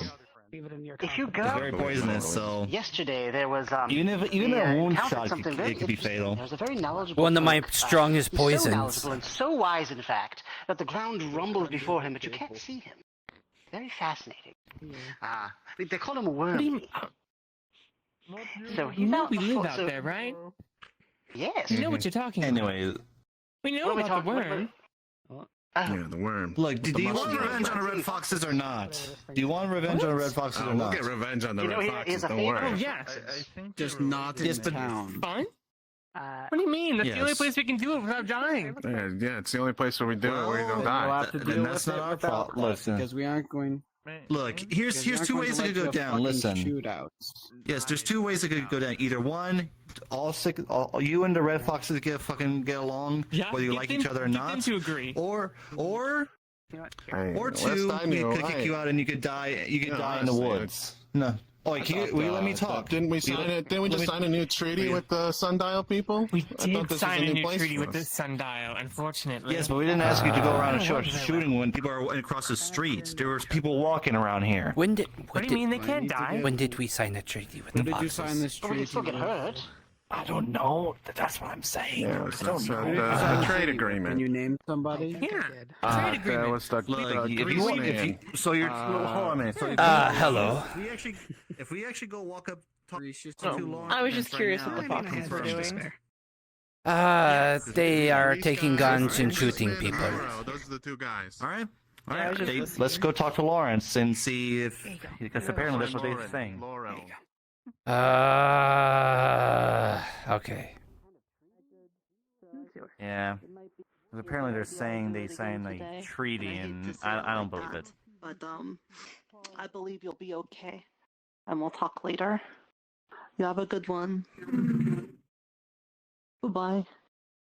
If you They're go, very poisonous. So yesterday there was even a wound encountered shot something very it could be interesting. fatal. There was a very knowledgeable One of my folk, strongest he's so poisons. knowledgeable and so wise, in fact, that the ground rumbles before him, but you can't see him. Very fascinating. They call him a worm. What do you mean? So You he's know out we live before- out so- there, right? Yes. You know what you're talking about. Anyway, We know What are we about the talking- worm. Yeah, the worm. look, do The you want mushroom. revenge on the red foxes or not? Do you want revenge on the red foxes or We'll not? get revenge on the You know, red here's foxes. a Don't favor. worry. Oh, yeah. Just not in Yes, but- town. Fun? What do you mean? That's the only Yes. place we can do it without dying. Yeah, it's the only place where we do it where you don't We'll die. have to Then deal that's with not it our without fault. that, Listen. because we aren't going. Look, here's two ways it could go down. Listen. Shootouts. Yes, there's two ways it could go down. Either one, you and the red foxes get along, Yeah, whether you get like them- each other or get not. them to agree. Or Hey, last two, time we you- could kick you out and you could die. You could No, die in the honestly, woods. No. Oh, will you let me talk? Didn't we sign it? Didn't we just sign a new treaty with the Sundial people? We I thought did this sign was a new place treaty for with us. this sundial, unfortunately. Yes, but we didn't ask you to go around and What was it shooting when people are across the street. There was people walking around here. When did What do you mean they can't die? when did we sign a treaty with When the did you foxes? sign this Well, you treaty? still get hurt. I don't know. That's what I'm saying. Yeah, it's a trade agreement. Can you name somebody? Yeah. That agreement. was the Look, Greece so you're hold on a minute. So Hello. If we actually go walk up, talk Oh, to Lauren. I was just curious what the foxes were doing. They are taking guns and shooting people. Those are the two guys. All right. All Yeah, I was right. just listening. Let's go talk to Lawrence and see if because apparently that's what they're Lauren, saying. Laurel. Okay. Yeah. 'Cause apparently they're saying they signed a treaty, and I don't believe it. But I believe you'll be okay, and we'll talk later. You have a good one. Goodbye.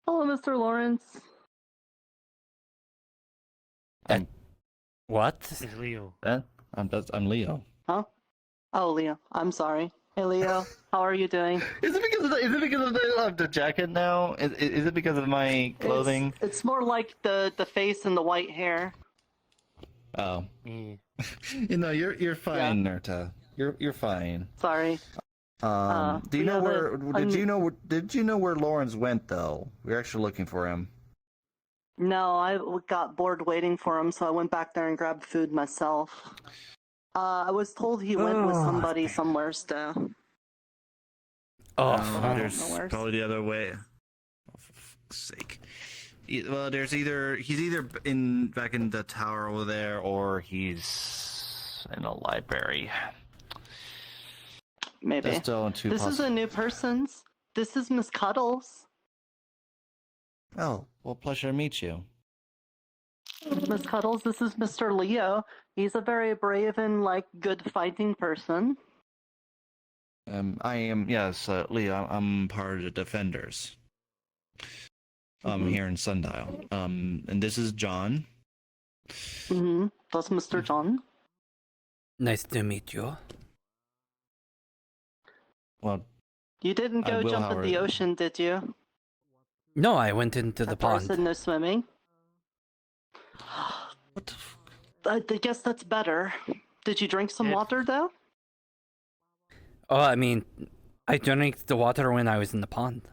Hello, Mr. Lawrence. What? It's Leo. I'm Leo. Huh? Oh, Leo. I'm sorry. Hey, Leo. How are you doing? Is it because of the jacket now? Is it because of my clothing? It's more like the face and the white hair. Oh. You know, you're fine, Nerta. You're fine. Sorry. Do you know where? Did you know where Lawrence went though? We're actually looking for him. No, I got bored waiting for him, so I went back there and grabbed food myself. I was told he went with somebody somewhere still. There's probably the other way. Oh, for fuck's sake. Well, he's either back in the tower over there, or he's in a library. Maybe. This is a new person's. This is Miss Cuddles. Oh, well, pleasure to meet you. Miss Cuddles, this is Mr. Leo. He's a very brave and, good fighting person. I am, yes, Leo, I'm part of the Defenders. Here in Sundial. And this is John. That's Mr. John. Nice to meet you. Well, you didn't go jump in the ocean, did you? No, I went into the pond. I said no swimming. What the fuck? I guess that's better. Did you drink some water, though? Oh, I mean, I drank the water when I was in the pond.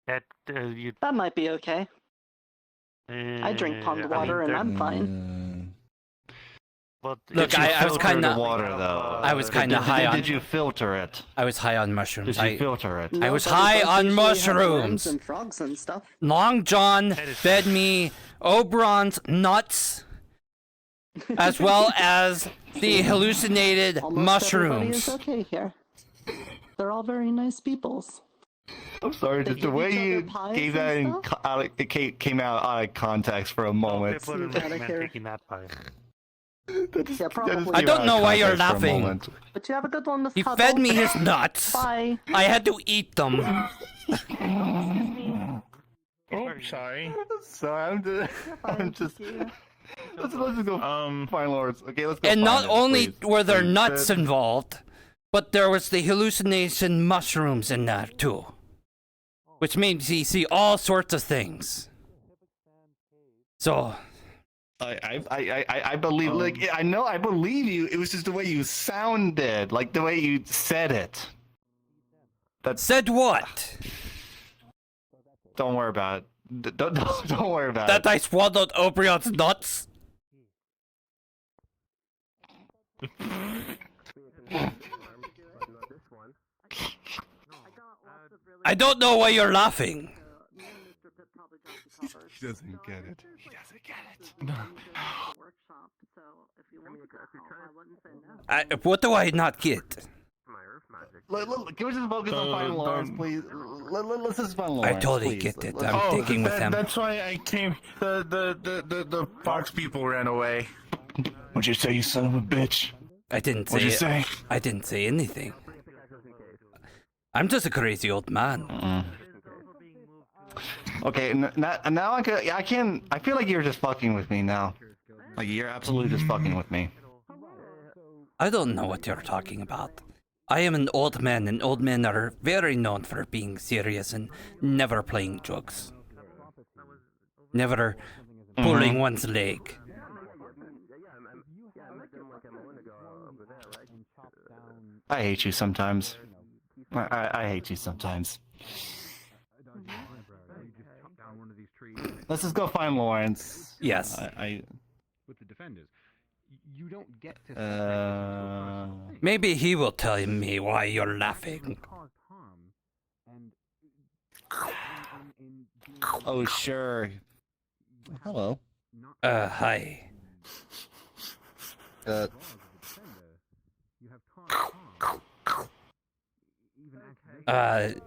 That might be okay. I drink pond water and I'm fine. Look, I was kind of water though. I was kind of high on. Did you filter it? I was high on mushrooms. Did you filter it? I was high on mushrooms. And frogs and stuff. Long John fed me Oberon's nuts, as well as the hallucinated mushrooms. Is okay here. They're all very nice peoples. I'm sorry, just the way you gave that it came out out of context for a moment. Taking that pie. I don't know why you're laughing. But you have a good one, Miss He Cuddles. fed me his nuts. Bye. I had to eat them. Oh, sorry. Sorry, I'm just. Let's just go find Lawrence. Okay, let's go. And not only were there Please. nuts involved, but there was the hallucination mushrooms in there too, which means you see all sorts of things. So. I believe, I believe you. It was just the way you sounded, like the way you said it. That said what? Don't worry about it. Don't worry about that I swallowed Oberon's nuts. I don't know why you're laughing. He doesn't get it. He doesn't get it. What do I not get? Can we just focus on finding Lawrence, please? Let's just find Lawrence. I totally get it. I'm thinking with them. That's why I came. The fox people ran away. What'd you say, you son of a bitch? I didn't say. What'd you say? I didn't say anything. I'm just a crazy old man. Okay, now I feel like you're just fucking with me now. Like you're absolutely just fucking with me. I don't know what you're talking about. I am an old man, and old men are very known for being serious and never playing drugs. Never pulling one's leg. I hate you sometimes. I hate you sometimes. Let's just go find Lawrence. Yes. With the defenders, you don't get to. Maybe he will tell me why you're laughing. Oh, sure. Hello. Hi.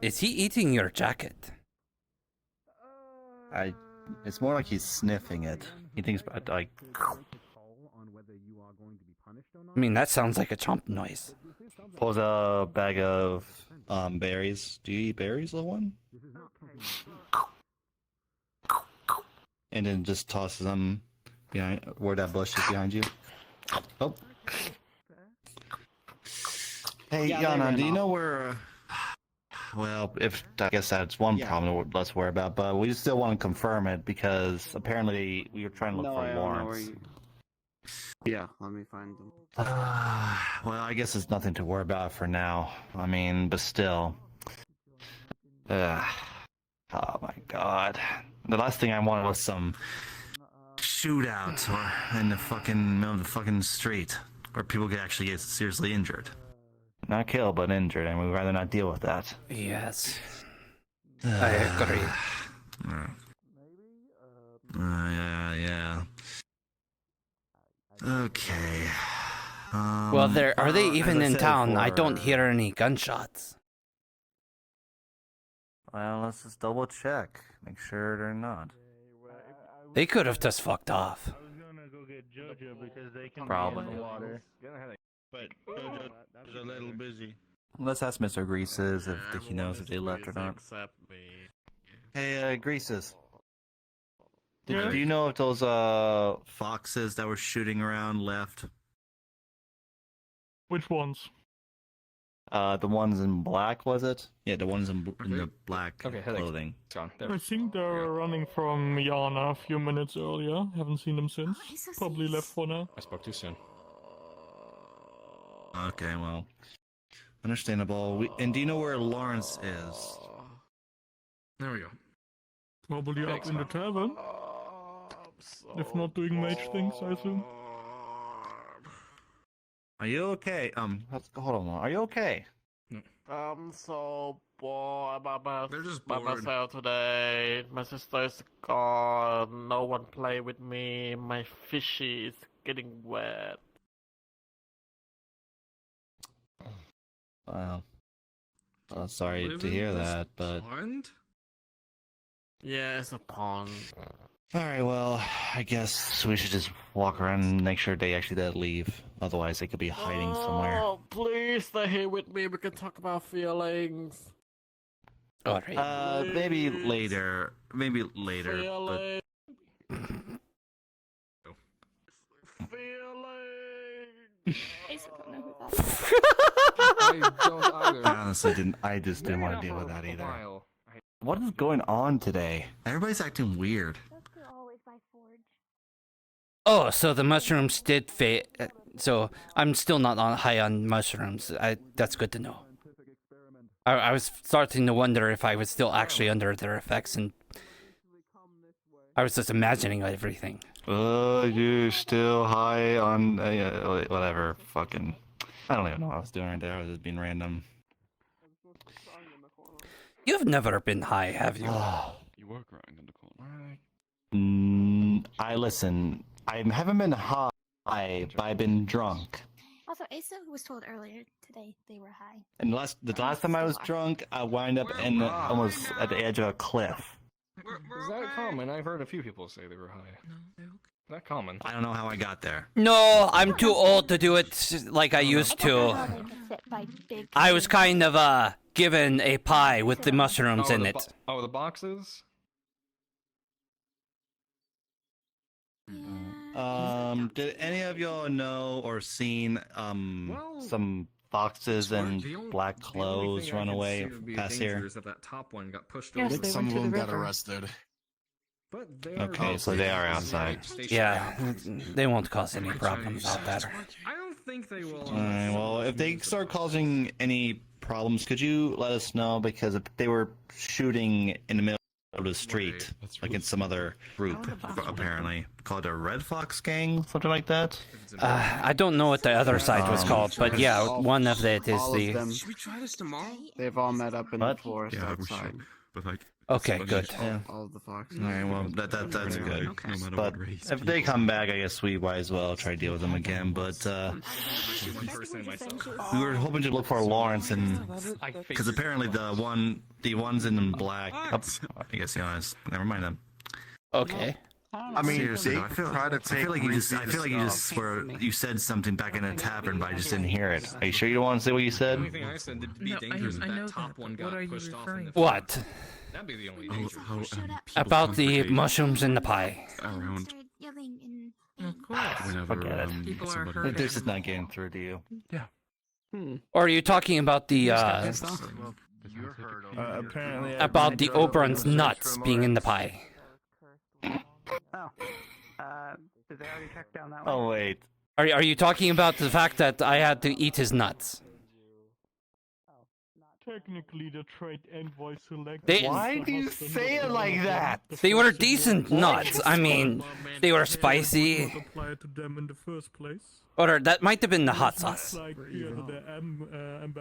Is he eating your jacket? It's more like he's sniffing it. He thinks like. I mean, that sounds like a chomp noise. Pulls a bag of berries. Do you eat berries, little one? and then just tosses them behind where that bush is behind you. Oh. Hey, Yeah, they Yana, ran do you off. know where? Well, if I guess that's one problem let's worry about, but we still want to confirm it because apparently we were trying to look No, for I don't know where Lawrence. you... Yeah, let me find them. Well, I guess it's nothing to worry about for now. I mean, but still. Oh my god. The last thing I wanted was some shootout or in the fucking middle of the fucking street where people could actually get seriously injured. Not killed, but injured, and we'd rather not deal with that. Yes. I agree. Yeah. Okay. Well, are they even in town? I don't hear any gunshots. Well, let's just double check. Make sure they're not. They could have just fucked off. Probably. But Jojo's a little busy. Let's ask Mr. Greases if he knows if they left or not. Hey, Greases. Do you know if those foxes that were shooting around left? Which ones? The ones in black, was it? Yeah, the ones in the black clothing. I think they were running from Yana a few minutes earlier. Haven't seen them since. Probably left for now. I spoke too soon. Okay, well, understandable. And do you know where Lawrence is? There we go. Probably up in the tavern. If not doing mage things, I assume. Are you okay? Hold on. Are you okay? I'm so bored by They're just by bored. myself today. My sister's gone. No one play with me. My fishy is getting wet. Wow. Sorry to hear that, but... Pond? Yeah, it's a pond. Alright, well, I guess we should just walk around and make sure they actually did leave. Otherwise, they could be hiding somewhere. Oh, please stay here with me. We can talk about feelings. Alright. Maybe later. Maybe later. Feelings. I honestly didn't. I just didn't want to deal with that either. What is going on today? Everybody's acting weird. Oh, so the mushrooms did fade. So I'm still not high on mushrooms. That's good to know. I was starting to wonder if I was still actually under their effects, and I was just imagining everything. You still high on whatever? Fucking. I don't even know what I was doing right there. I was just being random. You've never been high, have you? You were crying in the corner. I listen. I haven't been high, but I've been drunk. Also, Asa was told earlier today they were high. And the last time I was drunk, I wound up almost at the edge of a cliff. Is that common? I've heard a few people say they were high. No, they're okay. Is that common? I don't know how I got there. No, I'm too old to do it like I used to. I was kind of given a pie with the mushrooms in it. The boxes? Did any of y'all know or seen some foxes in black clothes run away past here? That top one got pushed I think some of them got arrested. Okay, so they are outside. Yeah, they won't cause any problems out there. I don't think they will. Alright, well, if they start causing any problems, could you let us know? Because if they were shooting in the middle of the street, like in some other group, apparently. Called a Red Fox Gang? Something like that? I don't know what the other side was called, but yeah, one of it is the... Should we try this tomorrow? They've all met up in the forest outside. But like, okay, good. All of the foxes. Alright, well, that's good. Okay. But if they come back, I guess we might as well try to deal with them again. But we were hoping to look for Lawrence, and because apparently the ones in black. I guess never mind them. Okay. I mean, seriously, they I feel like you said something back in the tavern, but I just didn't hear it. Are you sure you don't want to say what you said? The only thing I said to be dangerous is that top one got pushed off. What? That'd be the only Oh, danger. how, people About the congregate mushrooms in the pie. around Of course. whenever Forget it. People are somebody hurting. This is not getting through to you. Yeah. Or are you talking about the Apparently, about the Oberon's nuts being in the pie? Oh. Did they already check down that one? Oh wait. Are you talking about the fact that I had to eat his nuts? Technically, the trade envoy selected. They- Why do you say it like that? They were decent nuts. I mean, they were spicy. Applied to them in the first place. Or that might have been the hot sauce. Like,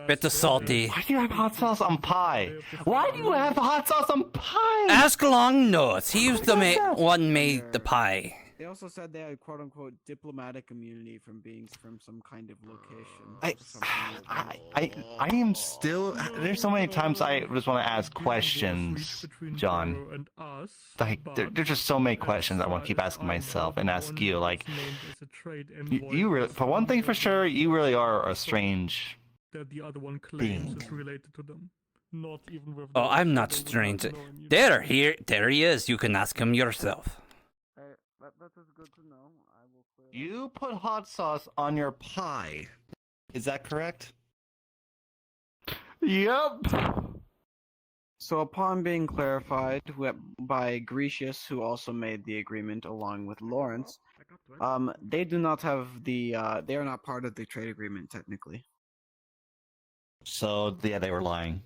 Bit of salty. Why do you have hot sauce on pie? Why do you have hot sauce on pie? Ask Long Nose. He was the one made the pie. They also said they had quote unquote diplomatic immunity from being from some kind of location. I am still. There's so many times I just want to ask questions, John. Like there's just so many questions I want to keep asking myself and ask you. Like, you really, for one thing for sure, you really are a strange The other one claims being. is related to them. Not even with. Oh, I'm not strange. There he is. You can ask him yourself. That is good to know. I will clear. You put hot sauce on your pie. Is that correct? Yep. So upon being clarified by Grecius, who also made the agreement along with Lawrence, they do not have the. They are not part of the trade agreement technically. So yeah, they were lying.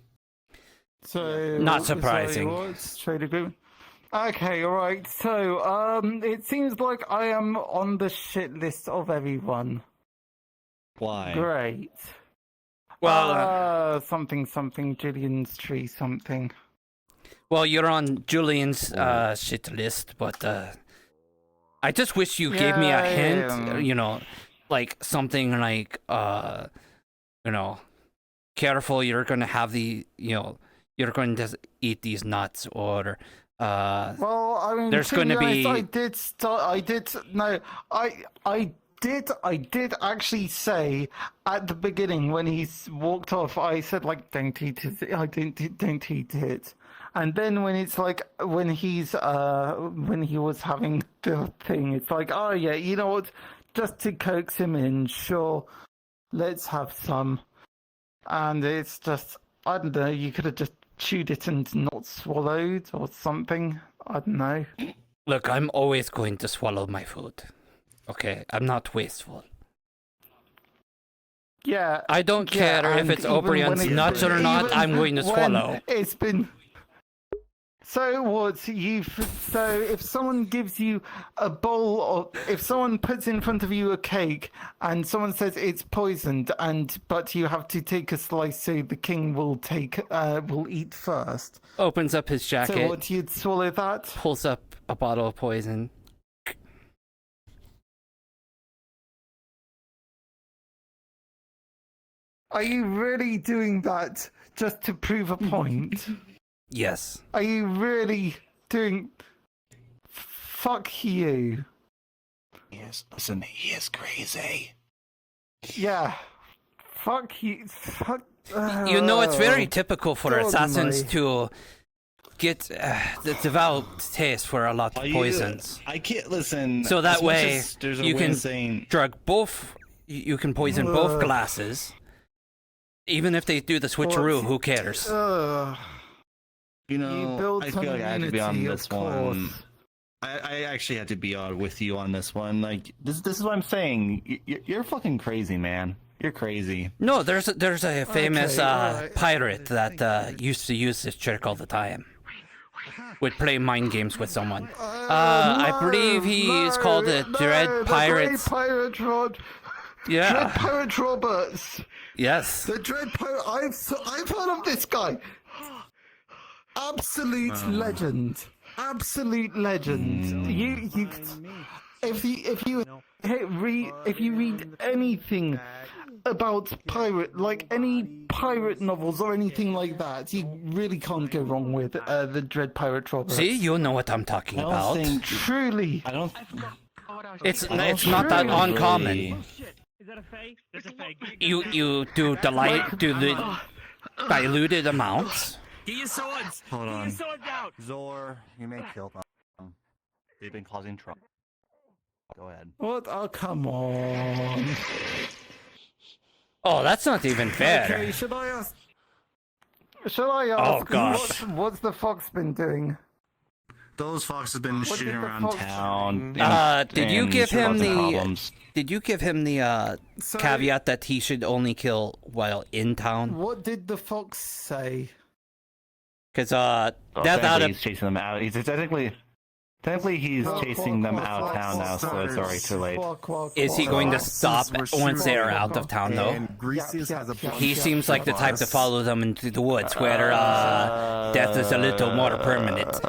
So Not surprising. What's trade agreement? Okay, alright, so, it seems like I am on the shit list of everyone. Why? Great. Well, something, Julian's tree, something. well, you're on Julian's shit list, but I just wish you gave me a hint. Yeah. You know, like something like you know, careful. You're gonna have you're going to eat these nuts, or Well, I mean, there's to going to be be. honest, I did actually say at the beginning when he walked off, I said like, don't eat it. Don't eat it. And then when it's like when he was having the thing, it's like, oh yeah, you know what? Just to coax him in, sure, let's have some. And it's just, I don't know. You could have just chewed it and not swallowed or something. I don't know. Look, I'm always going to swallow my food. Okay, I'm not wasteful. Yeah. I don't care if it's Oberyn's nuts or not, I'm going to swallow. It's been. So what? So if someone gives you a bowl, or if someone puts in front of you a cake and someone says it's poisoned, but you have to take a slice, so the king will eat first. Opens up his jacket. So what? You'd swallow that? Pulls up a bottle of poison. Are you really doing that just to prove a point? Yes. Are you really doing? Fuck you. Yes, listen, he is crazy. Yeah. Fuck you. Fuck. You know, it's very typical for God assassins almighty. to get the developed taste for a lot of poisons. I can't listen. So that as much way, as there's a you way can of saying, drug both. You can poison both Ugh. glasses. Even if they do the switcheroo, who cares? you know, build I feel like I have to be on community, this of course. one. I actually had to be with you on this one. Like this is what I'm saying. You're fucking crazy, man. You're crazy. No, there's a famous alright. pirate that used to use this trick all the time. Would play mind games with someone. I believe he is called the Dread Pirates. The Dread Pirate Rod. Yeah. Dread Pirate Roberts. Yes. The Dread Pirate. I've heard of this guy. Absolute legend. Absolute legend. If you read anything about any pirate novels or anything like that, you really can't go wrong with the Dread Pirate Roberts. See, you know what I'm talking about. Truly. I don't. It's not that uncommon. Is that a fake? That's a fake. You do the diluted amounts, Get your swords! Hold Get on. your swords out! Zor, you may kill them. They've been causing trouble. Go ahead. What? Oh, come on. Oh, that's not even fair. Okay, should I ask? Oh, gosh. What's the fox been doing? Those foxes have been shooting around town. Did you give him the? Problems. Did you give him the caveat that he should only kill while in town? What did the fox say? Because he's chasing them out. He's technically he's chasing them out of town now, so it's already too late. Is he going to stop once they are out of town, though? He seems like the type to follow them into the woods, where death is a little more permanent.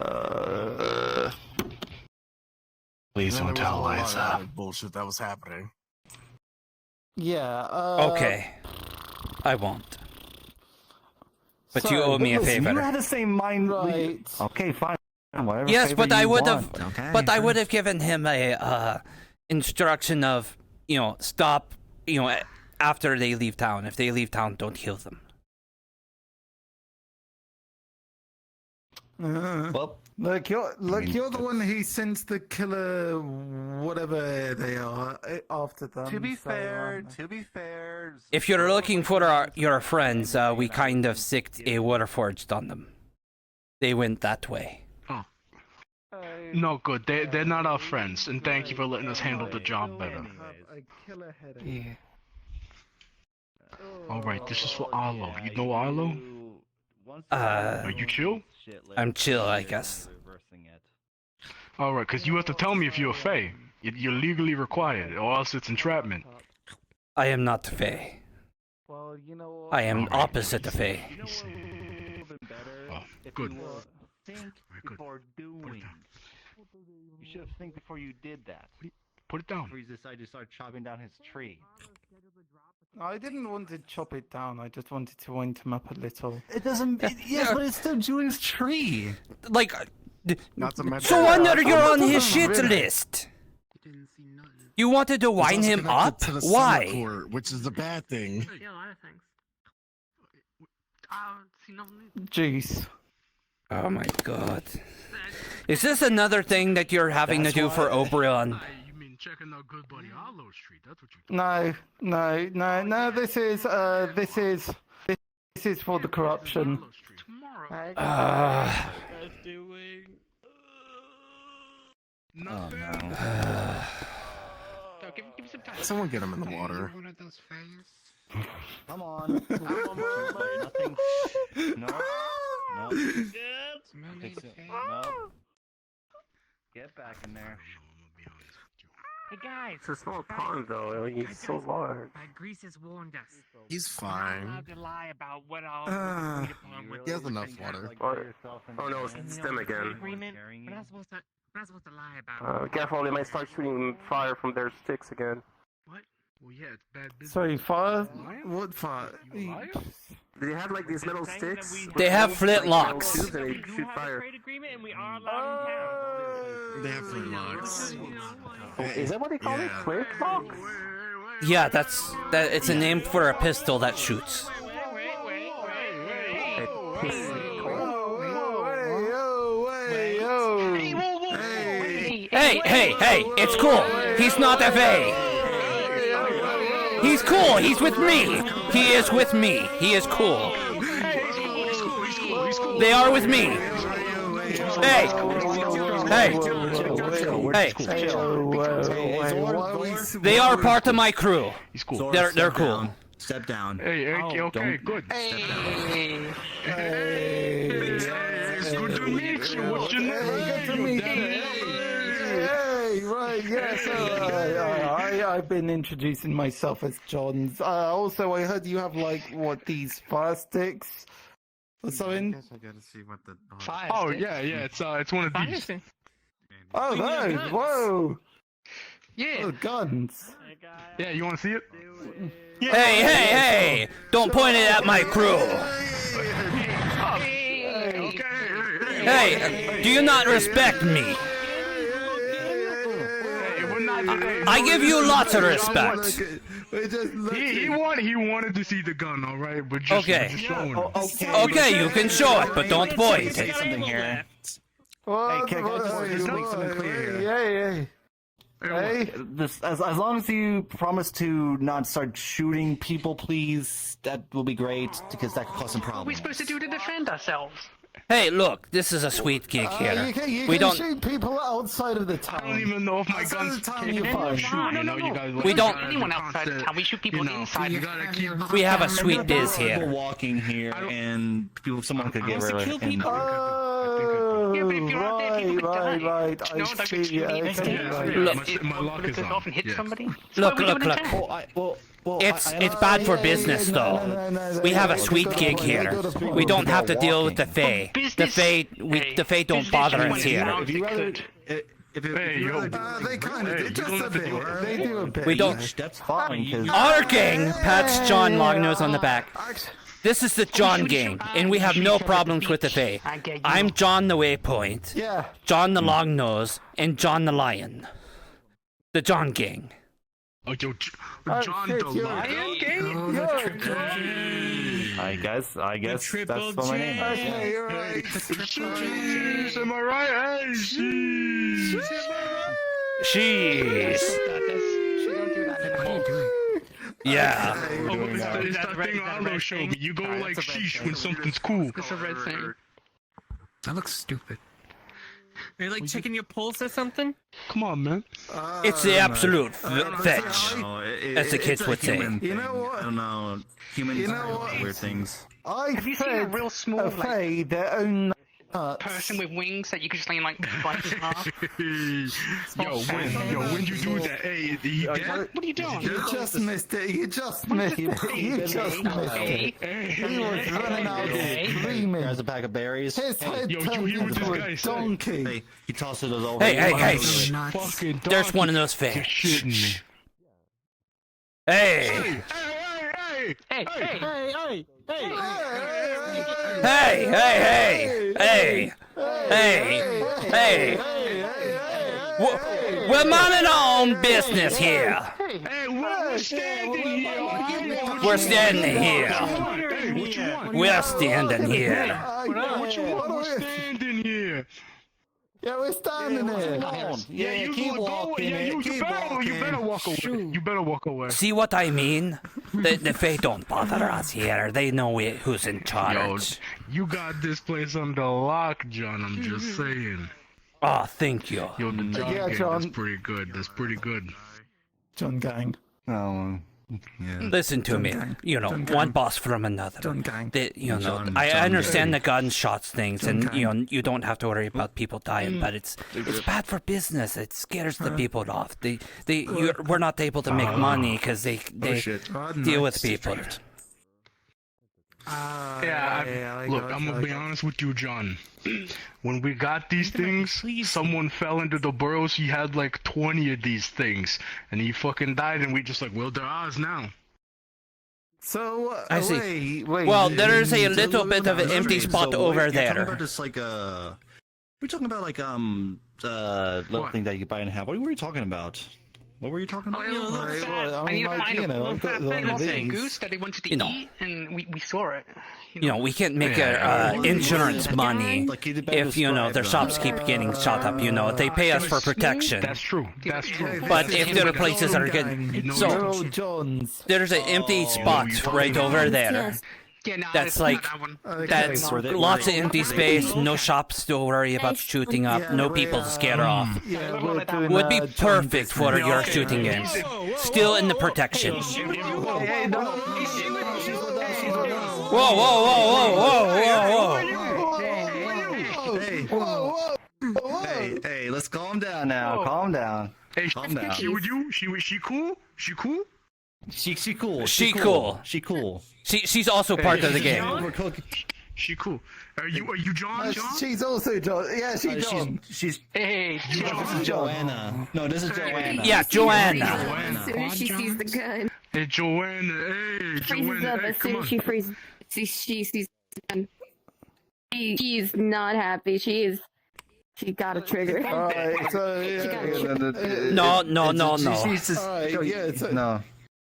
Please don't tell Liza. Bullshit that was happening. Yeah. Okay, I won't. But you owe me a favor. You had the same mind, right? Okay, fine. Whatever yes, but I would have. Okay, but I would have given him a instruction of, stop. After they leave town. If they leave town, don't kill them. Well, look, you're the one who sends the killer, whatever they are, after them. to be fair, If you're looking for your friends, we kind of sicked a Waterforged on them. They went that way. No good. They're not our friends, and thank you for letting us handle the job better. Yeah. Alright, this is for Arlo. You know Arlo? Are you chill? I'm chill, I guess. Alright, because you have to tell me if you're a Fae. You're legally required, or else it's entrapment. I am not Fae. I am opposite of Fae. Oh, good. Before doing. You should have think before you did that. Put it down. Before you decided to start chopping down his tree. I didn't want to chop it down. I just wanted to wind him up a little. It doesn't. Yes, but it's still Julie's tree. Like, Not to mention. so wonder you're on his shit list. You wanted to wind him up? To the Why? summer court, which is a bad thing. Yeah, a lot of things. Jeez. Oh my god. Is this another thing that you're having to do for Oberon? You mean checking out good buddy Arlo Street? That's what you. No. This is for the corruption. Oh no. Give me some time. Someone get him in the water. One of those fans. Come on. Nothing. No. Fix it. No. Get back in there. Hey guys. It's a small pond, though. He's so large. Grease has warned us. He's We're not fine. allowed to lie about what all agreed upon with He has enough water. Oh no, it's them again. agreement. We're not supposed to lie about. Careful, they might start shooting fire from their sticks again. What? Well, yeah, it's bad business. Sorry, fire? What fire? They have like these metal sticks. They have flintlocks. And they shoot fire. Agreement and we are allowed in town. They have flintlocks. Is that what they call it? Flintlocks? Yeah, it's a name for a pistol that shoots. Hey, it's cool. He's not a Fae. He's cool. He's with me. He is with me. He is cool. They are with me. Hey. They are part of my crew. He's cool. They're cool. Step down. Hey, okay, good. Step down. Hey, it's good to meet you. What's your name? Hey, right, yes. I've been introducing myself as Johns. Also, I heard you have these fire sticks or something. I gotta see what the. Oh yeah, it's one of these. Oh, those! Whoa! Yeah. Oh, guns. Yeah, you want to see it? Hey! Don't point it at my crew. Hey, do you not respect me? We're I give you lots of respect. He wanted to see the gun, all right, but just Okay. just showing him. Okay, you can show it, but don't point. Say something here. Hey, can I just make something clear here? Hey, this as long as you promise to not start shooting people, please, that will be great because that could cause some What are we problems. supposed to do to defend ourselves? Hey, look, this is a sweet gig here. You We can don't. shoot people outside of the town. I don't even know if my gun's capable of shooting. You know, you guys. We don't- Anyone outside the town. We shoot people inside. You gotta keep. We have a sweet biz People here. walking here, and someone could get rid of it. Yeah, but if you're out there, people could die. Right. No, I that see. makes me I need see. to My lock is off and hit on. somebody. Look. It's bad for business, though. We have a sweet gig here. We don't have to deal with the Fae. The Fae don't bother us here. Hey, yo. They kind of do just a bit. They do a bit. We don't. That's fine, because Our gang pats John Longnose on the back. This is the John gang, and we have no problems with the Fae. I'm John the Waypoint, Yeah. John the Longnose, and John the Lion. The John gang. Oh, yo, John shit, the you're- Lion. I guess that's what my name is. Okay, you're right. Jeez, am I right? Hey, jeez. Sheesh. Yeah. Oh, it's that thing Arlo showed me. You go like sheesh when something's cool. It's a red thing. That looks stupid. Are you like checking your pulse or something? Come on, man. It's the absolute fetch, as the kids would say. You know what? I don't know. Humans You know what? weird things. Have you seen a real small a Fae their own nuts. person with wings that you could just like bite in half? When you do that, hey, he dead? What are you doing? You just missed it. You just missed it. You just missed it. He was running out screaming. There's a pack of berries. His head Yo, turned you hear what this into a guy said? donkey. Hey, he tosses those over. Hey. Fucking There's one of those You're Fae. shitting me. Hey. Hey! Hey. We're minding our own business here. Hey, we're standing here. We're standing here. Hey, what you want? We're standing here. What you want? We're standing here. Yeah, we're standing here. Yeah, you keep walking. You better walk away. You better walk away. See what I mean? The Fae don't bother us here. They know who's in Yo, charge. you got this place under lock, John. I'm just saying. Oh, thank you. Yo, the John Yeah, gang, John. that's pretty good. That's pretty good. John Gang. Oh, yeah. Listen to me. You know, one boss from another. I understand the gunshots things, and you don't have to worry about people dying, but it's bad for business. It scares the people off. We're not able to make money because they deal with people. Look, I'm gonna be honest with you, John. When we got these things, someone fell into the burrows. He had like 20 of these things, and he fucking died. And we just like, well, they're ours now. So, I see. Wait. Well, there is a little bit of an empty spot over there. About just like we're talking about like little thing that you can buy and have. What were you talking about? What were you talking about? I need to find a little fat goose that they wanted to eat, and we saw it. We can't make insurance money if the shops keep getting shot up. They pay us for protection. That's true. But if there are places that are getting there's an empty spot right over there. That's lots of empty space, no shops to worry about shooting up, no people to scare off. Would be perfect for your shooting games. Still in the protection. Whoa. Hey, let's calm down now. Calm down. Hey, calm down. She cool? She cool? She cool. She's also part of the game. She cool. Are you John? She's also John. Yeah, she's John. She's Hey, this is Joanna. No, this is Joanna. Yeah, Joanna. As soon as she sees the gun. Hey, Joanna. Hey, Freezes Joanna. up as soon as she freezes. She sees the gun. She's not happy. She is She got a trigger. Alright, so She got a trigger. No. No.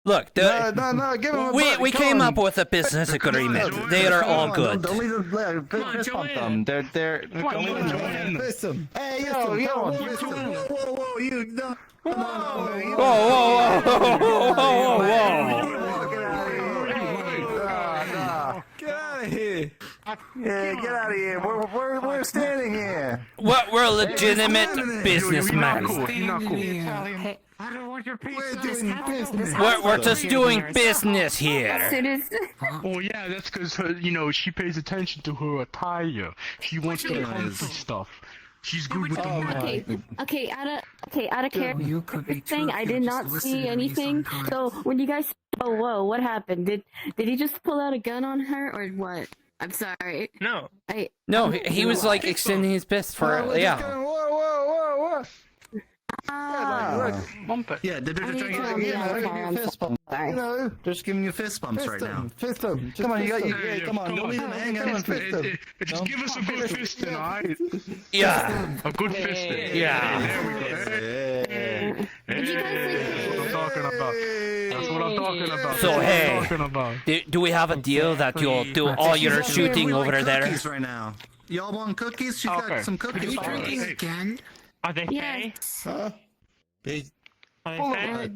Look, No, give him a butt, we come came on. up with a business agreement. They are all good. Don't leave them. Fist bump them. They're. Don't leave them. Fist him. Hey, yo, Whoa, you. No. Whoa. Get out of here. Yeah, get out of here. We're standing here. We're legitimate businessmen. You're not cool. I don't want your pizza. We're just doing business here. Oh yeah, that's because she pays attention to her attire. She wants the comfy stuff. She's good with the money. Okay, out of character thing, I did not see anything. So when you guys, whoa, what happened? Did he just pull out a gun on her or what? I'm sorry. No. No, he was like extending his fist for yeah. Whoa. Bump it. Yeah, they're just trying to give you fist bumps. Just giving you fist bumps right now. Fist him. Come on, come on. Don't leave them hanging out. Fist him. Just give us a good fisting, alright? Yeah. A good fisting. Yeah. There we go. That's what I'm talking about. That's what I'm talking about. So hey, do we have a deal that you'll do all your shooting over there? Cookies right now. Y'all want cookies? She's got some cookies. Are you drinking again? Are they Yes. Are they fey?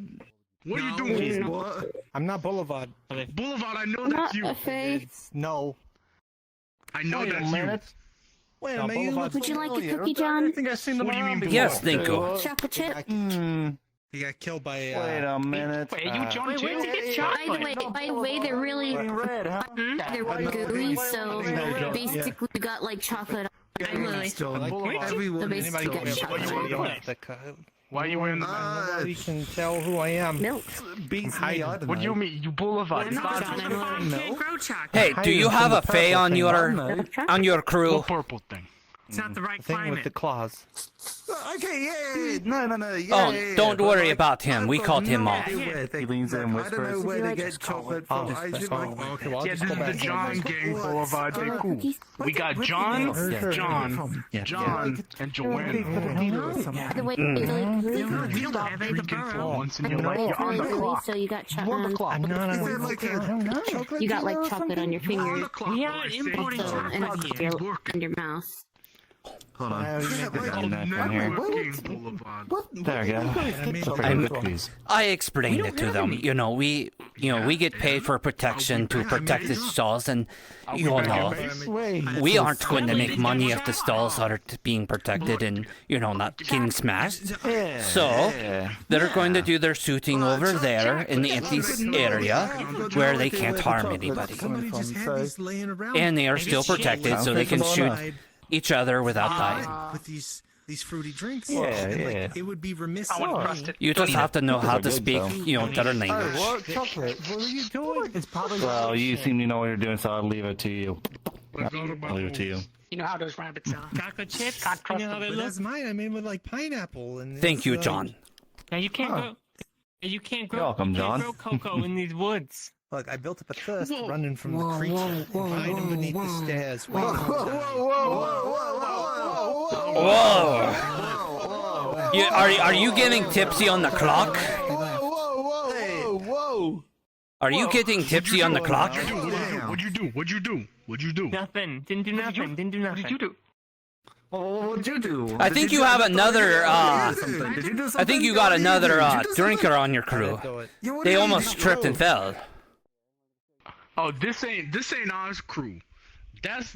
What are you doing? What? I'm not Boulevard. Boulevard, I know Not that's you. a fey. No. I know that's you. Wait a minute. Would you like a cookie, John? I think I've seen them What do you around mean, before. Yes, thank you. Chocolate chip? He got killed by. Wait a minute. Wait, you John too? By the way, they're really they're gooey, so basically you got like chocolate. I'm Lily. So basically you got chocolate. Why are you wearing the Nobody can tell who I am. Milk. Beats me. What do you mean? You Boulevard. I'm not John, I'm Lily. Hey, do you have a fey on your crew? What purple thing? It's not the right Thing climate. with the claws. Okay, yeah. No. Yeah, Oh, don't worry about him. We caught him off. He leans in and I don't know whispers. where they get chocolate from. I just like. Okay, well, I'll Yeah, just this go is the back. John gang Boulevard. They're cool. We got John, and Joanne. By the way, Once in your life, you're on the clock. so you got you got like chocolate on your fingers. We are importing Also, and chocolate it's here. in your mouth. Hold on. What? There we go. I explained it to them. We get paid for protection to protect the stalls, and we aren't going to make money if the stalls are being protected and not getting smashed. So they're going to do their shooting over there in the empty area where they can't harm anybody, and they are still protected, so they can shoot each other without dying. With these fruity drinks. Yeah. It would be remiss. You just have to know how to speak, their language. What chocolate? What are you doing? It's probably. Well, you seem to know what you're doing, so I'll leave it to you. I'll leave it to you. You know how those rabbits are. Chocolate chips. Can't trust You know how they But look. that's mine. I made with like pineapple and. Thank you, John. Now you can't grow. You can't grow. You're welcome, John. Grow cocoa in these woods. Look, I built up a thirst running from the creature, hiding beneath the stairs. Whoa! Are you getting tipsy on the clock? Whoa! Are you getting tipsy on the clock? What'd you do? Nothing. Didn't do nothing. Didn't do nothing. What did you do? What'd you do? I think you have another. I think you got another drinker on your crew. They almost tripped and fell. Oh, this ain't our crew. That's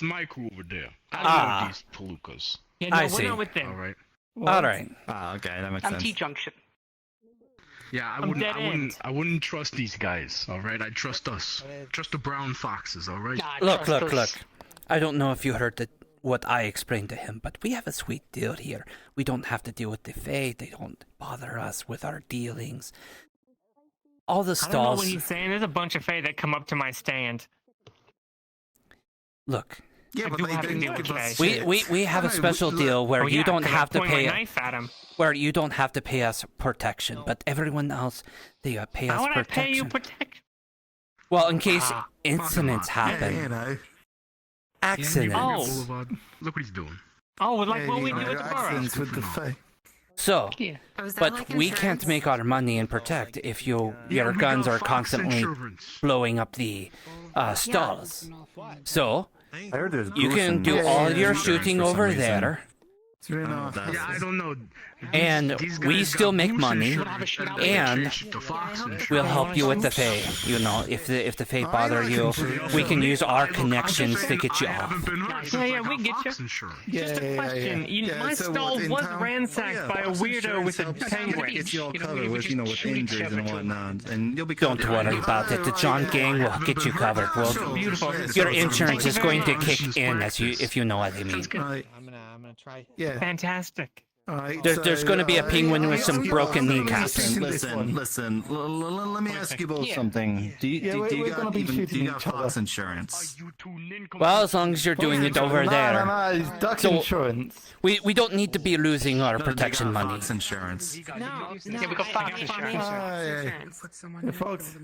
my crew over there. I don't know these palookas. Yeah, no, I we're see. not with them. All right. All right. Okay, that makes I'm sense. T-Junction. Yeah, I wouldn't trust these guys. All right, I trust us. Trust the brown foxes. All right. Look. I don't know if you heard what I explained to him, but we have a sweet deal here. We don't have to deal with the Fae. They don't bother us with our dealings. All the I don't know stalls. what he's saying. There's a bunch of Fae that come up to my stand. Look. Yeah, but they didn't give us shit. We have a special deal where you don't have to pay. My knife at him. Where you don't have to pay us protection, but everyone else they pay us How would protection. I pay you protection? Well, in case incidents happen. Yeah, Accidents. Look what he's doing. Oh, like what we do no at the bar. accidents with the Fae. So, Oh, is that but like we can't insurance? make our money in protect if your we guns got are Fox constantly insurance. blowing up the stalls. So, I heard there's you can do all your shooting over there, Yeah, I don't know. and These we guys still got make goose money, insurance, and the Fox insurance. we'll help you with the Fae. You know, if the Fae bother you, we can use our connections to get you off. Yeah, we get you. Just a question. My stall was ransacked by a weirdo with a penguin. Get you all covered with, with injuries and whatnot, and you'll be Don't worry about it. The John Gang will get you covered. Beautiful. Your insurance is going to kick in, if you know what I mean. I'm gonna try. Yeah. Fantastic. There's going to be a penguin with some broken kneecaps. Listen. Let me ask you both something. Do you got Fox insurance? Well, as long as you're doing it over there. No, it's duck So, insurance. We don't need to be losing our protection money. Fox insurance. Yeah, we got Fox insurance. Fox.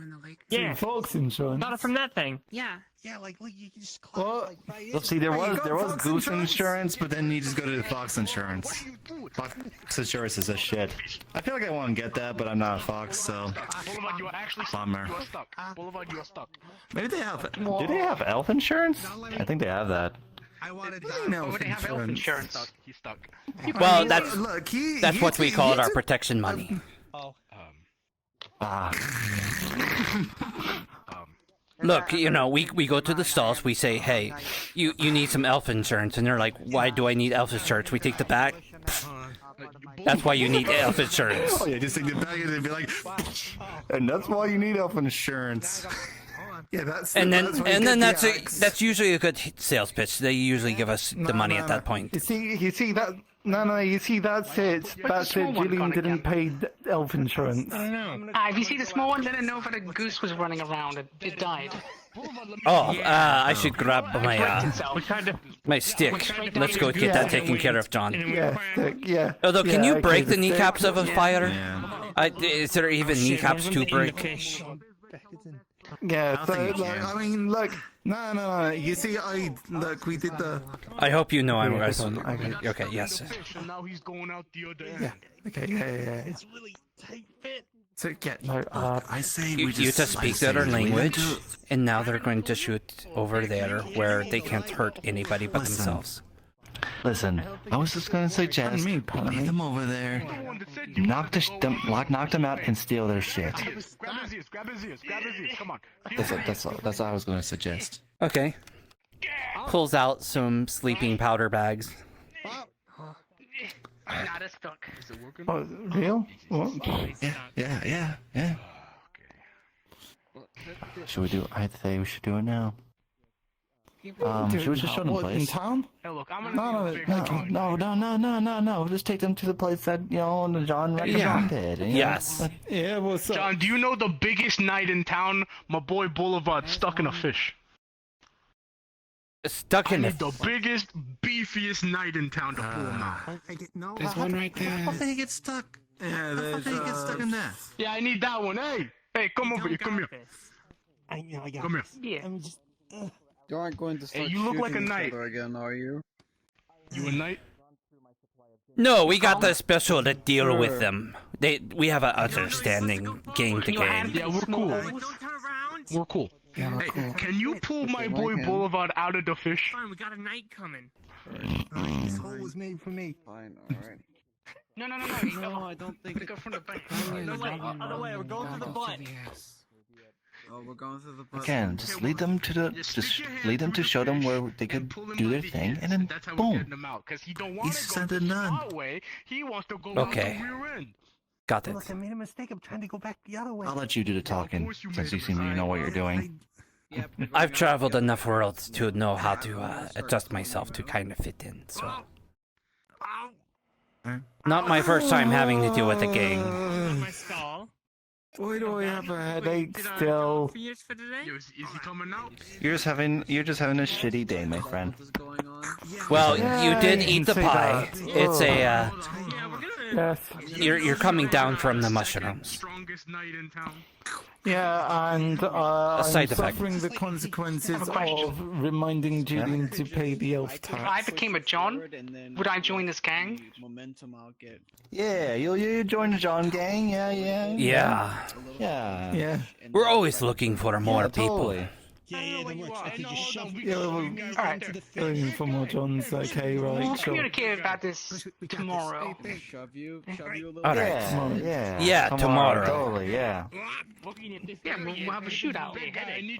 Yeah. Fox insurance. Got it from that thing. Yeah. Yeah, like you can just What? Well, see, there was goose insurance, but then you just go to the Fox insurance. Fox insurance is a shit. I feel like I want to get that, but I'm not a Fox, so bummer. Maybe they have it. Do they have elf insurance? I think they have that. I wanted They have elf insurance. He's stuck. Well, that's what we call our protection money. Look, we go to the stalls, we say, hey, you need some elf insurance, and they're like, why do I need elf insurance? We take the bag. That's why you need elf insurance. Oh yeah, just take the bag and they'd be like, and that's why you need elf insurance. Yeah, that's that's usually a good sales pitch. They usually give us the money at that point. You see that? No, you see that's it. That's it. Julian didn't pay elf insurance. I don't know. If you see the small one, let it know that a goose was running around. It died. Oh, I should grab my stick. Let's go get that taken care of, John. Yeah, stick, yeah. Although, can you okay, break the stick. kneecaps of a fighter? Yeah. Is there even kneecaps to break? Yeah, so think you like, can. I mean, look, no. You see, we did the. I hope you know I'm Okay, right. Okay, yes. And now he's going out the other end. Yeah. Okay. Yeah. It's really tight fit. So yeah, no. I say You we just speak their language, and now they're going to shoot over there where they can't hurt anybody but themselves. Listen, I was just gonna suggest leave them over there, knock them out, and steal their shit. Grab his ears. Come on. That's all I was gonna suggest. Okay. Pulls out some sleeping powder bags. Not as stuck. Oh, real? What? Yeah. Should we do? I'd say we should do it now. Should we just show them the in place? town? Hey, look, I'm gonna No. Just take them to the place that John recommended. Yes. Yeah. What's up? John, do you know the biggest night in town? My boy Boulevard stuck in a fish. Stuck in The biggest, beefiest night in town to pull him out. There's one right there. How did he get stuck? Yeah, How did he get stuck in there? Yeah, I need that one. Hey, come over here. Come here. I got Come here. Yeah. I'm just. You aren't going to start you look like a shooting each knight. other again, are you? You a knight? No, we got the special to deal with them. We have an understanding game to game. Yeah, we're cool. We're cool. Yeah, Hey, cool. can you pull my boy Boulevard out of the fish? Fine, we got a night coming. This hole was made for me. Fine, alright. No. No, I don't think. Go from the bank. Other way, we're going through the butt. Oh, we're going through the bus. Again, just lead them to show them where they could do their thing, and then That's how we're boom. getting him out. Because he don't want He's to sent go a nun. our way. He wants to go Okay. out the rear end. Got it. Look, I made a mistake. I'm trying to go back the other way. I'll let you do the talking, since you seem to know what you're doing. I've traveled enough worlds to know how to adjust myself to kind of fit in, so. Not my first time having to deal with a gang. My stall. Why do I have a headache still? For today? Yo, is he coming out? You're just having a shitty day, my friend. Well, you did eat the say pie. that. It's a Yeah, we're gonna Yes. You're coming down from the mushrooms. Strongest knight in town. Yeah, and I'm side effect. suffering the consequences of reminding Julian to pay the elf If tax. I became a John, would I join this gang? Momentum I'll get. Yeah, you join the John gang. Yeah. Yeah. We're always looking for more people. Yeah, then watch. Okay, just shove Going for more Johns, okay, right, We'll sure. communicate about this tomorrow. Shove you a little All bit. right. Yeah, tomorrow. Totally, yeah. Yeah, we'll have a shootout.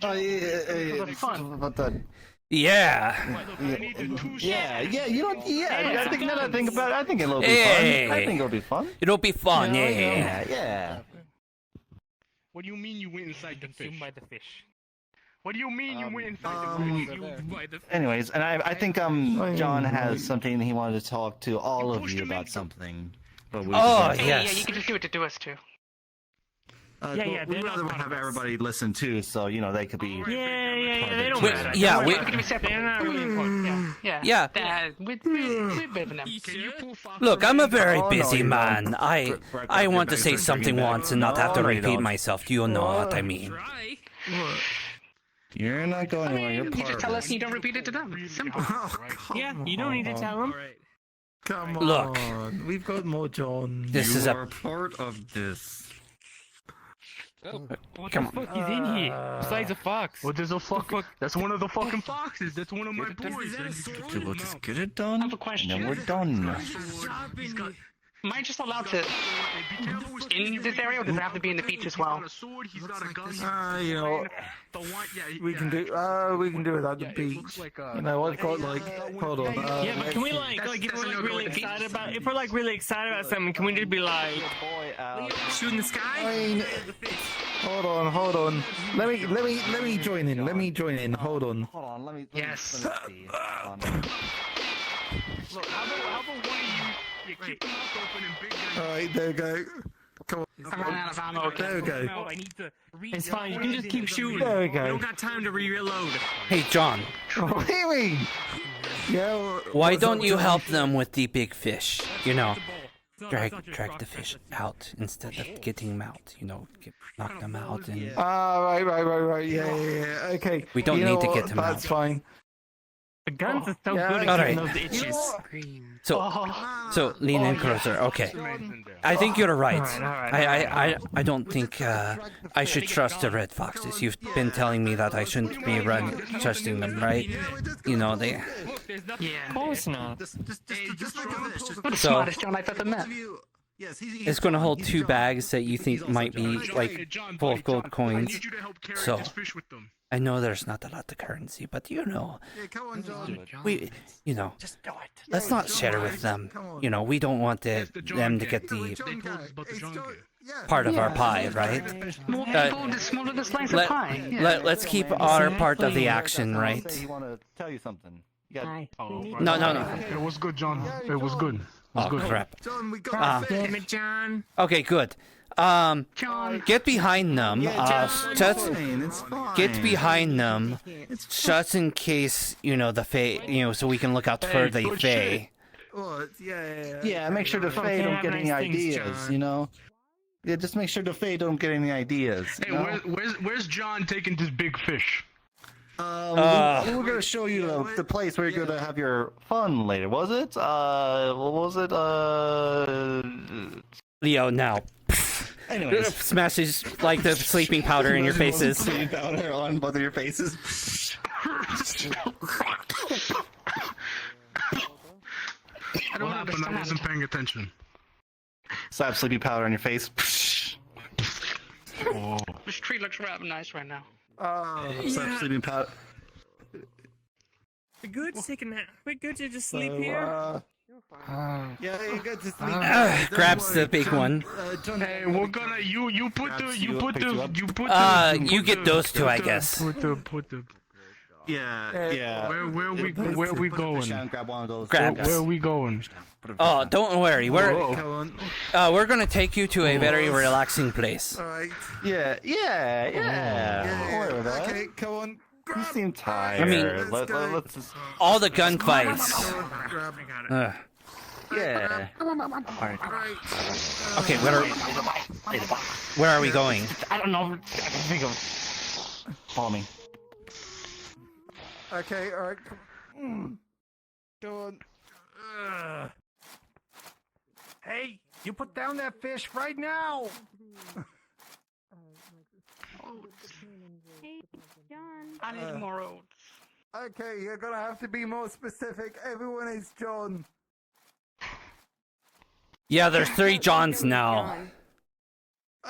Oh, yeah. For fun. But the Yeah. Yeah, you know, I think now that I think about it, I think it'll be Hey. fun. I think it'll be fun. It'll be fun, yeah. Yeah. What do you mean you went inside the fish? Consumed by the fish. What do you mean you went inside the fish? Anyways, and I think John has something he wanted to talk to all of you about something. But we Oh, Yeah, you can just give it to us too. Yeah, we'd rather have everybody listen too, so you know they could be. Yeah, they don't Wait, matter. yeah, we can be separate. They're not really important. Yeah. We're better than them. Look, I'm a very Oh, no, busy you're man. not. I want to say something back. once and not have to No, you repeat don't. myself. Do you know what I mean? You're not going anywhere. You're You part just of tell it. us and you don't repeat it to them. Simple. Yeah, you don't need to tell them. Come Look. on, we've got more Johns. This is a part of this. What Come the fuck is in here? Besides a fox. Well, there's a fuck. That's one of the fucking foxes. That's one of my boys. We'll just get it done. I have a question. And then we're done. Am I just allowed to in this area, or does it have to be in the beach as well? You know, we can do it at the beach. You know, I've got like, hold on. Yeah, but can we like if we're like really excited about really excited about something, can we just be like shoot in the sky? I mean, hold on. Let me join in. Hold on. Hold on, let me. Yes. Let me see. Hold on. Look, how about one of you kick the mouth open and big guy. Alright, there we go. Come on. I ran out of ammo. There we go. No, I need to it's fine, you can just keep shooting. There we go. We don't got time to reload. Hey, John. What do you mean? Yeah. Why don't you help them with the big fish? You know, drag the fish out instead of getting them out. You know, knock them out and. Right. Yeah. Okay. We don't You need know to what? get them out. That's fine. The guns are so Yeah, good all at right. getting those itches. So lean in closer. Okay. I think you're right. I don't think I should trust the red foxes. You've been telling me that I shouldn't be trusting them, right? You know they. Yeah. Of course not. Just like this. What the So- smartest John I've ever met. It's going to hold 2 bags that you think might be like full of gold coins. So I know there's not a lot of currency, but you know, let's not share with them. You know, we don't want them to get the part of our pie, right? More people, the smaller the slice of pie. Let's keep our part of the action, right? He want to tell you something. You got. No. It was good, John. It was good. Oh crap! Damn it, John. Okay, good. Get behind them. Get behind them, just in case the Fae. So we can look out for the Fae. Yeah, make sure the Fae don't get any ideas. You know. Yeah, just make sure the Fae don't get any ideas. Hey, where's John taking this big fish? We're gonna show you the place where you're gonna have your fun later. Was it? What was it? Leo, now. Anyways, smashes like the sleeping powder in your faces. Sleeping powder on both of your faces. I don't understand. I wasn't paying attention. Slap sleeping powder on your face. Oh. This tree looks rather nice right now. Slap sleeping powder. We're good to take a nap. We're good to just sleep here. Yeah, you go to sleep. Grabs the big one. Hey, we're gonna you put the you get those two, I guess. Put the. Yeah. Where we going? Grab. Where are we going? Oh, don't worry. We're gonna take you to a very relaxing place. Yeah. Okay, come on. You seem tired. I mean, let's just... all the gunfights. Yeah. Okay, where are we going? I don't know. I can think of. Follow me. Okay, alright. Go on. Hey, you put down that fish right now! Hey, John. I need more oats. Okay, you're gonna have to be more specific. Everyone is John. Yeah, there's 3 Johns now.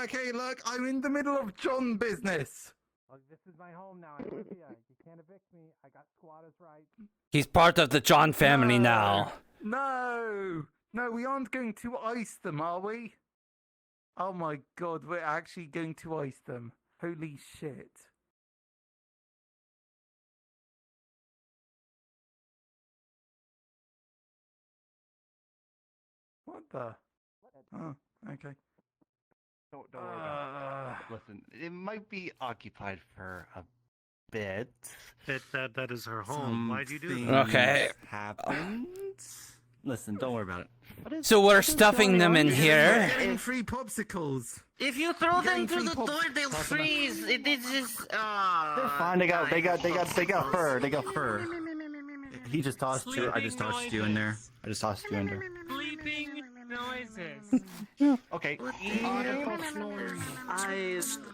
Okay, look, I'm in the middle of John business. Well, this is my home now. I live here. You can't evict me. I got squatters' rights. He's part of the John family now. No, we aren't going to ice them, are we? Oh my god, we're actually going to ice them. Holy shit. What the? Oh, okay. Don't worry about it. Listen, it might be occupied for a bit. That is her home. Why'd you do that? Okay. Happened. Listen, don't worry about it. So we're stuffing them in here. Getting free popsicles. If you throw them through the door, they'll freeze. It is just. They're fine. They got fur. They got fur. He just tossed you. I just tossed you in there. Bleeping noises. Okay.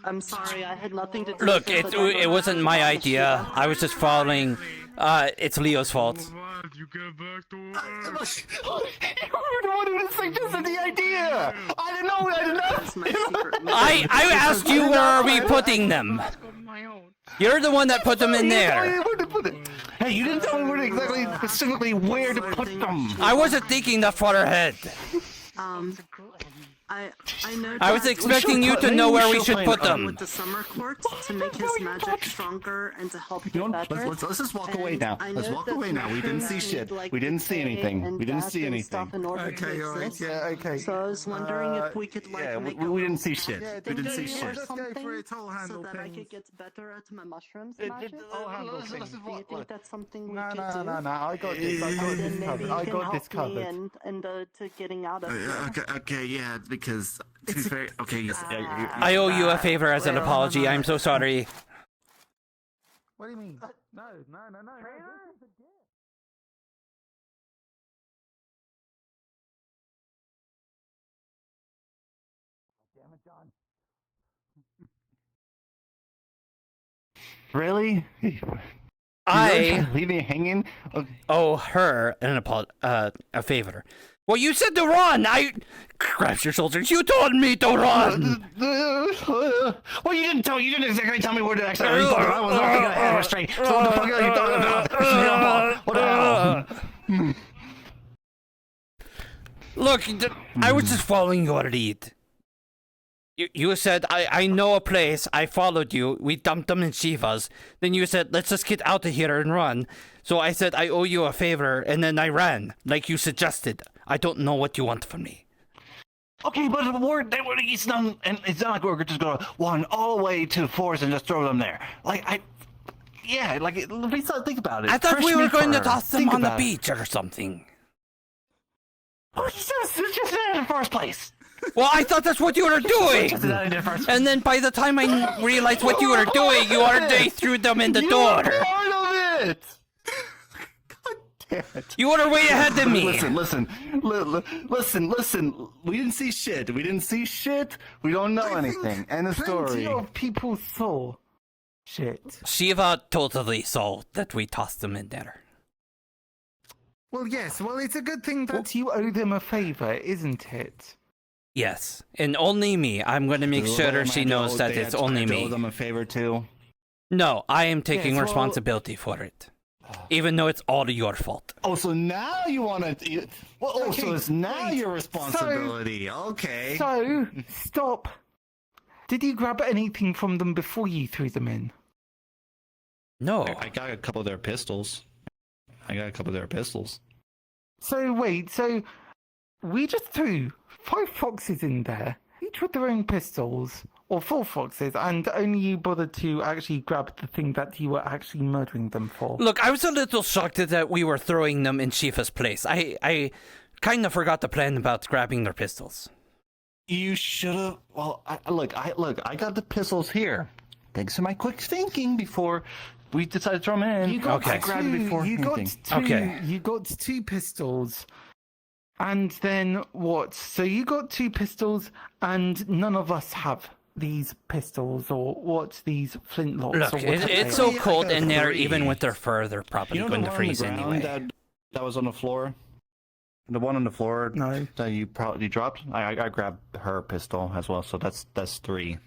I'm sorry, I had nothing to do Look, with it wasn't my idea. I was just following. It's Leo's fault. You were the one who suggested the idea. I didn't know. I asked you where are we putting them. You're the one that put them in there. Hey, you didn't tell me specifically where to put them. I wasn't thinking that far ahead. I know. I was expecting you to know where we should put them. With the summer court to make his magic stronger and to help get better. Let's just walk away now. Let's walk away now. We didn't see shit. We didn't see anything. Okay, alright, yeah, okay. So I was wondering if we could make we didn't see shit. We didn't see shit. Just go for it, I'll handle so that I could get better at my mushrooms magic. Do you think that's something we could do? No. I got this. I got this covered. And to getting out of here. Okay, yeah, because to be fair, okay, yes, I owe you a favor as an apology. I'm so sorry. What do you mean? No. Damn it, John. Really? Leave me hanging? Owe her a favor. Well, you said to run! Grabs your shoulders. You told me to run! Well, you didn't exactly tell me where to actually I was looking at it straight. So what the fuck are you talking about? Look, I was just following your lead. You said, I know a place, I followed you, we dumped them in Shiva's. Then you said, let's just get out of here and run. So I said, I owe you a favor, and then I ran, like you suggested. I don't know what you want from me. Okay, but it's not like we're just gonna run all the way to the forest and just throw them there. Think about it. I thought we were going to toss them on the beach or something. Oh, it's just in the first place. Well, I thought that's what you were doing! And then by the time I realized what you were doing, you already threw them in the door! You're part of it! God damn it. You were way ahead of me! Listen. We didn't see shit. We don't know anything. End of story. Plenty of people saw shit. Shiva totally saw that we tossed them in there. Well, yes. Well, it's a good thing that you owe them a favor, isn't it? Yes, and only me. I'm going to make sure she knows that it's only me. Owe them a favor too. No, I am taking responsibility for it, even though it's all your fault. Oh, so now you want to? So it's now your responsibility. Okay. So stop. Did you grab anything from them before you threw them in? No. I got a couple of their pistols. So wait. So we just threw 5 foxes in there, each with their own pistols, or 4 foxes, and only you bothered to actually grab the thing that you were actually murdering them for. Look, I was a little shocked that we were throwing them in Shifa's place. I kind of forgot the plan about grabbing their pistols. You should have. Well, I got the pistols here. Thanks to my quick thinking before we decided to throw them in. You got I grabbed it before anything. You got two pistols. And then what? So you got two pistols, and none of us have these pistols, or what? These flintlocks. Look, or whatever it's they so are. cold in there, even with their fur, they're probably You know going the to one on the freeze ground anyway. that was on the floor? The one on the floor that you probably dropped? I grabbed her pistol as well, so that's 3.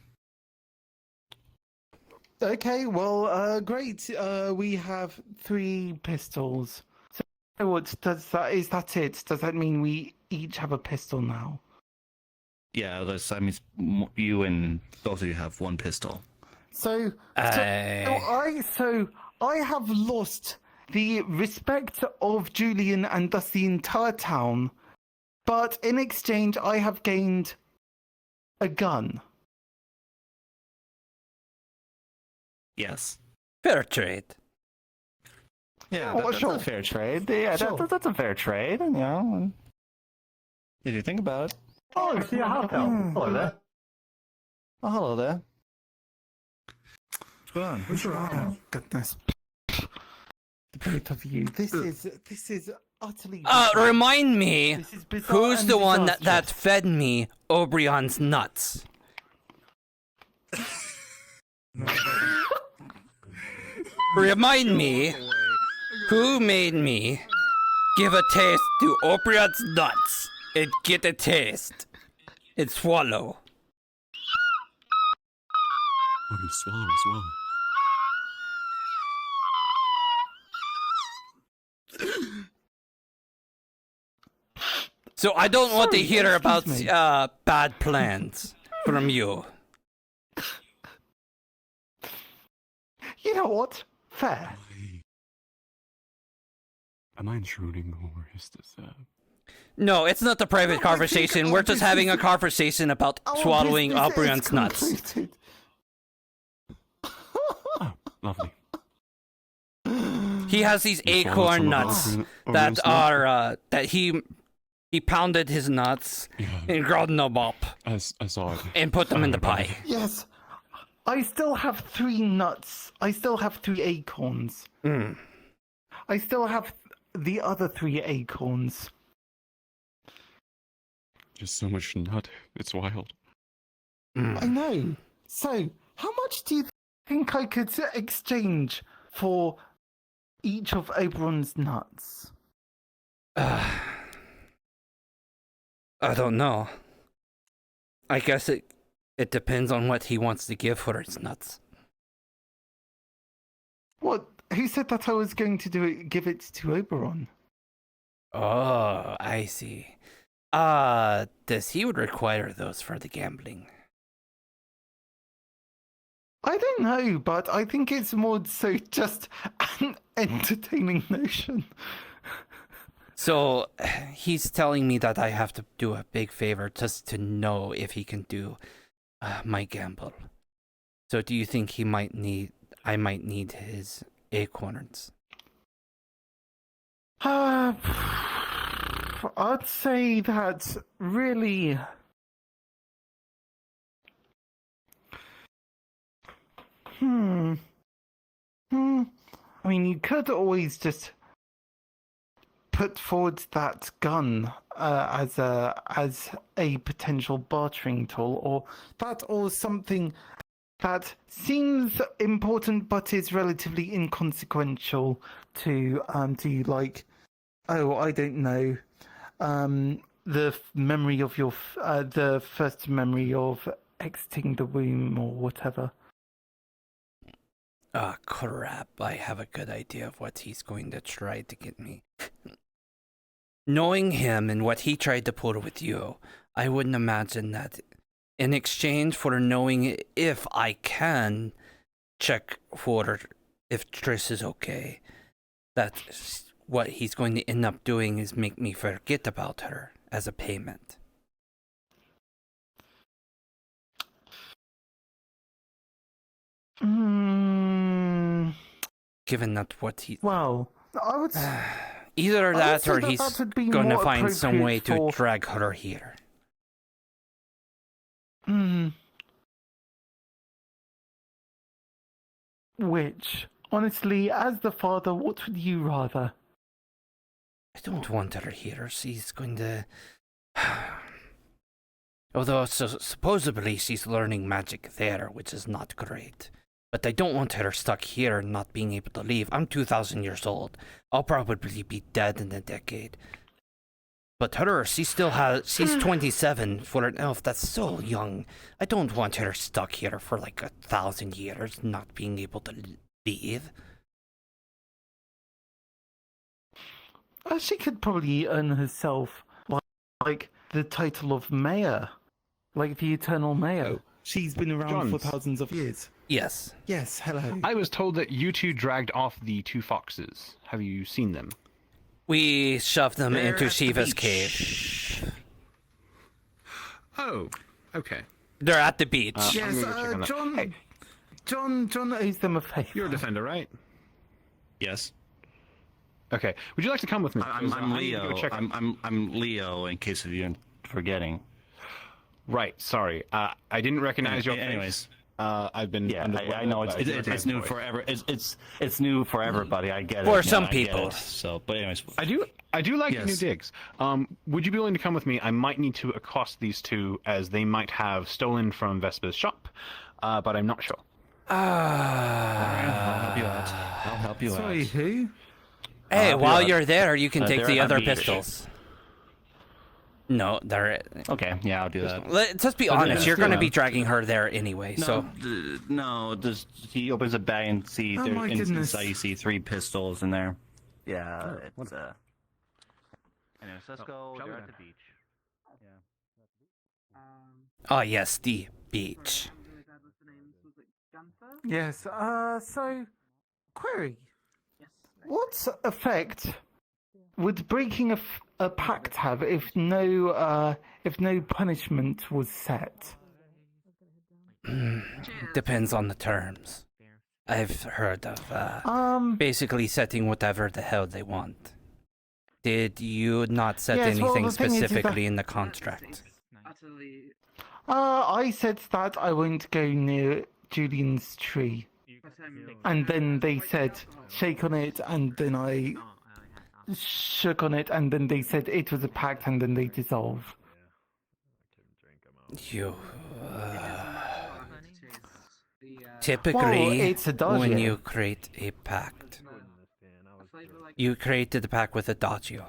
Okay, well, great. We have 3 pistols. So what does that? Is that it? Does that mean we each have a pistol now? Yeah, that means you and both of you have 1 pistol. So I have lost the respect of Julian and thus the entire town, but in exchange I have gained a gun. Yes. Fair trade. Yeah, Oh, that's sure. a fair trade. Yeah, Sure. that's a fair trade, you know. Did you think about it? Oh, I see a house elf. Hello there. Oh, hello there. What's going on? What's wrong? Goodness. The both of you. This is utterly. Remind me, This is bizarre who's and the one that disastrous. fed me Obrion's nuts? Remind me, who made me give a taste to Obrion's nuts and get a taste and swallow? Oh, you swallow as well. So I don't want to Sorry, hear about excuse me. bad plans from you. You know what? Fair. Am I intruding, or is this No, it's not a private conversation. We're just having a conversation about swallowing Obrion's nuts. lovely? He has these You swallowed acorn some of nuts Obrion's that nuts? are that he pounded his nuts and ground them up I saw it. and put them in the pie. Yes. I still have 3 nuts. I still have 3 acorns. I still have the other 3 acorns. Just so much nut. It's wild. I know. So, how much do you think I could exchange for each of Oberon's nuts? I don't know. I guess it depends on what he wants to give for his nuts. What? Who said that I was going to give it to Oberon? Oh, I see. Does he would require those for the gambling? I don't know, but I think it's more so just an entertaining notion. So, he's telling me that I have to do a big favor just to know if he can do my gamble. So, do you think I might need his acorns? I'd say that really. I mean, you could always just put forward that gun as a potential bartering tool, or something that seems important but is relatively inconsequential to like, oh, I don't know, the memory of your the first memory of exiting the womb or whatever. Ah, crap. I have a good idea of what he's going to try to get me. Knowing him and what he tried to pull with you, I wouldn't imagine that in exchange for knowing if I can check for if Triss is okay, that's what he's going to end up doing is make me forget about her as a payment. Given that what he... Well, I would... Either that or he's that would be gonna more find some way appropriate to for- drag her here. Which, honestly, as the father, what would you rather? I don't want her here. She's going to... Although supposedly she's learning magic there, which is not great. But I don't want her stuck here and not being able to leave. I'm 2,000 years old. I'll probably be dead in a decade. But her, she's 27 for an elf. That's so young. I don't want her stuck here for like 1,000 years, not being able to leave. She could probably earn herself, like, the title of mayor. Like the eternal mayor. She's been around for thousands of years. Yes. Yes, hello. I was told that you two dragged off the two foxes. Have you seen them? We shoved them They're into at the Shiva's beach. cave. Oh, okay. They're at the beach. Yes, John owes them a favor. You're a defender, right? Yes. Okay. Would you like to come with me? I'm I need to go Leo. check- I'm Leo. In case of you forgetting. Right. Sorry. I didn't recognize your Anyways. face. I've been. Yeah, under I know it's new for it's new for everybody. I get it. For some I get people. it. So, but anyways, I do like Yes. new digs. Would you be willing to come with me? I might need to accost these two as they might have stolen from Vespa's shop, but I'm not sure. I'll help you out. I'll help you Sorry, out. who? Hey, while out. you're there, you can take they're the at other beach. pistols. No, they're... Okay, yeah, I'll do that. Let's be honest, you're going to be dragging her there anyway, so... He opens a bag and see Oh my goodness. inside you see 3 pistols in there. Yeah, it's Anyways, let's go. They're at the beach. Oh, yes, the beach. Yes, so, query. What effect would breaking a pact have if no punishment was set? Depends on the terms. I've heard of basically setting whatever the hell they want. Did you not set Yes, well, anything the thing is that- specifically in the contract? I said that I won't go near Julian's tree. And then they said, shake on it, and then I shook on it, and then they said it was a pact, and then they dissolved. You... Typically, it's a when dodge, you create a pact, you created the pact with a dodgio.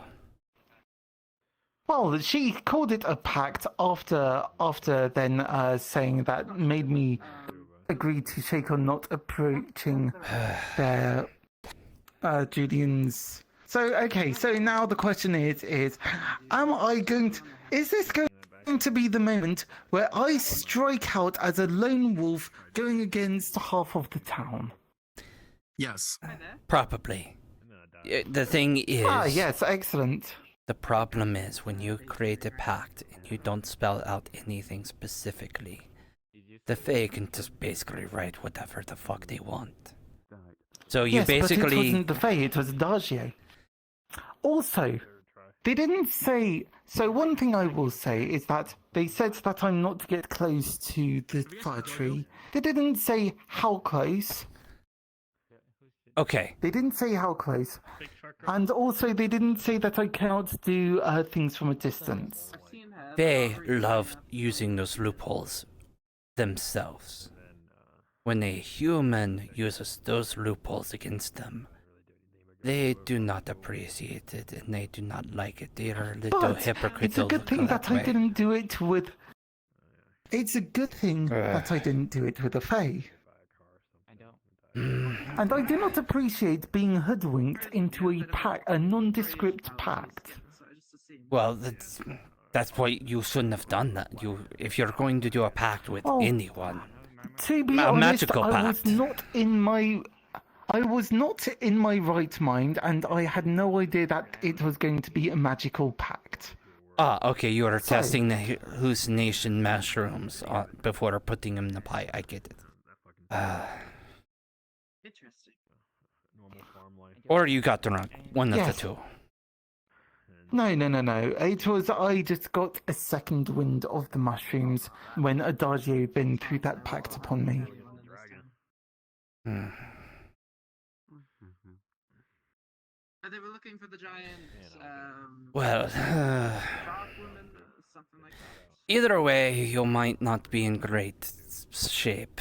Well, she called it a pact after then saying that made me agree to shake on not approaching their Julian's. So okay, so now the question is is this going to be the moment where I strike out as a lone wolf going against half of the town? Yes. Probably. The thing is... yes, excellent. The problem is when you create a pact and you don't spell out anything specifically, the Fae can just basically write whatever the fuck they want. So you Yes, basically... but it wasn't the Fae, it was Dagio. Also, they didn't say... So one thing I will say is that they said that I'm not to get close to the fire tree. They didn't say how close. Okay. They didn't say how close. And also they didn't say that I cannot do things from a distance. They love using those loopholes themselves. When a human uses those loopholes against them, they do not appreciate it and they do not like it. They are a little But hypocritical. it's a good thing that I didn't do it with... It's a good thing that I didn't do it with a Fae. And I do not appreciate being hoodwinked into a nondescript pact. Well, that's why you shouldn't have done that. If you're going to do a pact with anyone, To be a honest, magical I pact. was not in my right mind, and I had no idea that it was going to be a magical pact. Ah, okay, you are testing the hallucination mushrooms before putting them in the pie. I get it. Interesting. Or you got drunk. One of the Yes. two. No. It was I just got a second wind of the mushrooms when Adagio then threw that pact upon me. They were looking for the giant. Well, Something like that. either way, you might not be in great shape.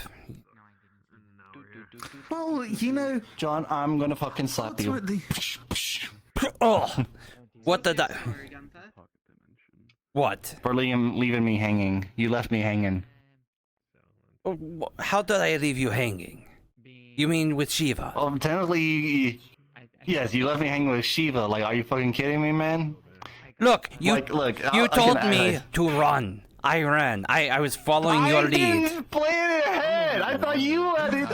Well, you know, John, I'm gonna fucking slap you. Oh, what did I? What? For leaving me hanging. You left me hanging. How did I leave you hanging? You mean with Shiva? Well, technically, yes, you left me hanging with Shiva. Like, are you fucking kidding me, man? Look, you you told me to run. I ran. I was following your lead. I didn't plan it ahead. I thought you had it.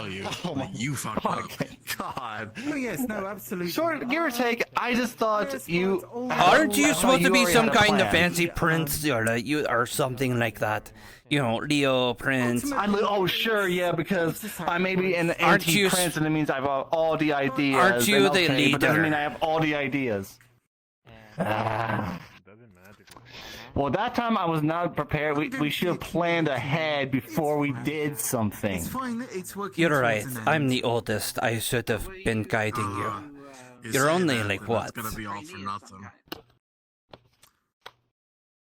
You fucking God. Oh, yes, no, absolutely. Short, give or take. I just thought you. Aren't you supposed to be already some had a kind of plan. fancy prince or something like that? You know, Leo Prince. Sure, yeah, because I may be an Aren't you anti-prince, and it means I have all the ideas. Aren't you and the okay, but doesn't leader? mean I have all the ideas. Well, that time I was not prepared. We should have planned ahead before we did something. It's fine. It's working. You're right. towards an end. I'm the oldest. I should have been guiding you. You're only like what? It's gonna be all for nothing.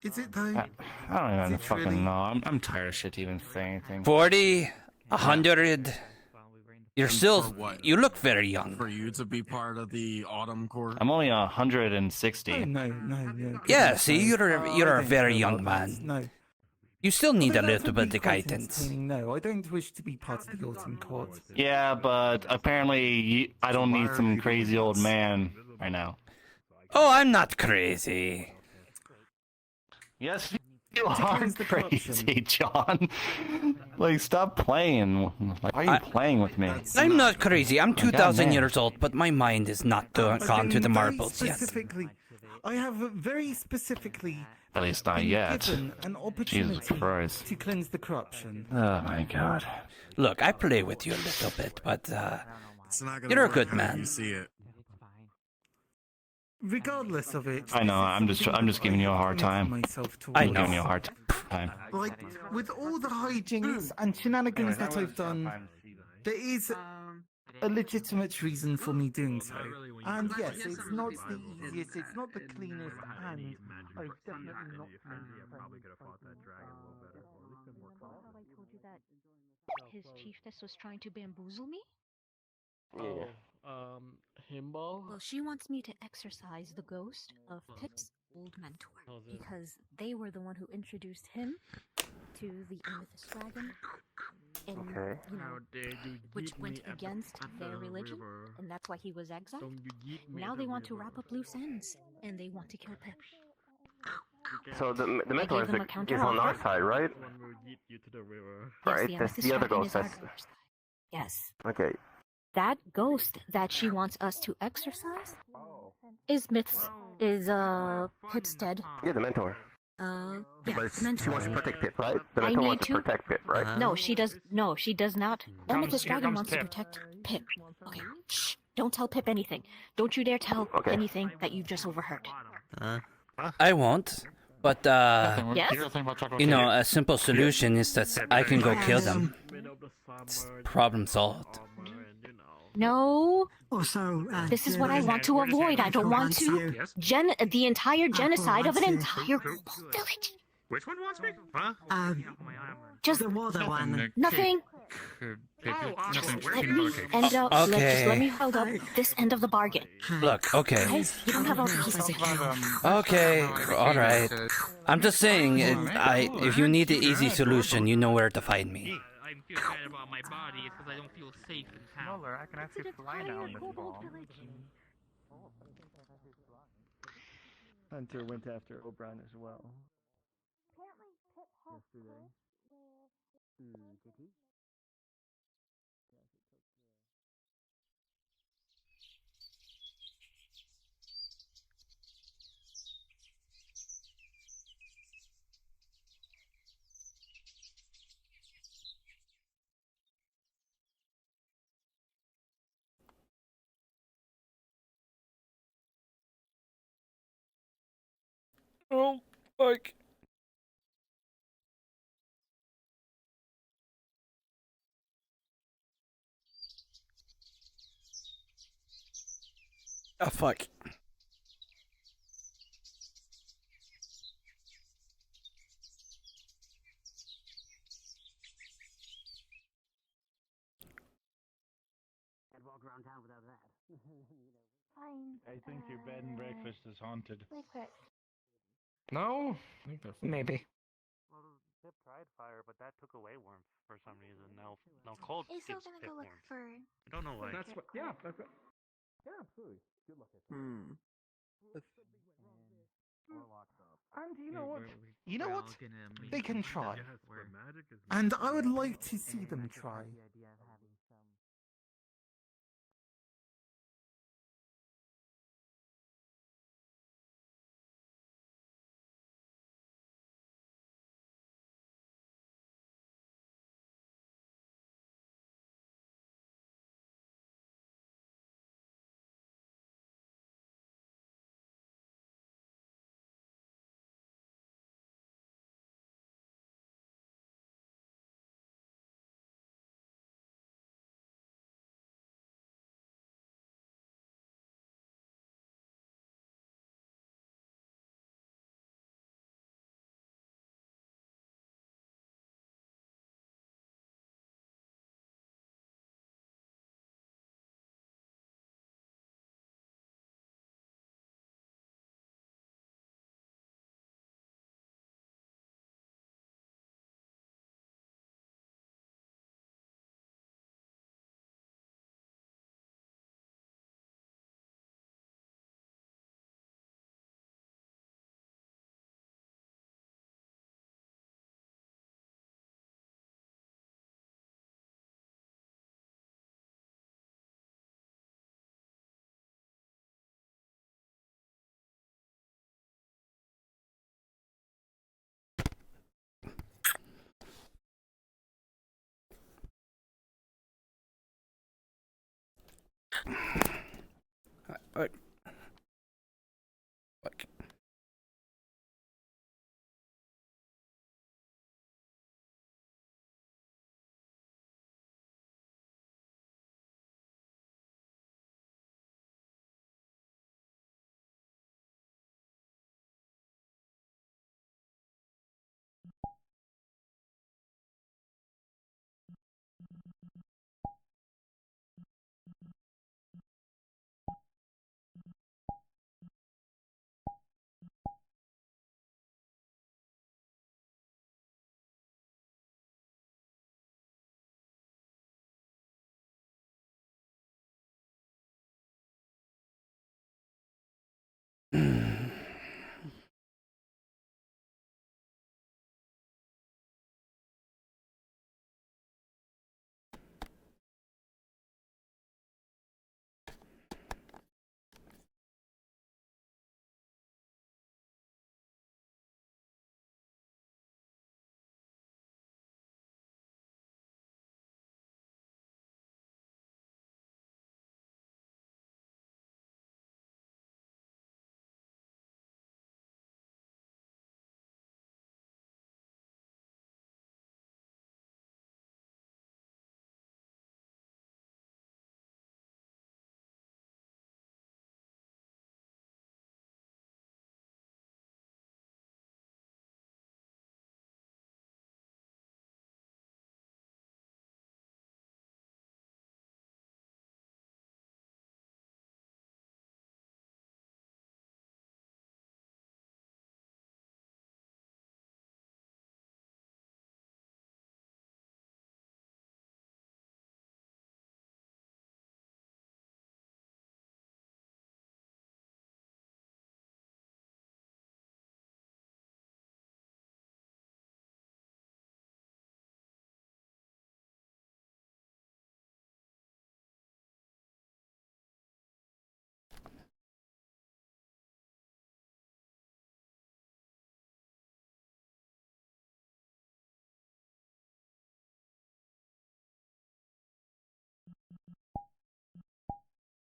Is it though? I don't even fucking know. I'm tired of shit to even say anything. 40, 100. You're still. what? You look very young. For you to be part of the Autumn Court. I'm only 160. No. Yeah, see, you're a very young man. No. You still need a Although that little would be bit of quite guidance. entertaining. No, I don't wish to be part of the Autumn Court. Yeah, but apparently I don't need some crazy old man right now. Oh, I'm not crazy. Yes, you are crazy, John. Like, stop playing. Like, why are you playing with me? I'm not crazy. I'm 2,000 man. years old, but my mind is not gone to the marbles yet. I have very specifically At least not been yet. given an opportunity Jesus Christ. to cleanse the corruption. Oh my God. Look, I play with you a little bit, but It's not gonna you're a work good how man. You see it. Regardless of it, I know. I'm just giving you a hard time. I'm giving you a hard time. like with all the hijinks and shenanigans that I've done, there is a legitimate reason for me doing so. And yes, it's not the easiest, it's not the cleanest, and I've definitely not His chiefess was trying to bamboozle me? Himbo? Well, she wants me to exorcise the ghost of Pip's old mentor, because they were the one who introduced him to the Amethyst Dragon, and, you know, which went against their religion, and that's why he was exiled. Now they want to wrap up loose ends, and they want to kill Pip. So the I mentor gave them a is counter on our offer. side, right? Right. Yes, That's Amethyst the other Dragon ghost. is our That's ghost. Yes. okay. That ghost that she wants us to exorcise is Pip's dead. Yeah, the mentor. Yeah, But the mentor. she wants to protect Pip, right? The I mentor need wants to to- protect Pip, right? No, she does. No, she does not. Amethyst here Dragon comes wants to Pip. protect Pip. Okay, shh. Don't tell Pip anything. Don't you dare tell anything that you've just overheard. I won't. But Yes? you know, a simple solution is that I can go kill them. It's problem solved. No. Also, This is what I want to avoid. I don't want to the entire genocide of an entire village. Which one wants me? Huh? Just the water one. Nothing. Nothing. Let me end up. Okay. Let me hold up this end of the bargain. Look, okay. Guys, you don't have all the pieces. Okay, all right. I'm just saying, if you need an easy solution, you know where to find me. I feel bad about my body because I don't feel safe in town. I can actually fly now in this bomb. Hunter went after O'Brien as well. Yesterday. Oh, fuck. Oh, fuck. Can't walk around town without that. Fine. I think your bed and breakfast is haunted. Wait for it. No? I think that's Maybe. Well, Pip tried fire, but that took away warmth for some reason. Now cold He's still gives gonna Pip go look warmth. for. I don't know why. That's what. Yeah. That's what. Yeah, absolutely. Good luck. Hmm. And you know Yeah, what? we're You know all what? gonna meet They can try. where And I would like to see them try. Fuck. Fuck.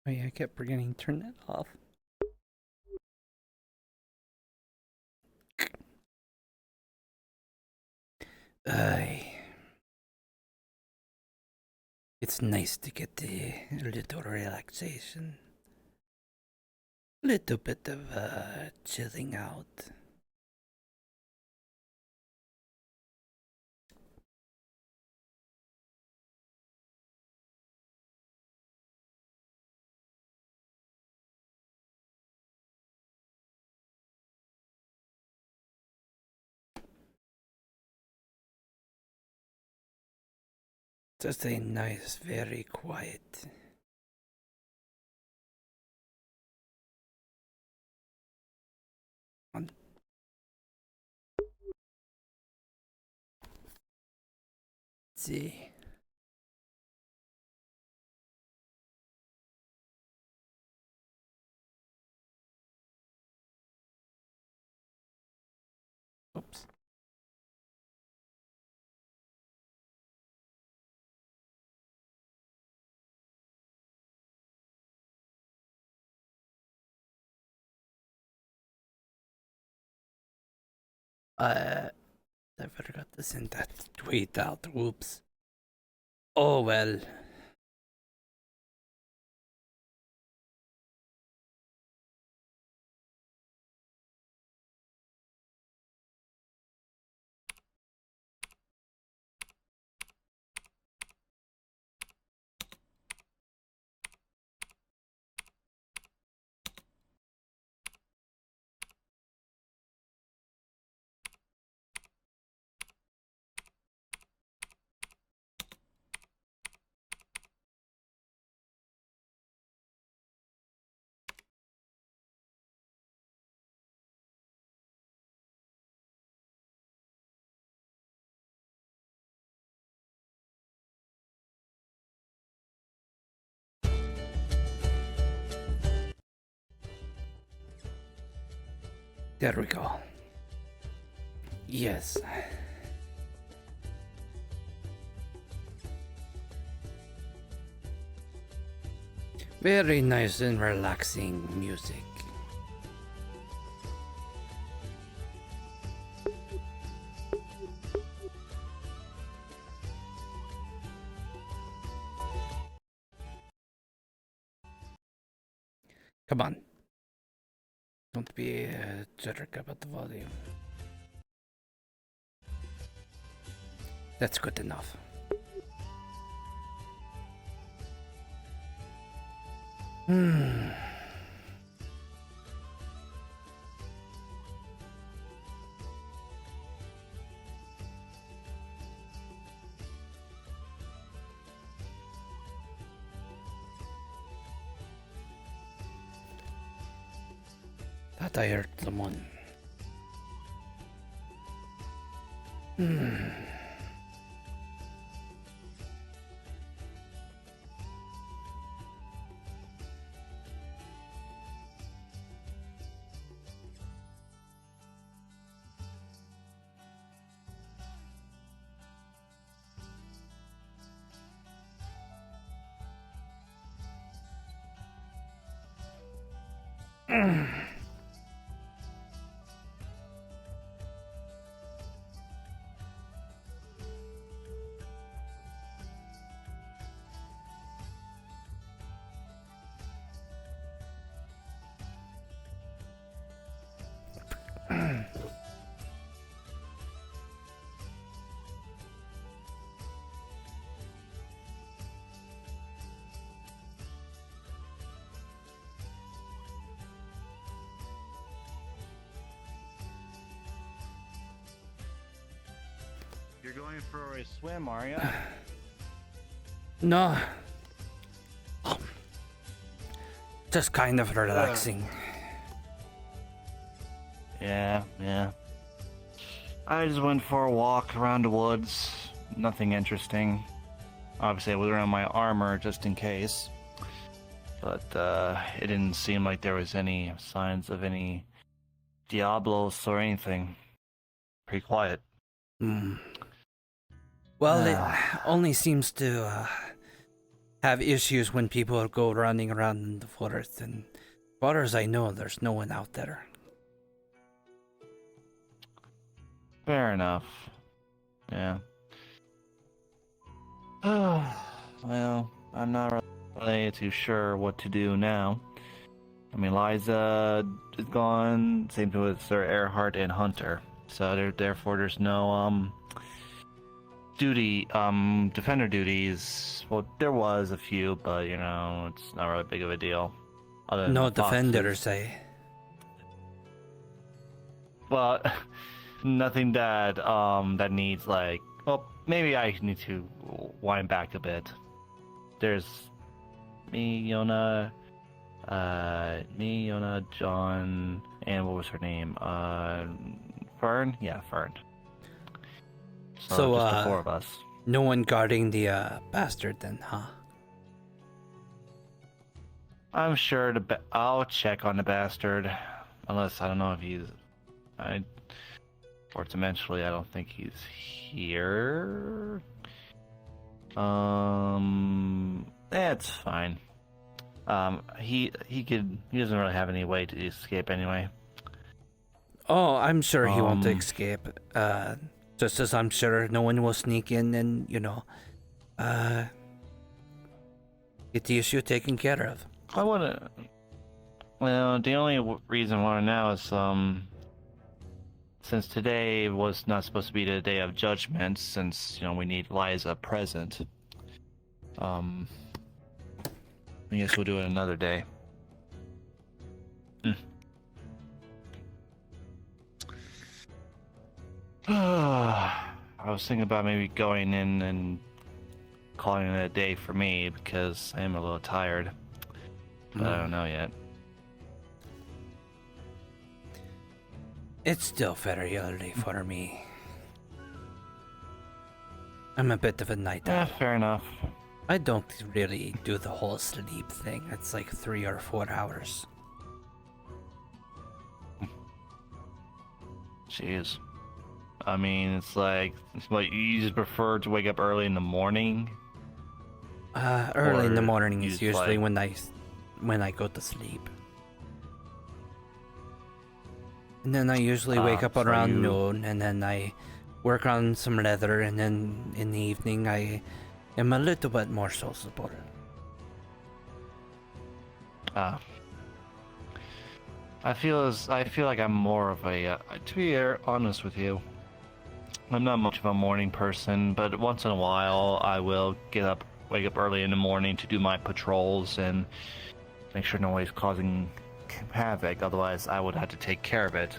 Oh yeah, I kept forgetting to turn that off. It's nice to get a little relaxation. Little bit of chilling out. Just a nice, very quiet. Let's see. Oops. I forgot to send that tweet out. Whoops. Oh well. There we go. Yes. Very nice and relaxing music. Come on. Don't be a jerk about the volume. That's good enough. Thought I heard someone. You're going for a swim, are you? No. Just kind of relaxing. Yeah. I just went for a walk around the woods. Nothing interesting. Obviously, I was around my armor just in case. But it didn't seem like there was any signs of any Diablos or anything. Pretty quiet. Well, it only seems to have issues when people go running around in the forest, and as far as I know, there's no one out there. Fair enough. Yeah. Well, I'm not really too sure what to do now. I mean, Liza is gone. Same thing with Sir Earhart and Hunter. So therefore, there's no defender duties. Well, there was a few, but you know, it's not really big of a deal. Other than No the foxes. defenders, eh? Well, nothing that that needs like. Well, maybe I need to wind back a bit. There's me, Yona, John, and what was her name? Fern? Yeah, Fern. So just the four of us. No one guarding the bastard then, huh? I'm sure I'll check on the bastard. Unless, I don't know if he's... Fourth dimensionally, I don't think he's here. That's fine. He doesn't really have any way to escape anyway. Oh, I'm sure he won't escape. Just as I'm sure no one will sneak in and, you know, get the issue taken care of. I wanna... Well, the only reason I want to now is, since today was not supposed to be the day of judgment, since, you know, we need Liza present, I guess we'll do it another day. I was thinking about maybe going in and calling it a day for me, because I am a little tired. But I don't know yet. It's still very early for me. I'm a bit of a night owl. Yeah, fair enough. I don't really do the whole sleep thing. It's like 3 or 4 hours. Jeez. I mean, it's like, what, you just prefer to wake up early in the morning? Early in the morning is usually like... when I go to sleep. And then I usually wake up around noon, and then I work on some leather, and then in the evening I am a little bit more sociable. I feel like I'm more of a, to be honest with you, I'm not much of a morning person, but once in a while I will wake up early in the morning to do my patrols and make sure nobody's causing havoc, otherwise I would have to take care of it.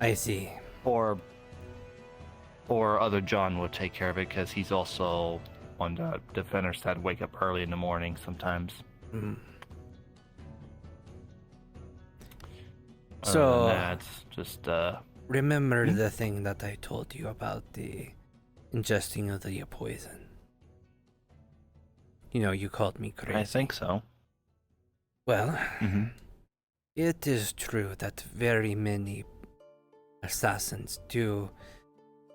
I see. Or other John would take care of it, because he's also on the defender side, wake up early in the morning sometimes. Mm. So that's just remember the thing that I told you about the ingesting of the poison? You know, you called me crazy. I think so. Well, it is true that very many assassins do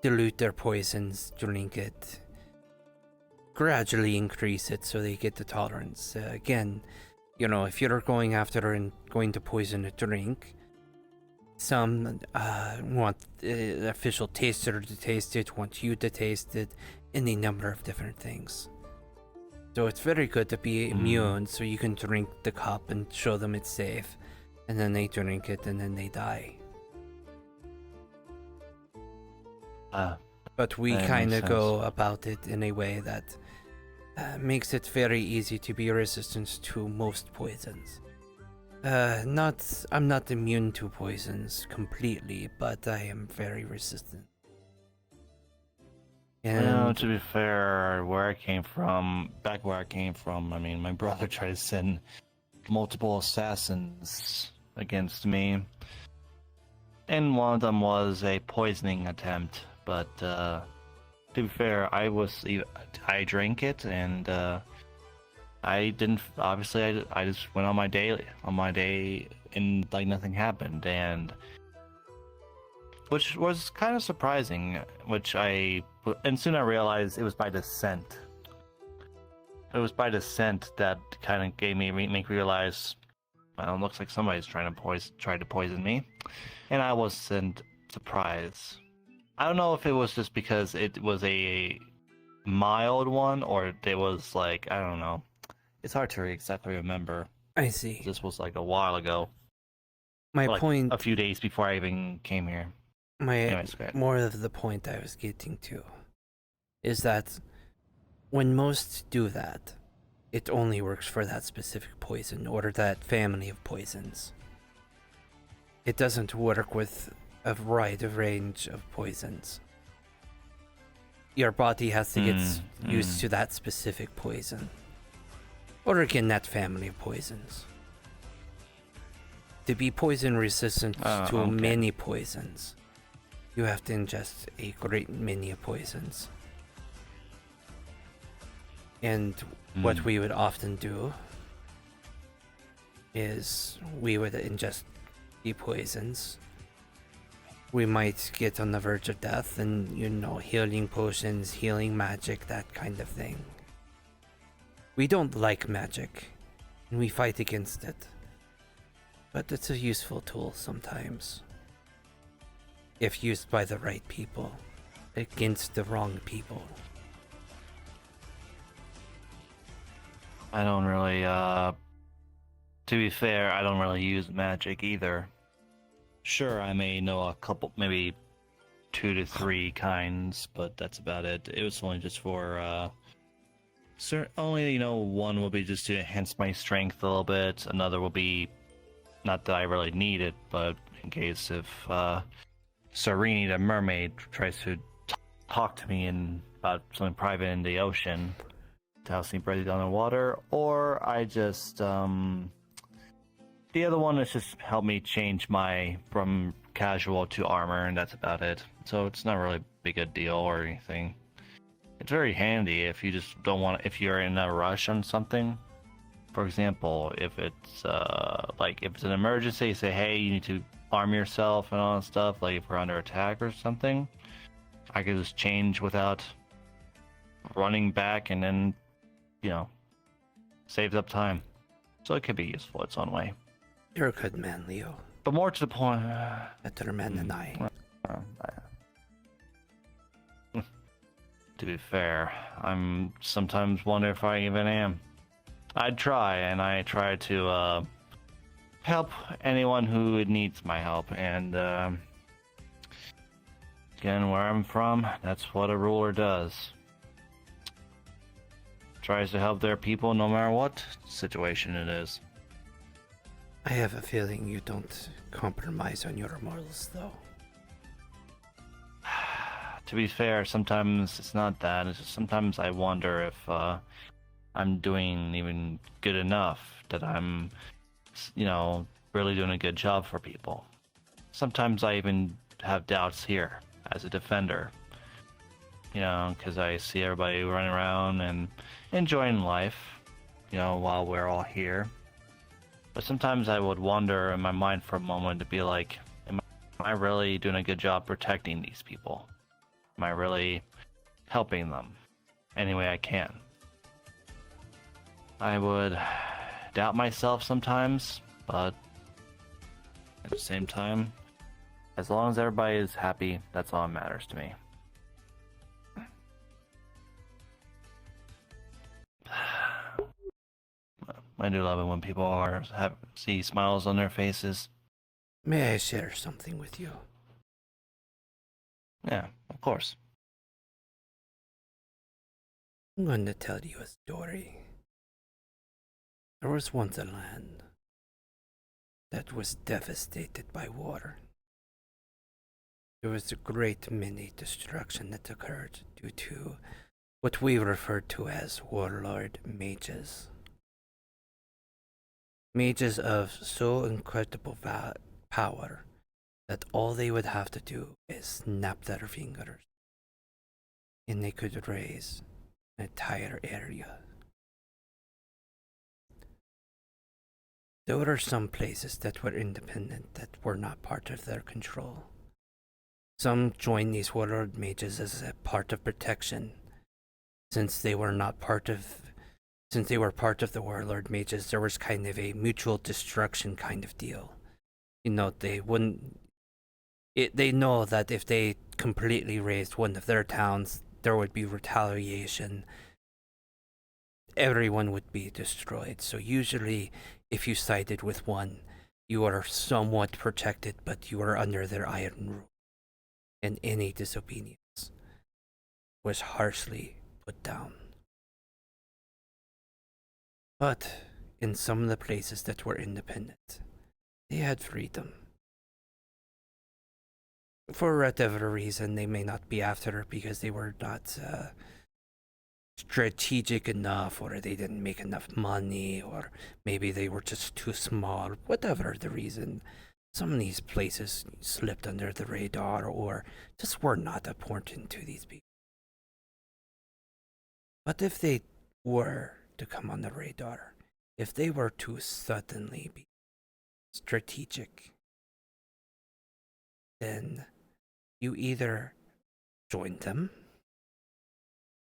dilute their poisons, drink it, gradually increase it so they get the tolerance. Again, you know, if you're going after and going to poison a drink, some want the official taster to taste it, want you to taste it, any number of different things. So it's very good to be immune, so you can drink the cup and show them it's safe, and then they drink it and then they die. But we kind of go about it in a way that makes it very easy to be resistant to most poisons. I'm not immune to poisons completely, but I am very resistant. And well, to be fair, back where I came from, I mean, my brother tried to send multiple assassins against me, and one of them was a poisoning attempt. But to be fair, I drank it, and I didn't. Obviously, I just went on my day, and like nothing happened, and which was kind of surprising. And soon I realized it was by the scent. It was by the scent that kind of make me realize, well, it looks like somebody's tried to poison me, and I wasn't surprised. I don't know if it was just because it was a mild one or it was like, I don't know. It's hard to exactly remember. I see. This was like a while ago. My like point. A few days before I even came here. Anyways, go ahead. More of the point I was getting to is that when most do that, it only works for that specific poison or that family of poisons. It doesn't work with a wide range of poisons. Your body has to get used to that specific poison. Or again, that family of poisons. To be poison resistant to many poisons, you have to ingest a great many of poisons. And what we would often do is we would ingest the poisons. We might get on the verge of death and, healing potions, healing magic, that kind of thing. We don't like magic, and we fight against it. But it's a useful tool sometimes. If used by the right people, against the wrong people. I don't really, to be fair, I don't really use magic either. Sure, I may know a couple, maybe 2 to 3 kinds, but that's about it. It was only just for, only, one will be just to enhance my strength a little bit. Another will be, not that I really need it, but in case if, Serini the mermaid tries to talk to me about something private in the ocean, to house me breathe down the water, or I just, the other one is just help me change from casual to armor, and that's about it. So it's not really a big a deal or anything. It's very handy if you just don't want, if you're in a rush on something. For example, if it's, if it's an emergency, say, hey, you need to arm yourself and all that stuff, like if we're under attack or something, I could just change without running back and then, saves up time. So it could be useful its own way. You're a good man, Leo. But more to the point... better man than I. To be fair, I'm sometimes wonder if I even am. I try to help anyone who needs my help, and again, where I'm from, that's what a ruler does. Tries to help their people no matter what situation it is. I have a feeling you don't compromise on your morals, though. To be fair, sometimes it's not that. It's just sometimes I wonder if I'm doing even good enough, that I'm, really doing a good job for people. Sometimes I even have doubts here as a defender. Because I see everybody running around and enjoying life, while we're all here. But sometimes I would wonder in my mind for a moment to be like, am I really doing a good job protecting these people? Am I really helping them any way I can? I would doubt myself sometimes, but at the same time, as long as everybody is happy, that's all that matters to me. I do love it when people see smiles on their faces. May I share something with you? Yeah, of course. I'm going to tell you a story. There was once a land that was devastated by war. There was a great many destruction that occurred due to what we refer to as warlord mages. Mages of so incredible power that all they would have to do is snap their fingers and they could raise an entire area. There were some places that were independent that were not part of their control. Some joined these warlord mages as a part of protection, since they were part of the warlord mages. There was kind of a mutual destruction kind of deal. They wouldn't They know that if they completely razed one of their towns, there would be retaliation. Everyone would be destroyed. So usually, if you sided with one, you are somewhat protected, but you are under their iron rule. And any disobedience was harshly put down. But in some of the places that were independent, they had freedom. For whatever reason, they may not be after it because they were not strategic enough, or they didn't make enough money, or maybe they were just too small. Whatever the reason, some of these places slipped under the radar or just were not important to these people. But if they were to come on the radar, if they were to suddenly be strategic, then you either joined them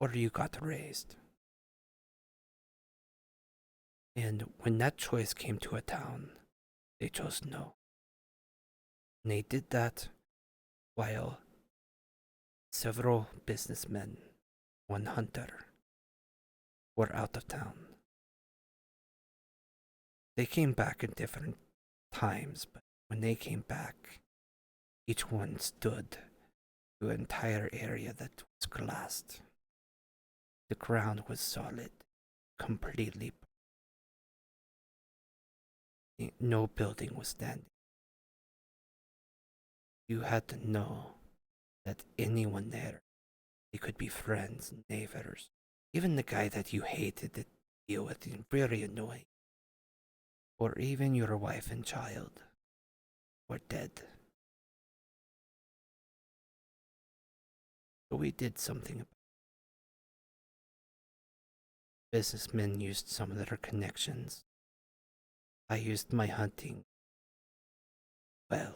or you got raised. And when that choice came to a town, they chose no. And they did that while several businessmen, one hunter, were out of town. They came back at different times, but when they came back, each one stood to an entire area that was glassed. The ground was solid, completely. No building was standing. You had to know that anyone there, they could be friends, neighbors, even the guy that you hated to deal with, very annoying, or even your wife and child were dead. So we did something about it. Businessmen used some of their connections. I used my hunting. Well,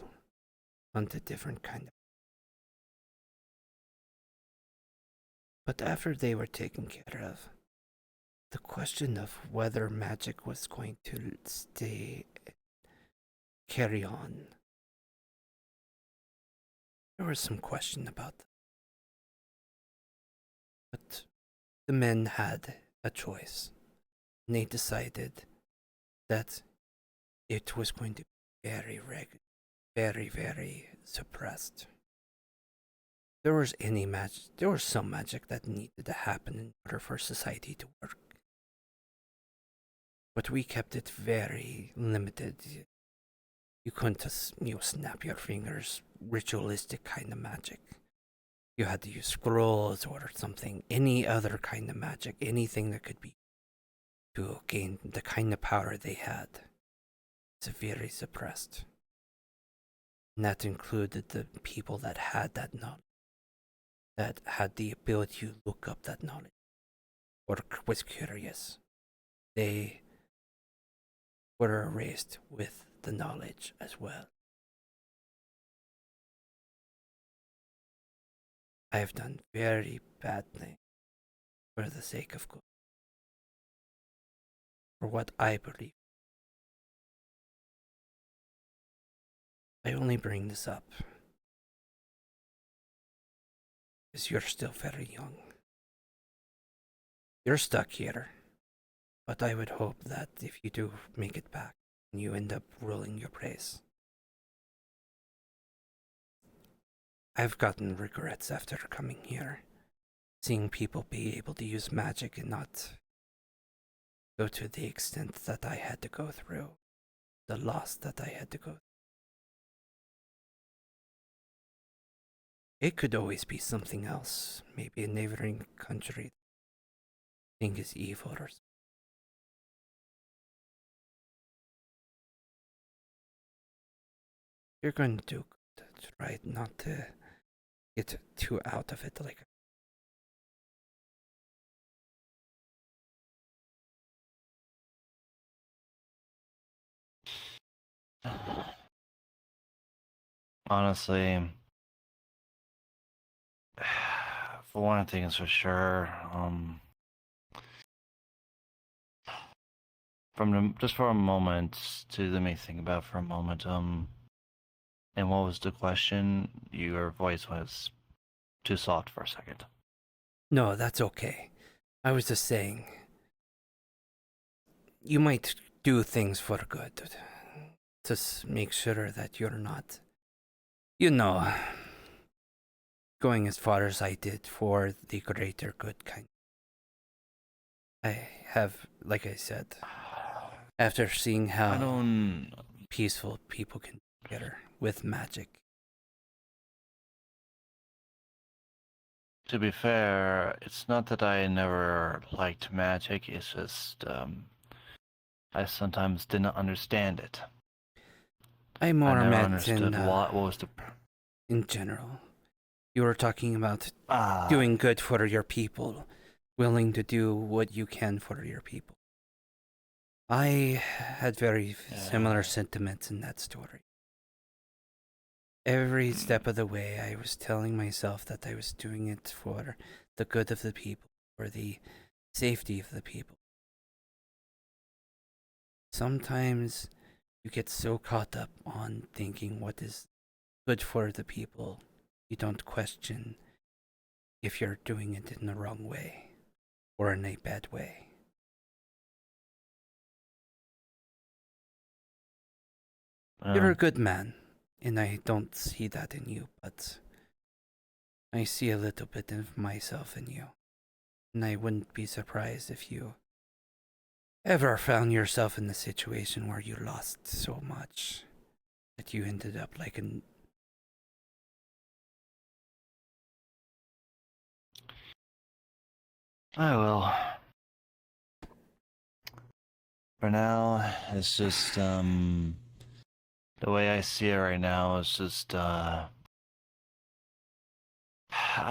hunt a different kind of. But after they were taken care of, the question of whether magic was going to carry on, there was some question about that. But the men had a choice, and they decided that it was going to be very, very suppressed. There was some magic that needed to happen in order for society to work. But we kept it very limited. You couldn't just, snap your fingers, ritualistic kind of magic. You had to use scrolls or something, any other kind of magic, anything that could be to gain the kind of power they had. It's very suppressed. And that included the people that had that knowledge, that had the ability to look up that knowledge, or was curious. They were erased with the knowledge as well. I have done very bad things for the sake of good, for what I believe. I only bring this up because you're still very young. You're stuck here, but I would hope that if you do make it back, you end up ruling your place. I've gotten regrets after coming here, seeing people be able to use magic and not go to the extent that I had to go through, the loss that I had to go through. It could always be something else, maybe a neighboring country think is evil or something. You're going to do good, right? Not to get too out of it, like. Honestly, for one thing is for sure, just for a moment, to let me think about for a moment, And what was the question? Your voice was too soft for a second. No, that's okay. I was just saying, you might do things for good. Just make sure that you're not, going as far as I did for the greater good kind. I have, like I said, after seeing how peaceful people can be together with magic. To be fair, it's not that I never liked magic, it's just, I sometimes didn't understand it. I more never meant understood in, what was the... in general. You were talking about doing good for your people, willing to do what you can for your people. I had very similar sentiments in that story. Every step of the way, I was telling myself that I was doing it for the good of the people, for the safety of the people. Sometimes you get so caught up on thinking what is good for the people, you don't question if you're doing it in the wrong way or in a bad way. You're a good man, and I don't see that in you, but I see a little bit of myself in you. And I wouldn't be surprised if you ever found yourself in a situation where you lost so much that you ended up like an... I will. For now, it's just, the way I see it right now is just, I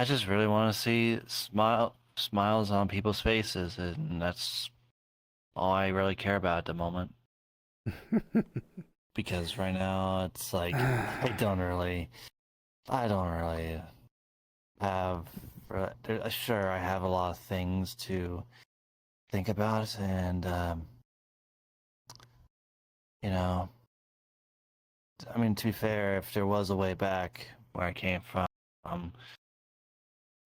just really want to see smiles on people's faces, and that's all I really care about at the moment. Because right now, it's like, I don't really have, sure, I have a lot of things to think about, and, I mean, to be fair, if there was a way back where I came from,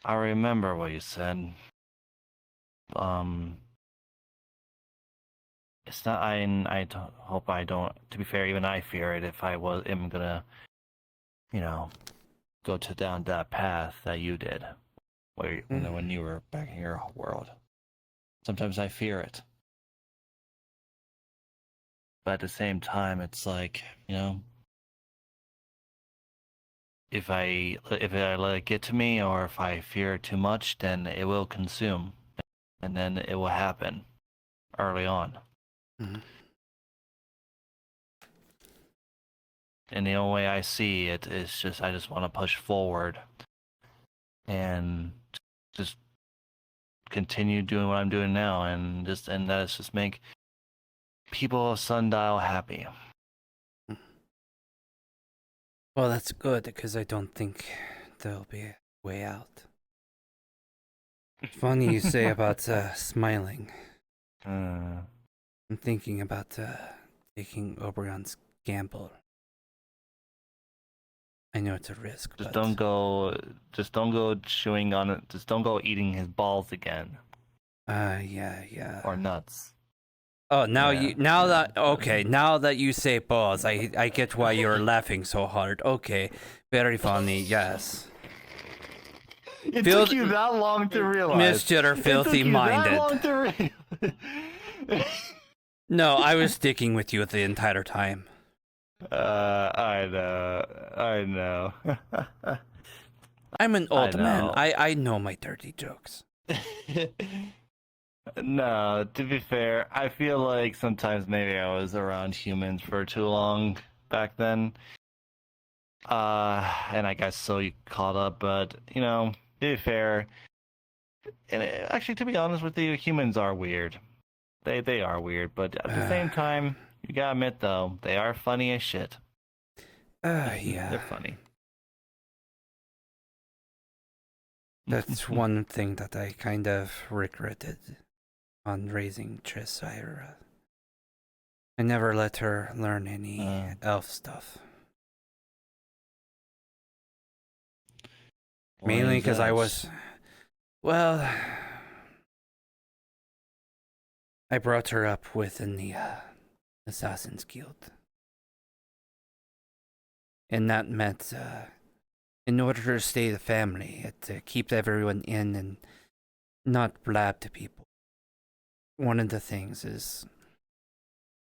I remember what you said. It's not, hope I don't, to be fair, even I fear it if I am gonna, go down that path that you did, when you were back in your world. Sometimes I fear it. But at the same time, it's like, if I let it get to me, or if I fear it too much, then it will consume, and then it will happen early on. And the only way I see it is just, I just want to push forward and just continue doing what I'm doing now, and that's just make people of Sundial happy. Well, that's good, because I don't think there'll be a way out. Funny you say about smiling. I'm thinking about taking Oberon's gamble. I know it's a risk, Just but... don't go chewing on it. Just don't go eating his balls again. Yeah. Or nuts. Oh, now that you say balls, I get why you're laughing so hard. Okay, very funny, yes. It took you that long to realize. Mischief, filthy-minded. No, I was sticking with you the entire time. I know. I'm an old man. I know my dirty jokes. No, to be fair, I feel like sometimes maybe I was around humans for too long back then. And I got so caught up, but, to be fair, and actually, to be honest with you, humans are weird. They are weird, but at the same time, you gotta admit, though, they are funny as shit. Yeah. They're funny. That's one thing that I kind of regretted on raising Trisyra. I never let her learn any elf stuff. Mainly because I that? was, well, I brought her up within the Assassin's Guild. And that meant, in order to stay the family, to keep everyone in and not blab to people. One of the things is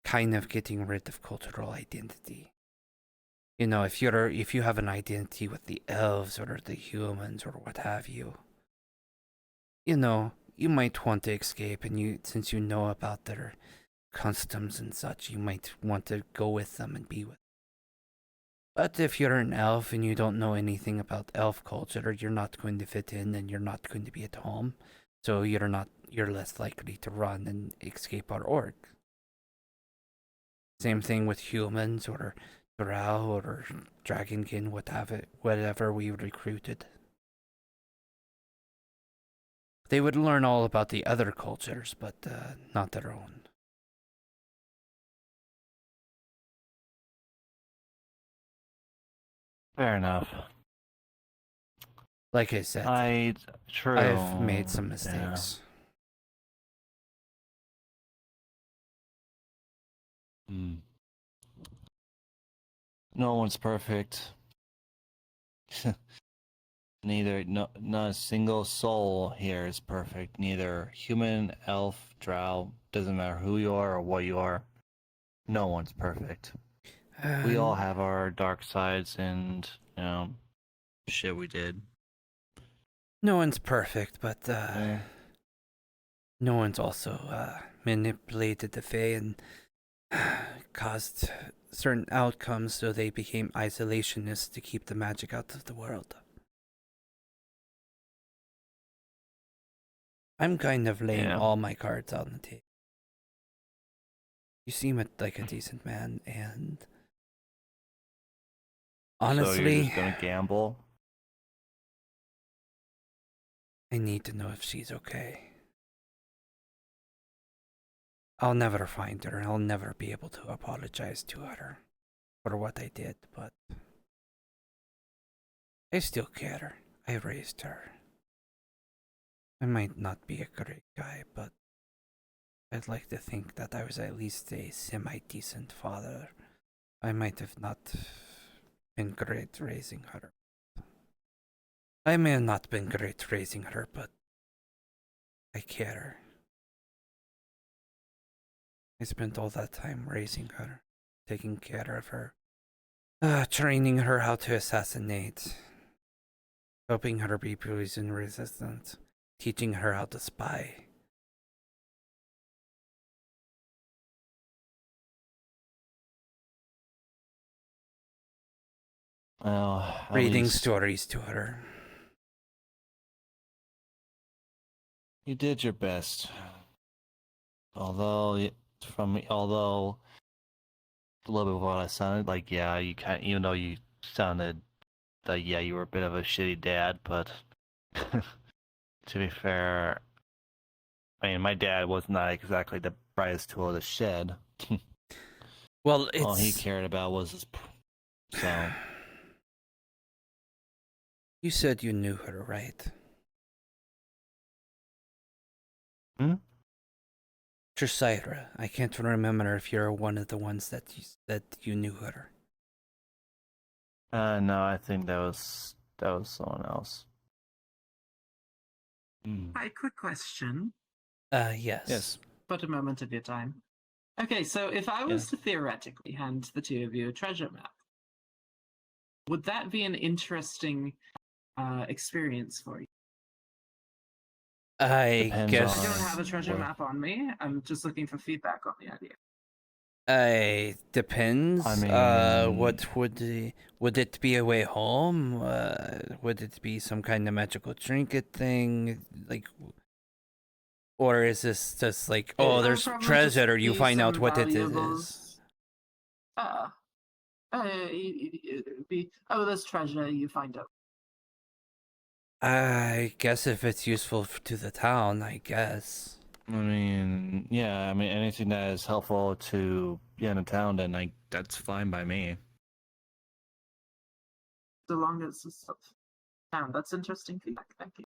kind of getting rid of cultural identity. You know, if you have an identity with the elves or the humans or what have you, you know, you might want to escape, and since you know about their customs and such, you might want to go with them and be with them. But if you're an elf and you don't know anything about elf culture, you're not going to fit in and you're not going to be at home. So you're less likely to run and escape our org. Same thing with humans or Drow or Dragonkin, whatever we recruited. They would learn all about the other cultures, but not their own. Fair enough. Like I said, I've made some mistakes. Yeah. No one's perfect. Not a single soul here is perfect. Neither human, elf, drow, doesn't matter who you are or what you are. No one's perfect. We all have our dark sides and, you know, shit we did. No one's perfect, but no one's also manipulated the Fae and caused certain outcomes, so they became isolationists to keep the magic out of the world. I'm kind of laying all my cards on the table. You seem like a decent man, and honestly, so you're just gonna gamble? I need to know if she's okay. I'll never find her. I'll never be able to apologize to her for what I did, but I still care. I raised her. I might not be a great guy, but I'd like to think that I was at least a semi-decent father. I might have not been great raising her. I may have not been great raising her, but I care. I spent all that time raising her, taking care of her, training her how to assassinate, helping her be poison resistant, teaching her how to spy. Well, reading stories to her. You did your best. Although a little bit of what I sounded like, yeah, you kind, even though you sounded like, yeah, you were a bit of a shitty dad, but to be fair, I mean, my dad was not exactly the brightest tool of the shed. Well, all he cared about was his. So. You said you knew her, right? Hmm? Trisyra. I can't remember if you're one of the ones that you knew her. No, I think that was someone else. Hi, quick question. Yes. Yes. But a moment of your time. Okay, so if I was to theoretically hand the two of you a treasure map, would that be an interesting experience for you? I guess I don't have a treasure map on me. I'm just looking for feedback on the idea. Depends. I mean, what would it be a way home? Would it be some kind of magical trinket thing, like, or is this just like, oh, there's treasure, you find out what it is? There's treasure, you find out. I guess if it's useful to the town, I guess. I mean, yeah, I mean, anything that is helpful to the town, then that's fine by me. So long as it's That's interesting feedback. Thank you.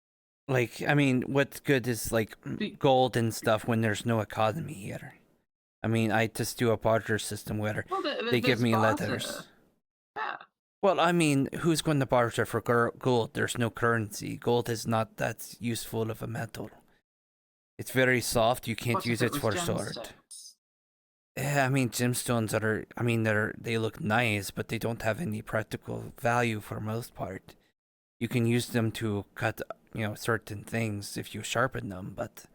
Like, I mean, what's good is like gold and stuff when there's no economy here. I mean, I just do a barter system where they give me leathers. Yeah. Well, I mean, who's going to barter for gold? There's no currency. Gold is not that useful of a metal. It's very soft. You can't use it for sword. Yeah, I mean, gemstones are. I mean, they look nice, but they don't have any practical value for most part. You can use them to cut, certain things if you sharpen them, but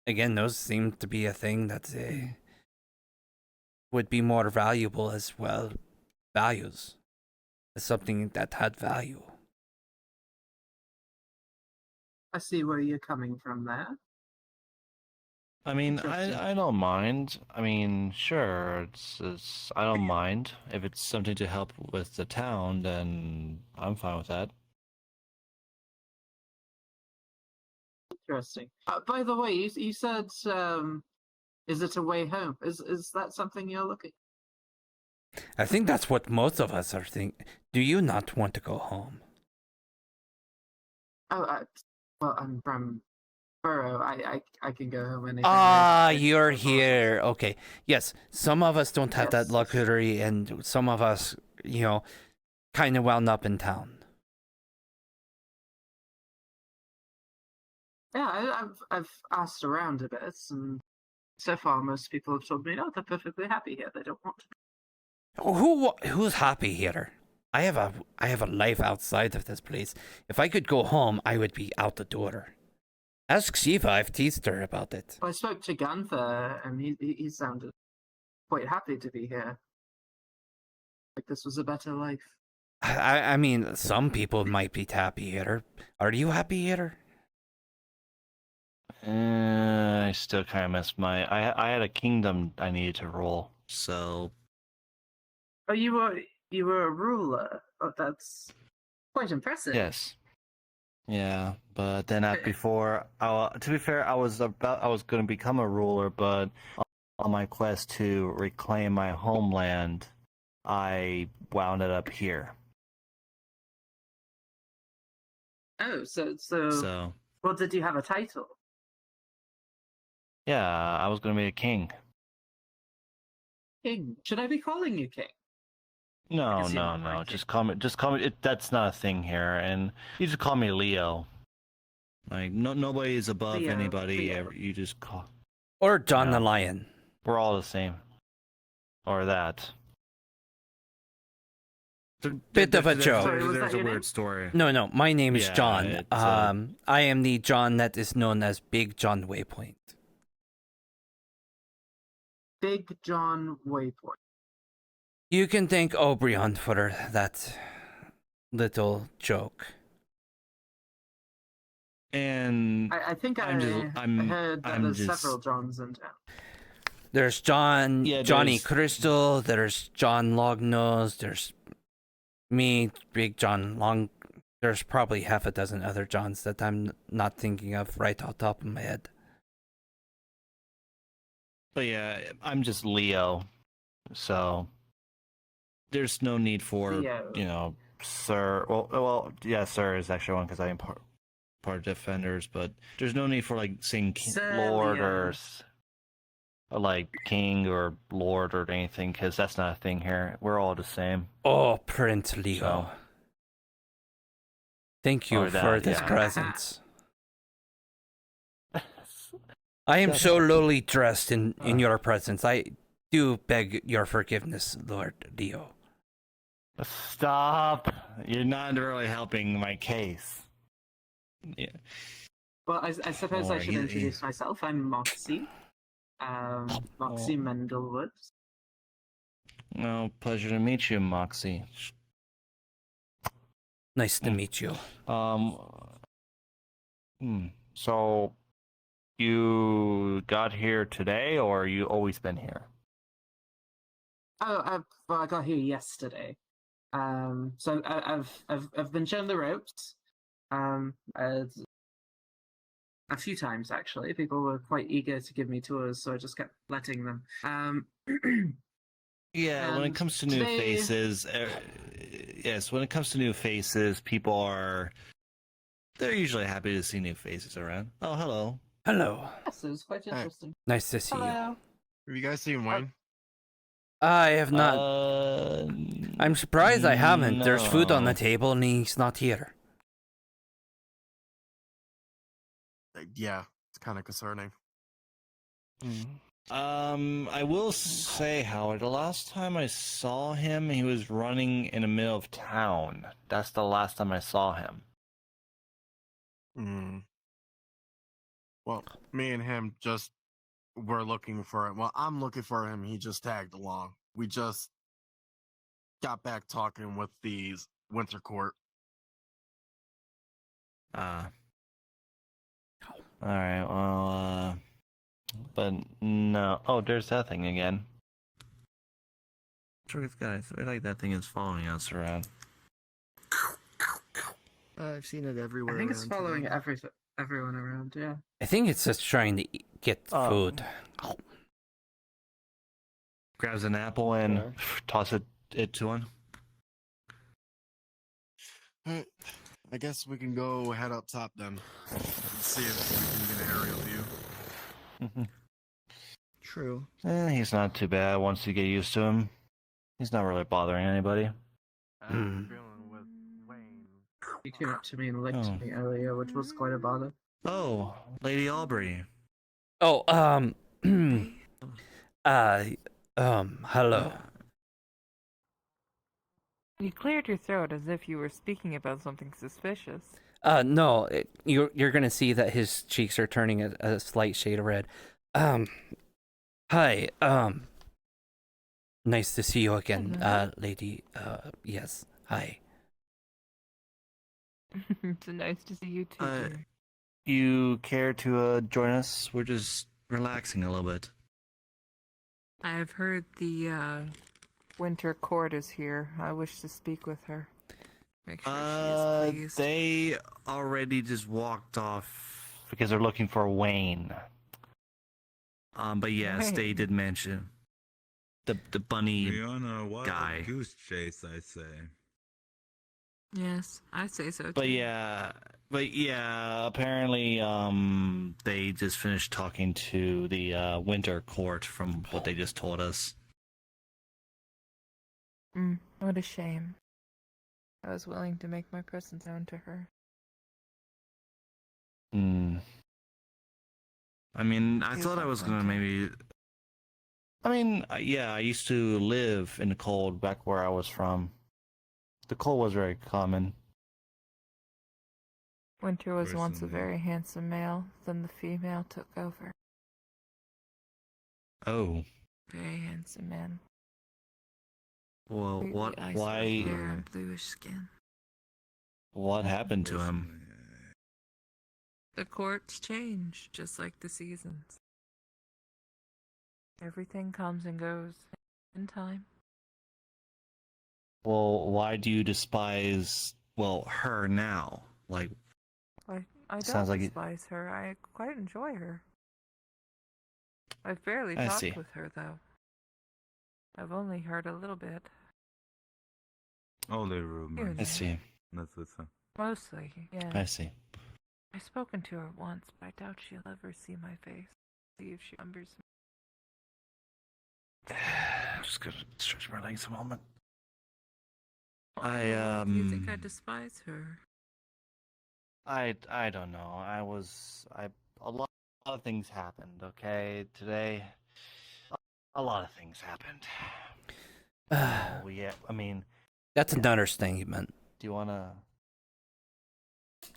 again, those seem to be a thing that would be more valuable as well. Values as something that had value. I see where you're coming from there. I mean, I don't mind. I mean, sure, it's I don't mind if it's something to help with the town. Then I'm fine with that. Interesting. By the way, you said, is it a way home? Is that something you're looking? I think that's what most of us are thinking. Do you not want to go home? Oh, well, I'm from Burrow. I can go home anytime. You're here. Okay. Yes, some of us don't have that luxury, and some of us, kind of wound up in town. Yeah, I've asked around a bit, and so far most people have told me, no, they're perfectly happy here. They don't want to. Who's happy here? I have a life outside of this place. If I could go home, I would be out the door. Ask Shiva. I've teased her about it. I spoke to Gunther, and he sounded quite happy to be here. Like this was a better life. I mean, some people might be happy here. Are you happy here? I still kind of missed I had a kingdom I needed to roll, so. Oh, you were a ruler. Oh, that's quite impressive. Yes. Yeah, but then before, to be fair, I was going to become a ruler, but on my quest to reclaim my homeland, I wound it up here. Oh, so. Well, did you have a title? Yeah, I was going to be a king. King? Should I be calling you king? No. Just call me. That's not a thing here, and you just call me Leo. Like nobody is above anybody. Leo. You just call. Or John the Lion. We're all the same. Or that. Bit of a joke. There's a weird story. No. My name is John. I am the John that is known as Big John Waypoint. Big John Waypoint. You can thank Obrion for that little joke. And I think I heard that there's several Johns in town. There's Johnny Crystal, there's John Longnose, there's me, Big John Long. There's probably half a dozen other Johns that I'm not thinking of right off the top of my head. But yeah, I'm just Leo, so there's no need for Sir. Well, yeah, Sir is actually one because I am part of Defenders, but there's no need for saying Lord or like King or Lord or anything because that's not a thing here. We're all the same. Oh, Prince Leo. So, thank you for this present. I am so lowly dressed in your presence. I do beg your forgiveness, Lord Leo. Stop. You're not really helping my case. Yeah. Well, I suppose I should introduce myself. I'm Moxie. Moxie Mendelwood. Oh, pleasure to meet you, Moxie. Nice to meet you. So, you got here today, or you always been here? Oh, I got here yesterday. So I've been shown the ropes. A few times actually. People were quite eager to give me tours, so I just kept letting them. Yeah, when it comes to new faces, yes, when it comes to new faces, they're usually happy to see new faces around. Oh, hello. Hello. Yes, it was quite interesting. Nice to see you. Hello. Have you guys seen Wayne? I have not. I'm surprised I haven't. There's food on the no. table and he's not here. Yeah, it's kind of concerning. I will say, Howard, the last time I saw him, he was running in the middle of town. That's the last time I saw him. Well, me and him just were looking for him. Well, I'm looking for him. He just tagged along. We just got back talking with the Winter Court. Alright, well, but no. Oh, there's that thing again. Sure, guys, I like that thing is following us around. I've seen it everywhere. I think it's around following today. everyone around, yeah. I think it's just trying to get food. Grabs an apple and toss it to him. Alright, I guess we can go head up top then. See if we can get an aerial view. True. He's not too bad once you get used to him. He's not really bothering anybody. He came up to me and licked me earlier, which was quite a bother. Oh, Lady Aubrey. Oh, hello. You cleared your throat as if you were speaking about something suspicious. No, you're gonna see that his cheeks are turning a slight shade of red. Hi, nice to see you again, lady. Yes, hi. It's nice to see you too. Dear. You care to join us? We're just relaxing a little bit. I've heard the Winter Court is here. I wish to speak with her. Make sure she is pleased. They already just walked off because they're looking for Wayne. But yes, Wayne. they did mention the bunny We're on a wild guy. goose chase, I say. Yes, I say so too. But yeah, apparently, they just finished talking to the Winter Court from what they just told us. What a shame. I was willing to make my presence known to her. I mean, I thought I was gonna maybe. I mean, yeah, I used to live in the cold back where I was from. The cold was very common. Winter was once a very handsome male, then the female took over. Oh. Very handsome man. Well, Completely what? ice Why? white hair and bluish skin. What happened to him? The courts change, just like the seasons. Everything comes and goes in time. Well, why do you despise, her now? Like, I sounds don't like despise her. I quite enjoy her. I've barely I talked see. with her, though. I've only heard a little bit. Only rumors. I see. That's what's up. Mostly, yeah. I see. I've spoken to her once, but I doubt she'll ever see my face. See if she remembers me. I'm just gonna stretch my legs a moment. Do you think I despise her? I don't know. A lot of things happened, okay? Today, a lot of things happened. That's an understatement. Do you wanna?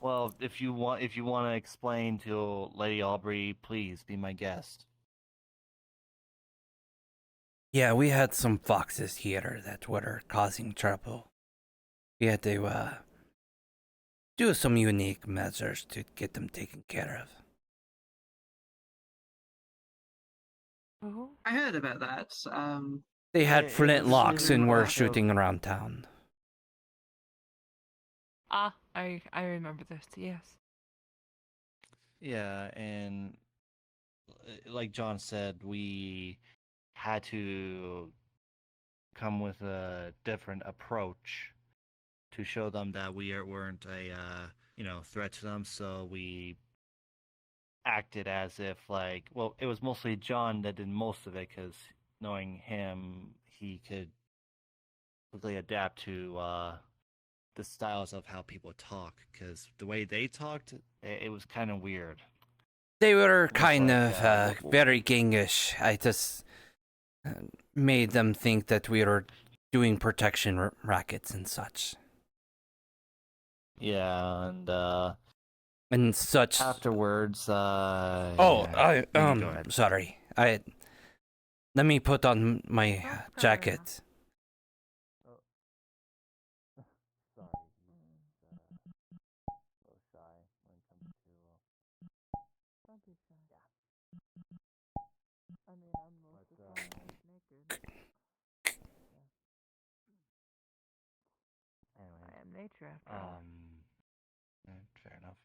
Well, if you want to explain to Lady Aubrey, please be my guest. Yeah, we had some foxes here that were causing trouble. We had to do some unique measures to get them taken care of. Oh, I heard about that. They had flintlocks and were lack of- shooting around town. I remember this, yes. Yeah, and like John said, we had to come with a different approach to show them that weren't a threat to them. So we acted as if it was mostly John that did most of it because knowing him, he could quickly adapt to the styles of how people talk. Because the way they talked, it was kind of weird. They were kind of very gangish. I just made them think that we were doing protection rackets and such. Yeah, and such. Afterwards, sorry. Let me put on my jacket. I am nature after all. Fair enough.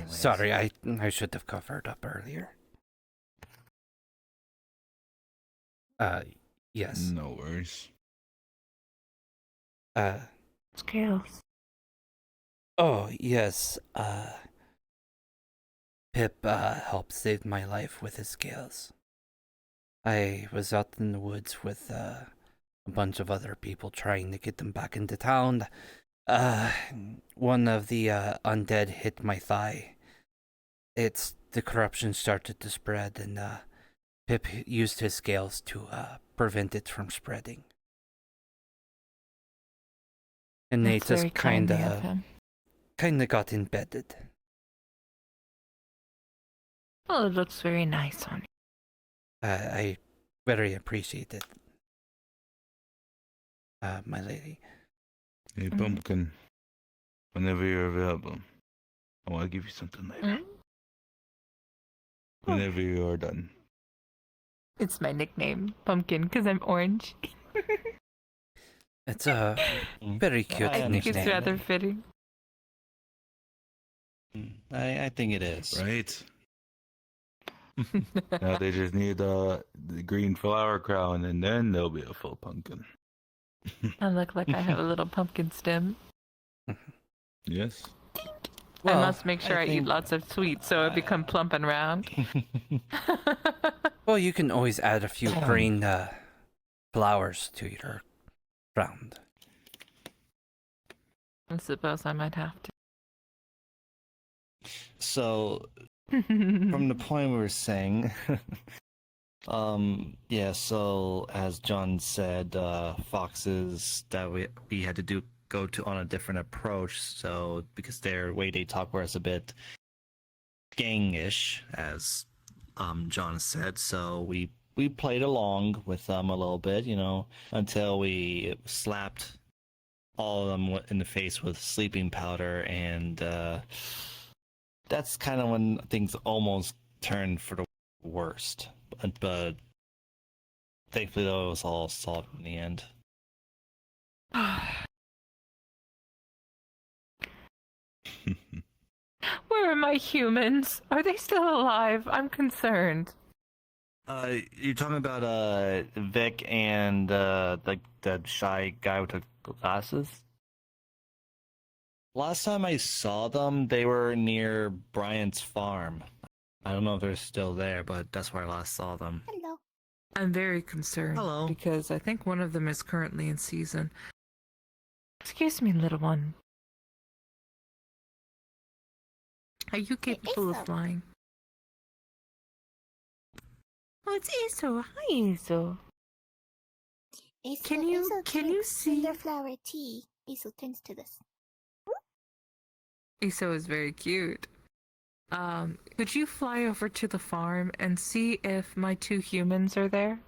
Sorry, I should have covered up earlier. Yes. No worries. Scales. Oh, yes. Pip helped save my life with his scales. I was out in the woods with a bunch of other people trying to get them back into town. One of the undead hit my thigh. The corruption started to spread, and Pip used his scales to prevent it from spreading. And they just kind of got embedded. Oh, it looks very nice on you. I very appreciate it, my lady. Hey, Pumpkin. Whenever you're available, I want to give you something later. Whenever you are done. It's my nickname, Pumpkin, because I'm orange. It's a very cute nickname. I think it's rather fitting. I think it is. Right? Now they just need the green flower crown, and then they'll be a full pumpkin. I look like I have a little pumpkin stem. Yes. Well, I must make sure I eat lots of sweets so I become plump and round. Well, you can always add a few green flowers to your crown. I suppose I might have to. So, from the point we were saying, so as John said, foxes that we had to go to on a different approach. So because their way they talk was a bit gangish, as John said. So we played along with them a little bit, until we slapped all of them in the face with sleeping powder, and that's kind of when things almost turned for the worst. But thankfully, though, it was all solved in the end. Where are my humans? Are they still alive? I'm concerned. You're talking about Vic and the shy guy with the glasses? Last time I saw them, they were near Brian's farm. I don't know if they're still there, but that's where I last saw them. Hello. I'm very concerned. Hello. Because I think one of them is currently in season. Excuse me, little one. Are you capable of flying? Oh, it's Iso. Hi, Iso. Can you see? Cinderflower tea. Iso turns to this. Iso is very cute. Could you fly over to the farm and see if my two humans are there?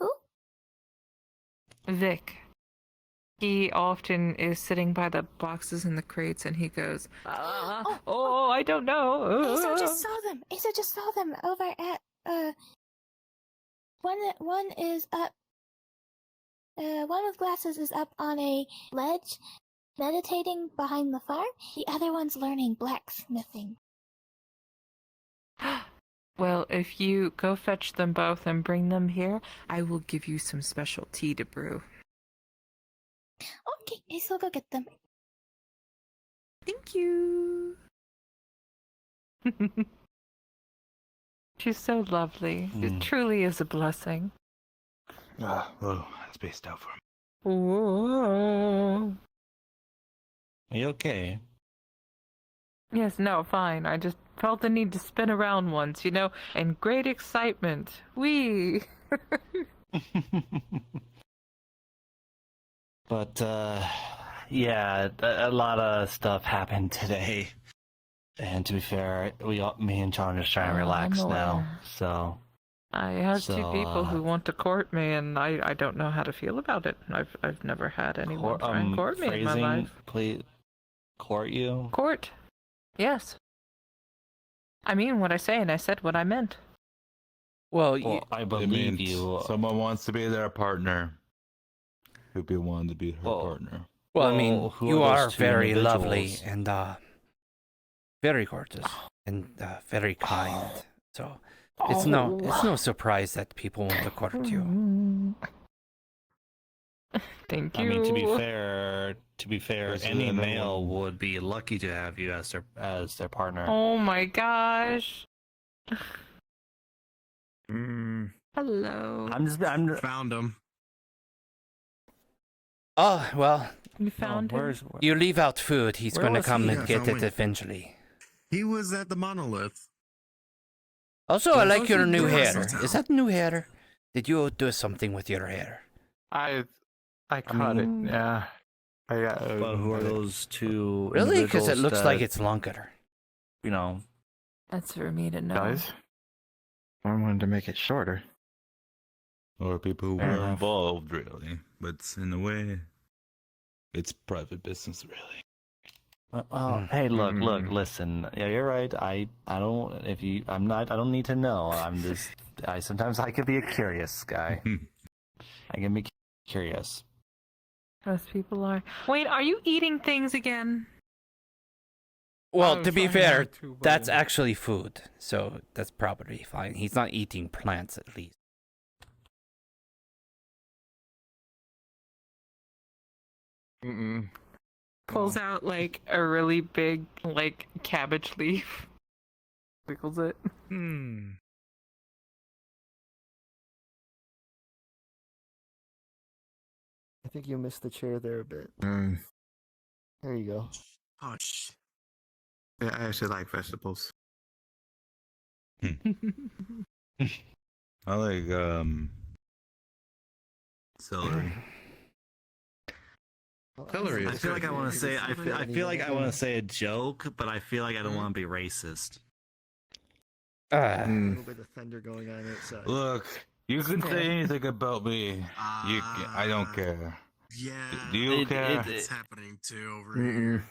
Who? Vic. He often is sitting by the boxes and the crates, and he goes, I don't know. Iso just saw them over at one is up. One with glasses is up on a ledge, meditating behind the farm. The other one's learning blacksmithing. Well, if you go fetch them both and bring them here, I will give you some special tea to brew. Okay, I shall go get them. Thank you. She's so lovely. It truly is a blessing. Oh, spaced out for him. Whoa. Are you okay? Yes, no, fine. I just felt the need to spin around once, and great excitement. Whee! But, yeah, a lot of stuff happened today. And to be fair, me and John are just trying to relax now, so... I have two people who want to court me, and I don't know how to feel about it. I've never had anyone try and court me in my life. Please, court you? Court? Yes. I mean what I say, and I said what I meant. Well, I believe means you. Someone wants to be their partner. Who'd be willing to be her partner? Well, I mean, you are very lovely and very gorgeous and very kind. So it's no surprise that people want to court you. Thank you. I mean, to be fair, any male would be lucky to have you as their partner. Oh my gosh. Hello. I'm found him. Oh, well. You found him? You leave out food, he's Where going to was come he? and get Yeah, it eventually. He was at the monolith. Also, I like your new Where was hair. he? Is that new hair? Did you do something with your hair? I cut it. Yeah. But who are those two? Really? Because it looks that, like it's longer. That's for me to know. Guys, I wanted to make it shorter. Or people who were involved, really. But in a way, it's private business, really. Hey, look, listen. Yeah, you're right. I don't need to know. Sometimes I could be a curious guy. I can be curious. Most people are. Wait, are you eating things again? Well, to be fair, that's actually food, so that's probably fine. He's not eating plants, at least. Pulls out like a really big cabbage leaf. Wiggles it. I think you missed the chair there a bit. There you go. Oh, shh. Yeah, I actually like vegetables. I like celery. Celery. I feel like I want to say. I feel like I want to say a joke, but I feel like I don't want to be racist. A little bit of thunder going on outside. Look, you can say anything about me. I don't care. Yeah. Do you care? It's happening too over here.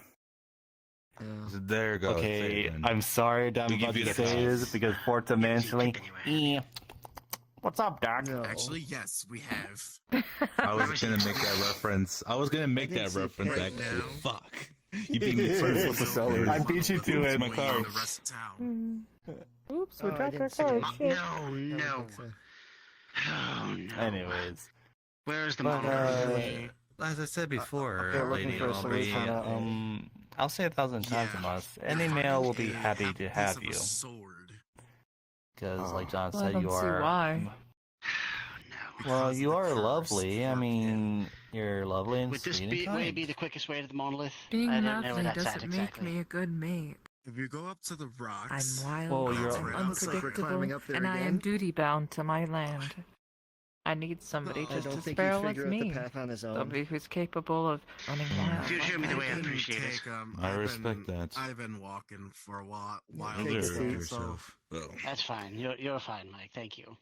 There you go. Okay, I'm sorry that I'm about to say this because Forza mentioned. What's up, Doc? No. Actually, yes, we have. I was gonna make that reference. Actually. Fuck. You beat me first with the celery. I beat you to it. My car. Oops, we dropped our car. Shit. No. Anyways. Where's the monitor? As I said before, Lady Aubrey, I'll say 1,000 times a month. Any male will be happy to have you. Because, like John said, you are. Why? Well, you are lovely. I mean, you're lovely and Would this sweet and kind. be the quickest way to the monolith? Being I don't know lovely where that's doesn't at make exactly. me a good mate. If you go up to the rocks, I'm wild, Well, you're- I'm unpredictable, up there and I am again? duty bound to my land. I need somebody I just don't as think feral he'd as figure out the me. path on his own. Somebody who's capable of running wild. If you show me the way, I appreciate it. I respect that. I've been walking for a while. Take care of yourself. That's fine. You're fine, Mike. Thank you.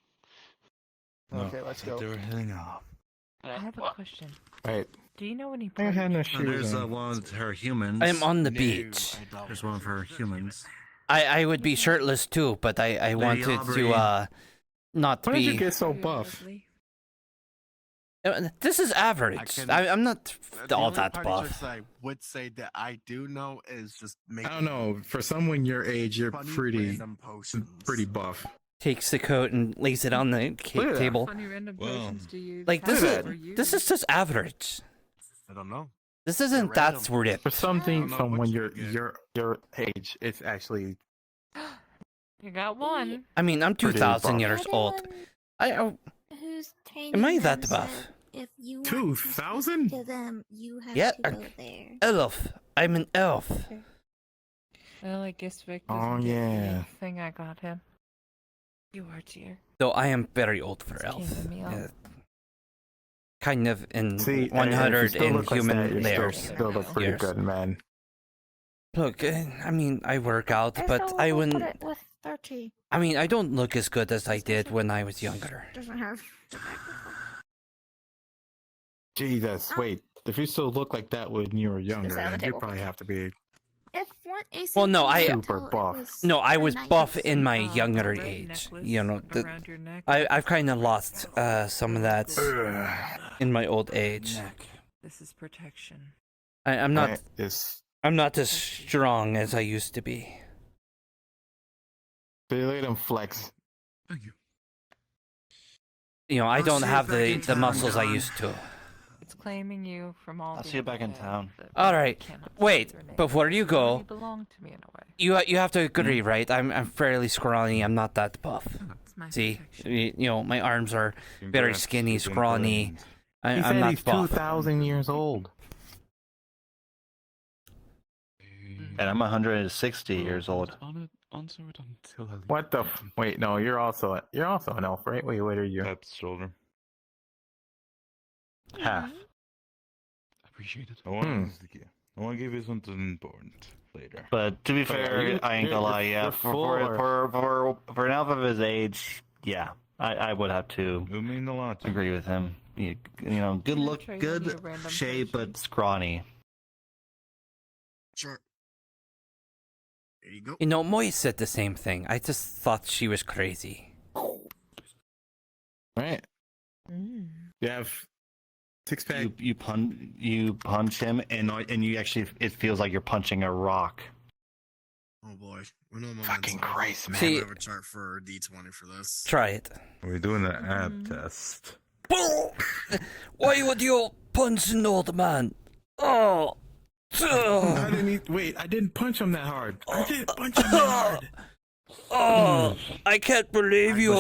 Okay, let's go. They were heading off. I have a question. Right. Do you know any I had no Oh, shoes there's on. one of her humans. I'm on the beach. There's one of her humans. I would be shirtless too, but I wanted Aubrey. to not Why be. did you get so buff? This is average. I'm not all that The buff. I would say that I do know is just making. I don't know. For someone your age, you're funny pretty random potions. buff. Takes the coat and lays it on the table. Funny random potions do you Like have this for you? is just average. I don't know. This isn't that ripped. For something from when your age, it's actually. You got one. I mean, I'm Pretty 2,000 buff. years old. Who's training Am I them, that so buff? if you want 2,000? to them, you have Yeah, to go there. elf. I'm an elf. Well, I guess Vic Oh, doesn't get yeah. the thing I got him. You are dear. Though I am very old for elf. Keeping me up. Kind of in See, 100 if you still in look like human that, you layers. still look pretty years. good, man. Look, I mean, I work out, but I wouldn't. With 30. I mean, I don't look as good as I did when I was younger. Doesn't have. Jesus, wait. If you still look like that when you were younger, that on the then you table? probably have to be If one AC Well, no, I super buff. no, I was buff nice. in my younger red age. necklace You know, around your neck. I've kind of lost some of that in my old age. This is protection. I'm not. Right, it's- I'm not as strong as I used to be. They let him flex. You know, I I'll don't see you have back the in town, muscles I John. used to. It's claiming you from all. I'll the see you back in undead town. that All right, cannot wait. say their name. Before you go, You belong to me in a way. you have to agree, right? I'm fairly scrawny. I'm not that buff. It's my See, protection. you know, my arms are very Congrats, skinny, you've been scrawny. claimed. He I'm said not he's buff. 2,000 years old. And I'm 160 years old. Answer it until I leave. What the? Wait, no, you're also an elf, right? Wait, what are you? Pat's shoulder. Half. Appreciate it. I want to give you something important later. But to be fair, I ain't gonna lie, yeah. you're For an elf of his age, yeah, I would have to It would mean a lot to me. agree with him. You know, good look, Try good using a random shape, potion. but scrawny. Sure. There you go. You know, Moy said the same thing. I just thought she was crazy. Right. Mm. You have six pack. You punch him, and you actually it feels like you're punching a rock. Oh boy. We're no Fucking Christ, man. See- I have a chart for D20 for this. Try it. We're doing the ab test. Why would you punch an old man? Oh. I didn't punch him that hard. I didn't punch him that hard. Oh, I can't believe you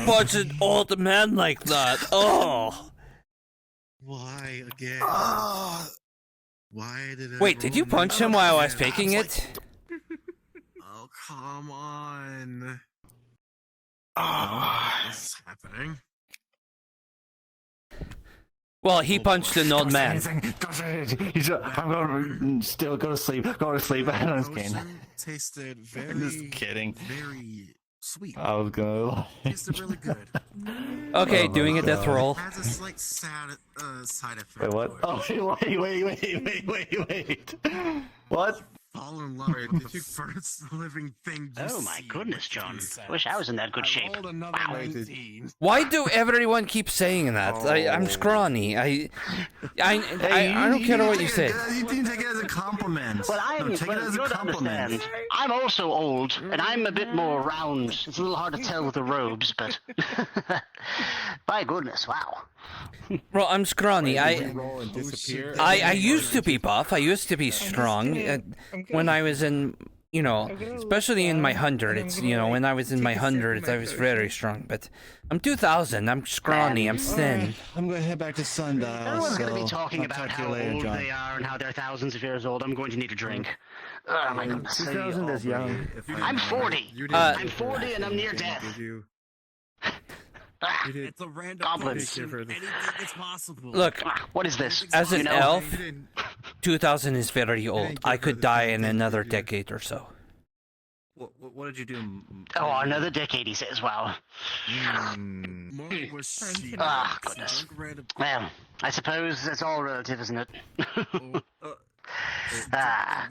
punch an old man like that. Oh. Why again? Why did I Wait, did you roll punch him my- while I was Yeah, faking was it? Oh, come on. Ah. This is happening. Well, he punched an old man. I'm going to still go to sleep. Go to sleep. I'm just kidding. Potion tasted very, Just kidding. very sweet. I was gonna. Tasted really good. Okay, doing a death roll. Has a slight side effect. Wait, what? Oh, wait. What? Fall in love with the first living thing you Oh my see. goodness, John. I wish I was in that good shape. Rolled another 19. Why do everyone keep saying that? I'm scrawny. I don't care what you say. You can take it as a compliment. Well, take it as a compliment. Understand, I'm also old, and I'm a bit more round. It's a little hard to tell with the robes, but my goodness, wow. Well, I'm scrawny. I used to be buff. I used to be strong when I was in, you know, especially in my hundreds. You know, when I was in my hundreds, I was very strong. But I'm 2,000. I'm scrawny. I'm thin. I'm going to head back to Sundial. Everyone's going to be so talking I'll about talk to you how later, old John. they are and how they're thousands of years old. I'm going to need a drink. Oh my goodness. 2000 is young. I'm 40. I'm 40 and I'm near death. It's a random Goblins. Anything is possible. Look, What is this? as an You know? elf, 2,000 is very old. I could die in another decade or so. What did you do? Oh, another decade, he says. Wow. Ah, goodness. Well, I suppose that's all relative, isn't it? Ah.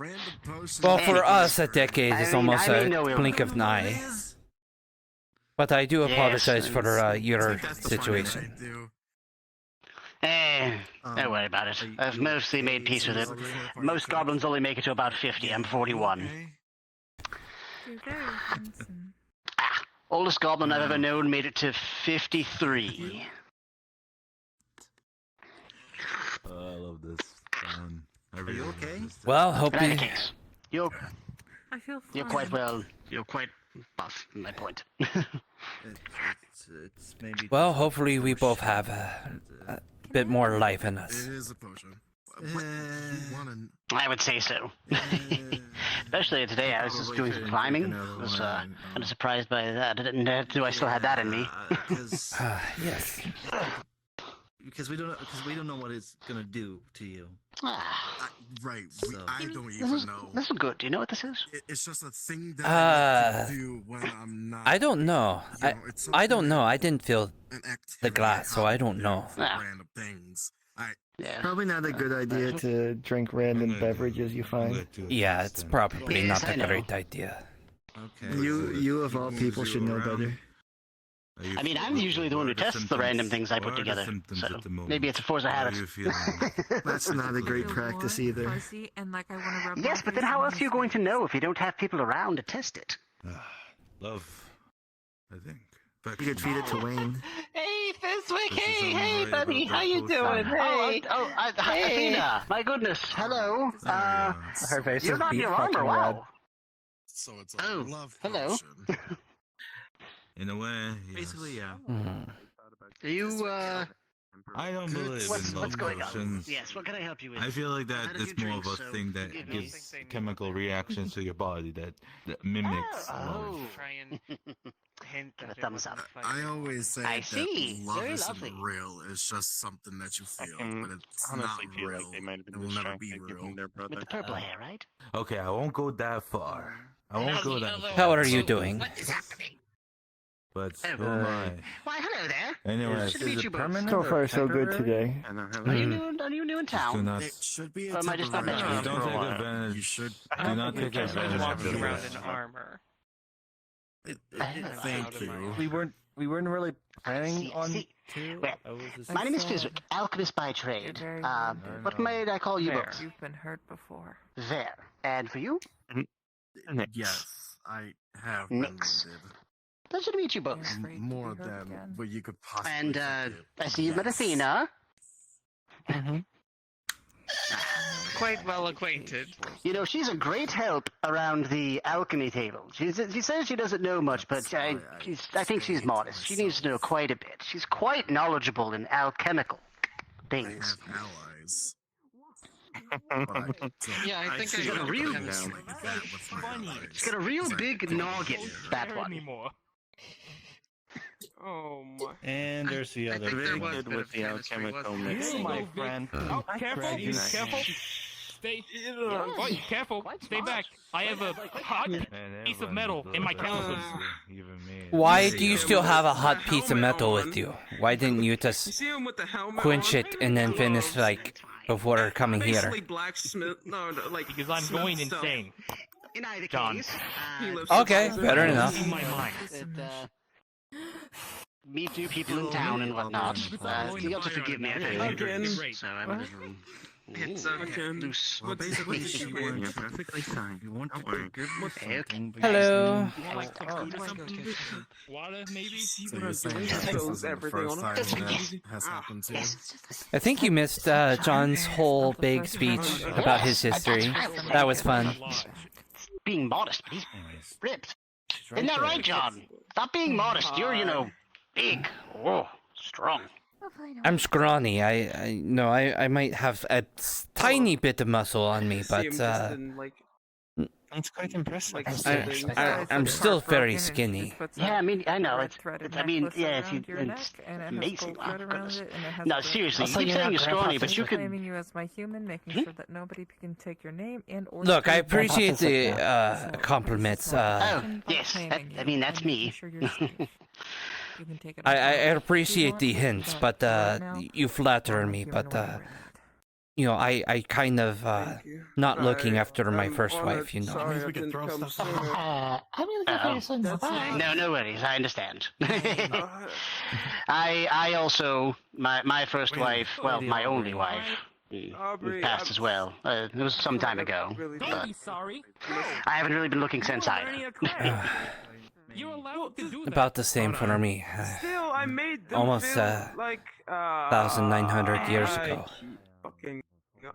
Well, for us, a decade is almost I mean, a no, blink of an eye. But I do apologize Yes, for your situation. Don't worry about it. I've mostly made peace with it. Most goblins only make it to about 50. I'm 41. You're very handsome. Oldest goblin I've ever known made it to 53. I love this. Are you okay? Well, hope In any you... case, you're I feel fine. you're quite buff, in my point. It's maybe. Well, hopefully we both have a bit more life in us. It is a potion. What you wanna... I would say so. Especially today, I was just doing some climbing. I was kind of surprised by that. I didn't know I still had that in me. Yes. Because we don't know what it's gonna do to you. Right. I don't even know. This is good. Do you know what this is? It's just a thing that I can do when I'm not. I don't know. I don't know. I didn't feel the glass, so I don't know. Random things. Probably not a good idea to drink random beverages you find. Yeah, it's probably not a great idea. Okay. You of all people should know better. I mean, I'm usually the one who tests the random things I put together, so maybe it's a force of habit. That's not a great practice either. Fuzzy and like I want to rub Yes, but then how else are you going to know if you don't have people around to test it? Love, I think. You could feed it to Wayne. Hey, Fizwick! Hey, buddy, how you doing? Hey, Athena! My goodness, hello. Her face You're is not in beat your armor, fucking wow. red. So it's a love hello. potion. In a way, yes. Basically, yeah. Do you, I don't believe in what's love going on? potions. Yes, what can I help you with? I feel like that How did is you more drink, of a so thing that give me- gives chemical reactions to your body that mimics love. Try and hint Give a at it thumbs with up. the I fire. always say I that see. love Very isn't lovely. real. It's just something that you feel, can but it's honestly not feel real. like they might have It been will never be distracted real. given their brother. With the purple hair, right? Okay, I won't go that far. I won't go that far. How are you doing? What is happening? But who am I? Why, hello there. Anyways, Good to meet you both. So far, so good today. Are you new in do town? not, It should be a Or am I just not temporary. mentioning don't for a take while? advantage. You should. Do not take Just advantage of walking around this. in armor. Thank you. We weren't really planning on See, to. well, I was just- my name is Fizwick, alchemist by trade. You're very What might I call you There. both? You've been hurt before. There. And for you? Yes, I have been Nix. wounded. Pleasure to meet you both. Afraid to More be hurt than again. what you could possibly And forgive. I see you've met Yes. Athena. Quite well acquainted. You know, she's a great help around the alchemy table. She says she doesn't know much, but I think she's modest. She needs to know quite a bit. She's quite knowledgeable in alchemical I things. have allies. Yeah, I think She's I got a know real, him now. Like that with my allies. she's got a real big noggin. That one. Anymore. Oh my. And there's the I other. think there thing. was a Good bit with of the chemistry, alchemical wasn't there? mix. You my go, friend. Oh, careful, grab you next. careful. Stay. Oh, careful. Stay back. I have a hot piece of metal in my calibers. Why do you still have a hot piece of metal with you? Why didn't you just See him with the helmet quench on? it and then finish like before coming here? Basically blacksmith. No, like Because I'm smith going stuff. insane. In either John. case, He lives Okay, in- fair enough. In my mind. meet new people in town and whatnot. You'll have to forgive me. I've had Again. drinks, so I'm a little It's okay. loose. Well, basically, she went. You're perfectly fine. You want to be good with Okay. something, but Hello. Water, maybe? So you're saying that this is the first time that has happened to you? I think you missed John's whole big speech about his history. That was fun. Being modest, but he's ripped. Isn't that right, John? Stop being modest. You're, big. Oh, strong. I'm scrawny. I might have a tiny bit of muscle on me, See but him just in, like, That's quite impressive. like I'm still very skinny. Yeah, I mean, I know. red It's threaded I mean, necklace yeah, around your neck, it's and it has amazing. gold thread Oh, around goodness. it, and it has No, gold seriously, thread. you keep saying you're scrawny, but you I'm could. claiming you as my human, making sure that nobody can take your name and or Look, I steal appreciate your the compliments. Oh, yes, I mean, that's me. You can take it I off. appreciate the hints, but you flatter me. But I kind of not looking after my I'm first honored. wife, you know. Sorry I didn't come sooner. I'm gonna go for your son. No, no worries. I understand. I also my first wife, well, my only wife, passed as well. It was some time ago, but sorry. I haven't really been looking since either. You're allowed to do that. About the same for me. Still, I made them Almost feel like 1,900 years ago. Fucking.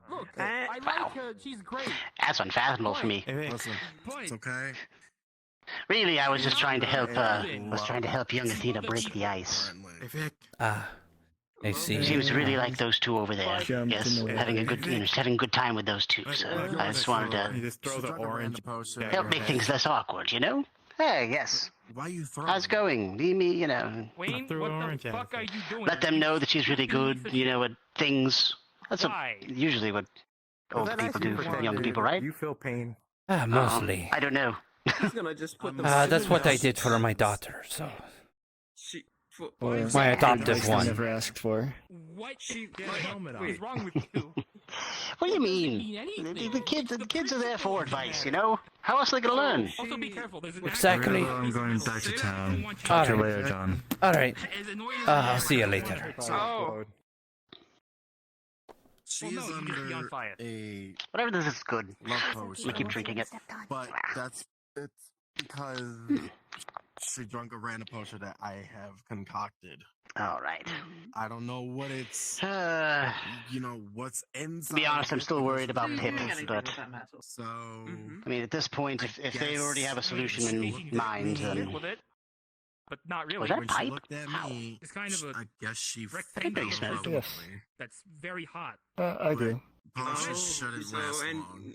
Look, I like her. She's great. That's unfathomable for me. Listen, it's okay. Really, I was just trying to help. Young Athena break the ice. I see. Seems to really like those two over there. Yes, having a good, just having a good time with those two. So I just wanted to Throw the orange help make things less awkward, you know? Hey, yes. Why you throwing? How's it going? Wayne, what the fuck are you doing? Let them know that she's really good, at things. That's usually what old people do for young people, right? You feel pain. Mostly. I don't know. He's gonna just put them. That's what I did for my daughter, so. My adoptive one. Never asked for. What? What is wrong with you? What do you mean? The kids are there for advice, How else are they gonna learn? Also, be careful. Exactly. I'm going back to town. Talk to you later, John. Alright. I'll see you later. Oh. She's under a whatever this is good. love potion. We keep drinking it. But it's because she drank a random potion that I have concocted. All right. I don't know what it's. What's inside. To be honest, I'm still worried about Pip, but so. I mean, at this point, if they already have a solution in mind, then. But not really. Was that When pipe? she looked at me, It's kind of a I guess she rectangle probably. Yes. that's very hot. I do. Potions shouldn't last long.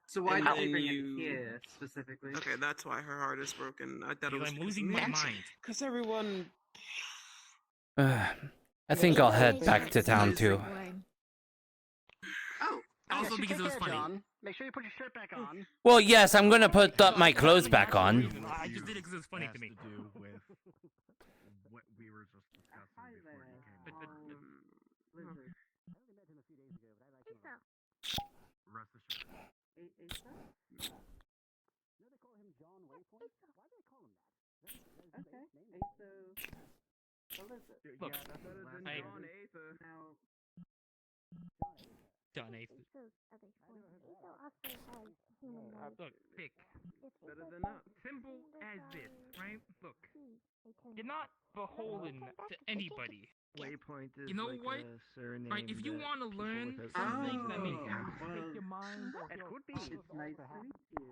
So why did you bring it here specifically? Okay, that's why her heart is broken. I thought it was. I'm losing my mind. Because everyone. I think I'll head back to town too. Oh, Also because it was funny. Make sure you put your shirt back on. Well, yes, I'm gonna put my clothes back on. I just did it because it was funny to me. To do with what we were just discussing before you came. Rest assured. Okay. Look, I John Ace. Look, pick. better than us. Simple as this, right? Look, you're not beholden to anybody. Waypoint is You know like what? a surname. Right, if you that want to people learn without something that surnames makes use. you take your mind off It your could be. It's nice to meet you.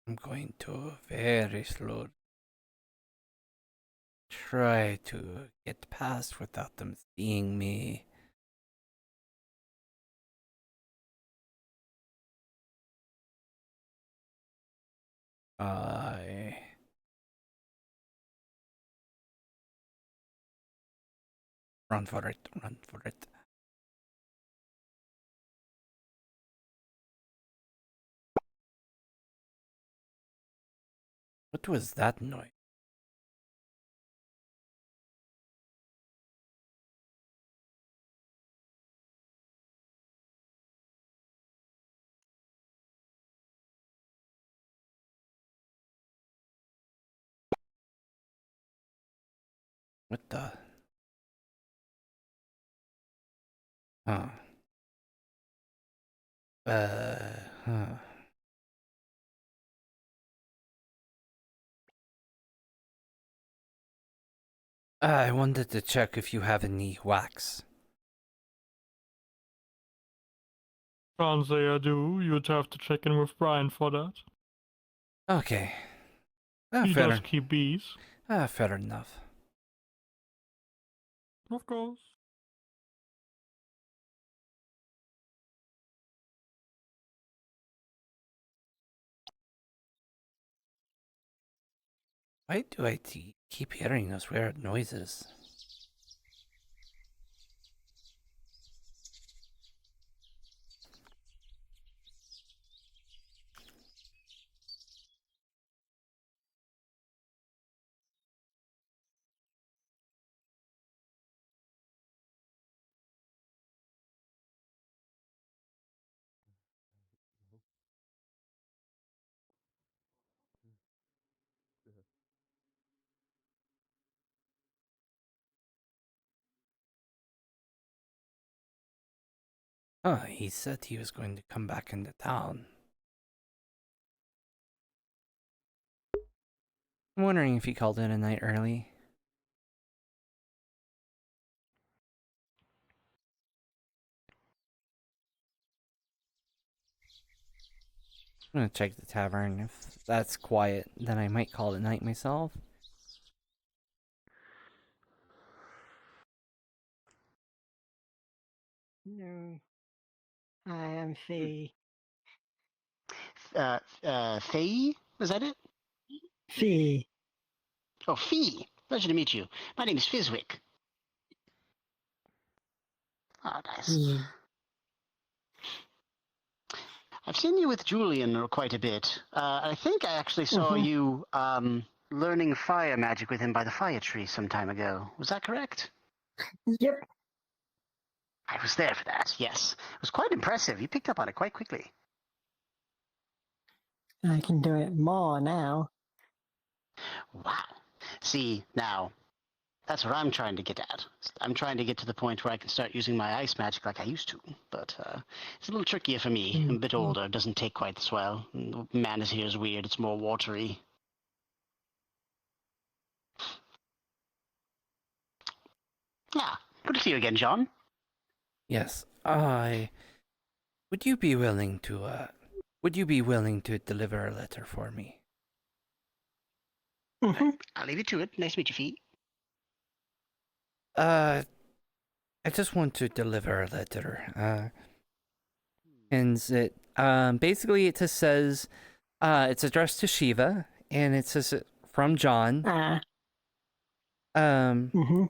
I'm going to very slowly try to get past without them seeing me. Run for it, run for it. What was that noise? What the? Huh. Huh. I wanted to check if you have any wax. Can't say I do. You'd have to check in with Brian for that. Okay. He fair. does keep bees. Fair enough. Of course. Why do I keep hearing those weird noises? He said he was going to come back into town. I'm wondering if he called in a night early. I'm gonna check the tavern. If that's quiet, then I might call it night myself. No. I am Fee. Faye? Was that it? Fee. Oh, Fee. Pleasure to meet you. My name is Fizwick. Oh, nice. I've seen you with Julian quite a bit. I think I actually saw you learning fire magic with him by the fire tree some time ago. Was that correct? Yep. I was there for that, yes. It was quite impressive. You picked up on it quite quickly. I can do it more now. Wow. See, now, that's what I'm trying to get at. I'm trying to get to the point where I can start using my ice magic like I used to. But it's a little trickier for me. I'm a bit older. It doesn't take quite as well. The mana here is weird. It's more watery. Ah, good to see you again, John. Yes, would you be willing to deliver a letter for me? I'll leave you to it. Nice to meet you, Fee. I just want to deliver a letter. And it basically it just says it's addressed to Shiva, and it says from John.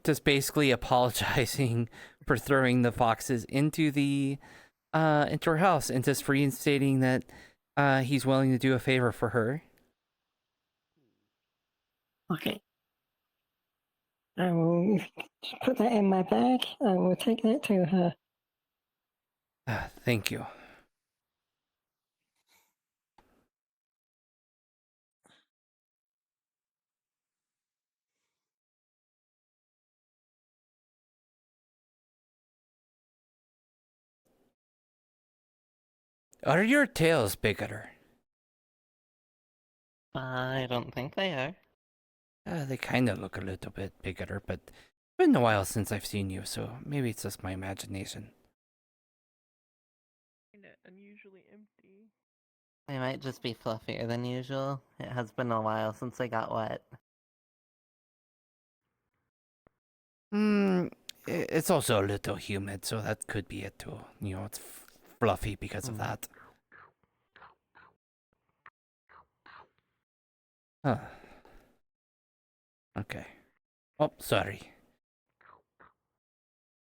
Just basically apologizing for throwing the foxes into her house, and just reinstating that he's willing to do a favor for her. Okay. I will put that in my bag. I will take that to her. Thank you. Are your tails bigger? I don't think they are. They kind of look a little bit bigger, but it's been a while since I've seen you, so maybe it's just my imagination. Unusually empty. They might just be fluffier than usual. It has been a while since they got wet. It's also a little humid, so that could be it too. You know, it's fluffy because of that. Huh. Okay. Oh, sorry.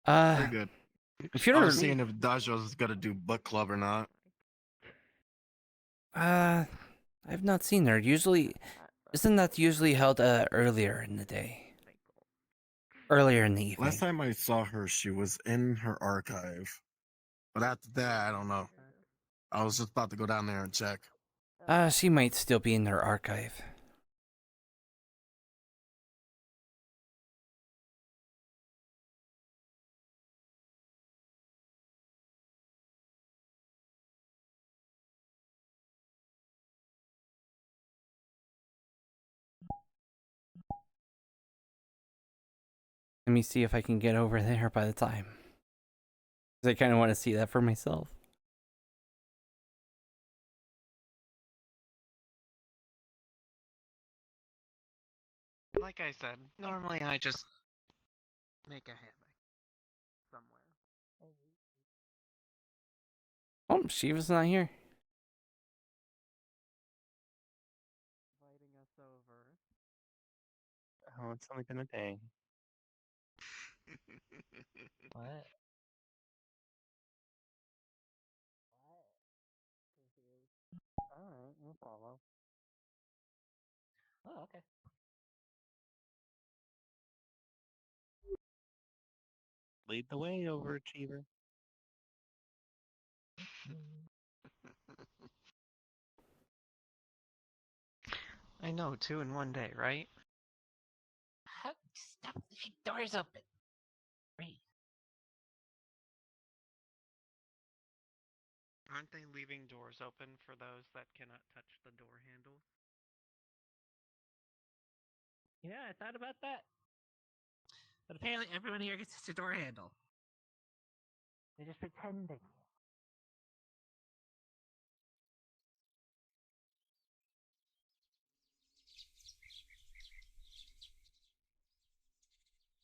Very good. If you're I was seeing if Dajos is gonna do book club or not. I've not seen her. Isn't that usually held earlier in the day? Earlier in the evening. Last time I saw her, she was in her archive. But after that, I don't know. I was just about to go down there and check. She might still be in her archive. Let me see if I can get over there by the time. Because I kind of want to see that for myself. Like I said, normally I just make a hammock somewhere. Oh, Shiva's not here. Inviting us over. Oh, it's only been a day. What? Alright, we'll follow. Oh, okay. Lead the way, overachiever. I know, 2 in 1 day, right? Stop leaving doors open. Great. Aren't they leaving doors open for those that cannot touch the door handle? Yeah, I thought about that. But apparently everyone here gets touch a door handle. They're just pretending.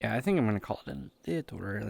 Yeah, I think I'm going to call it a little early.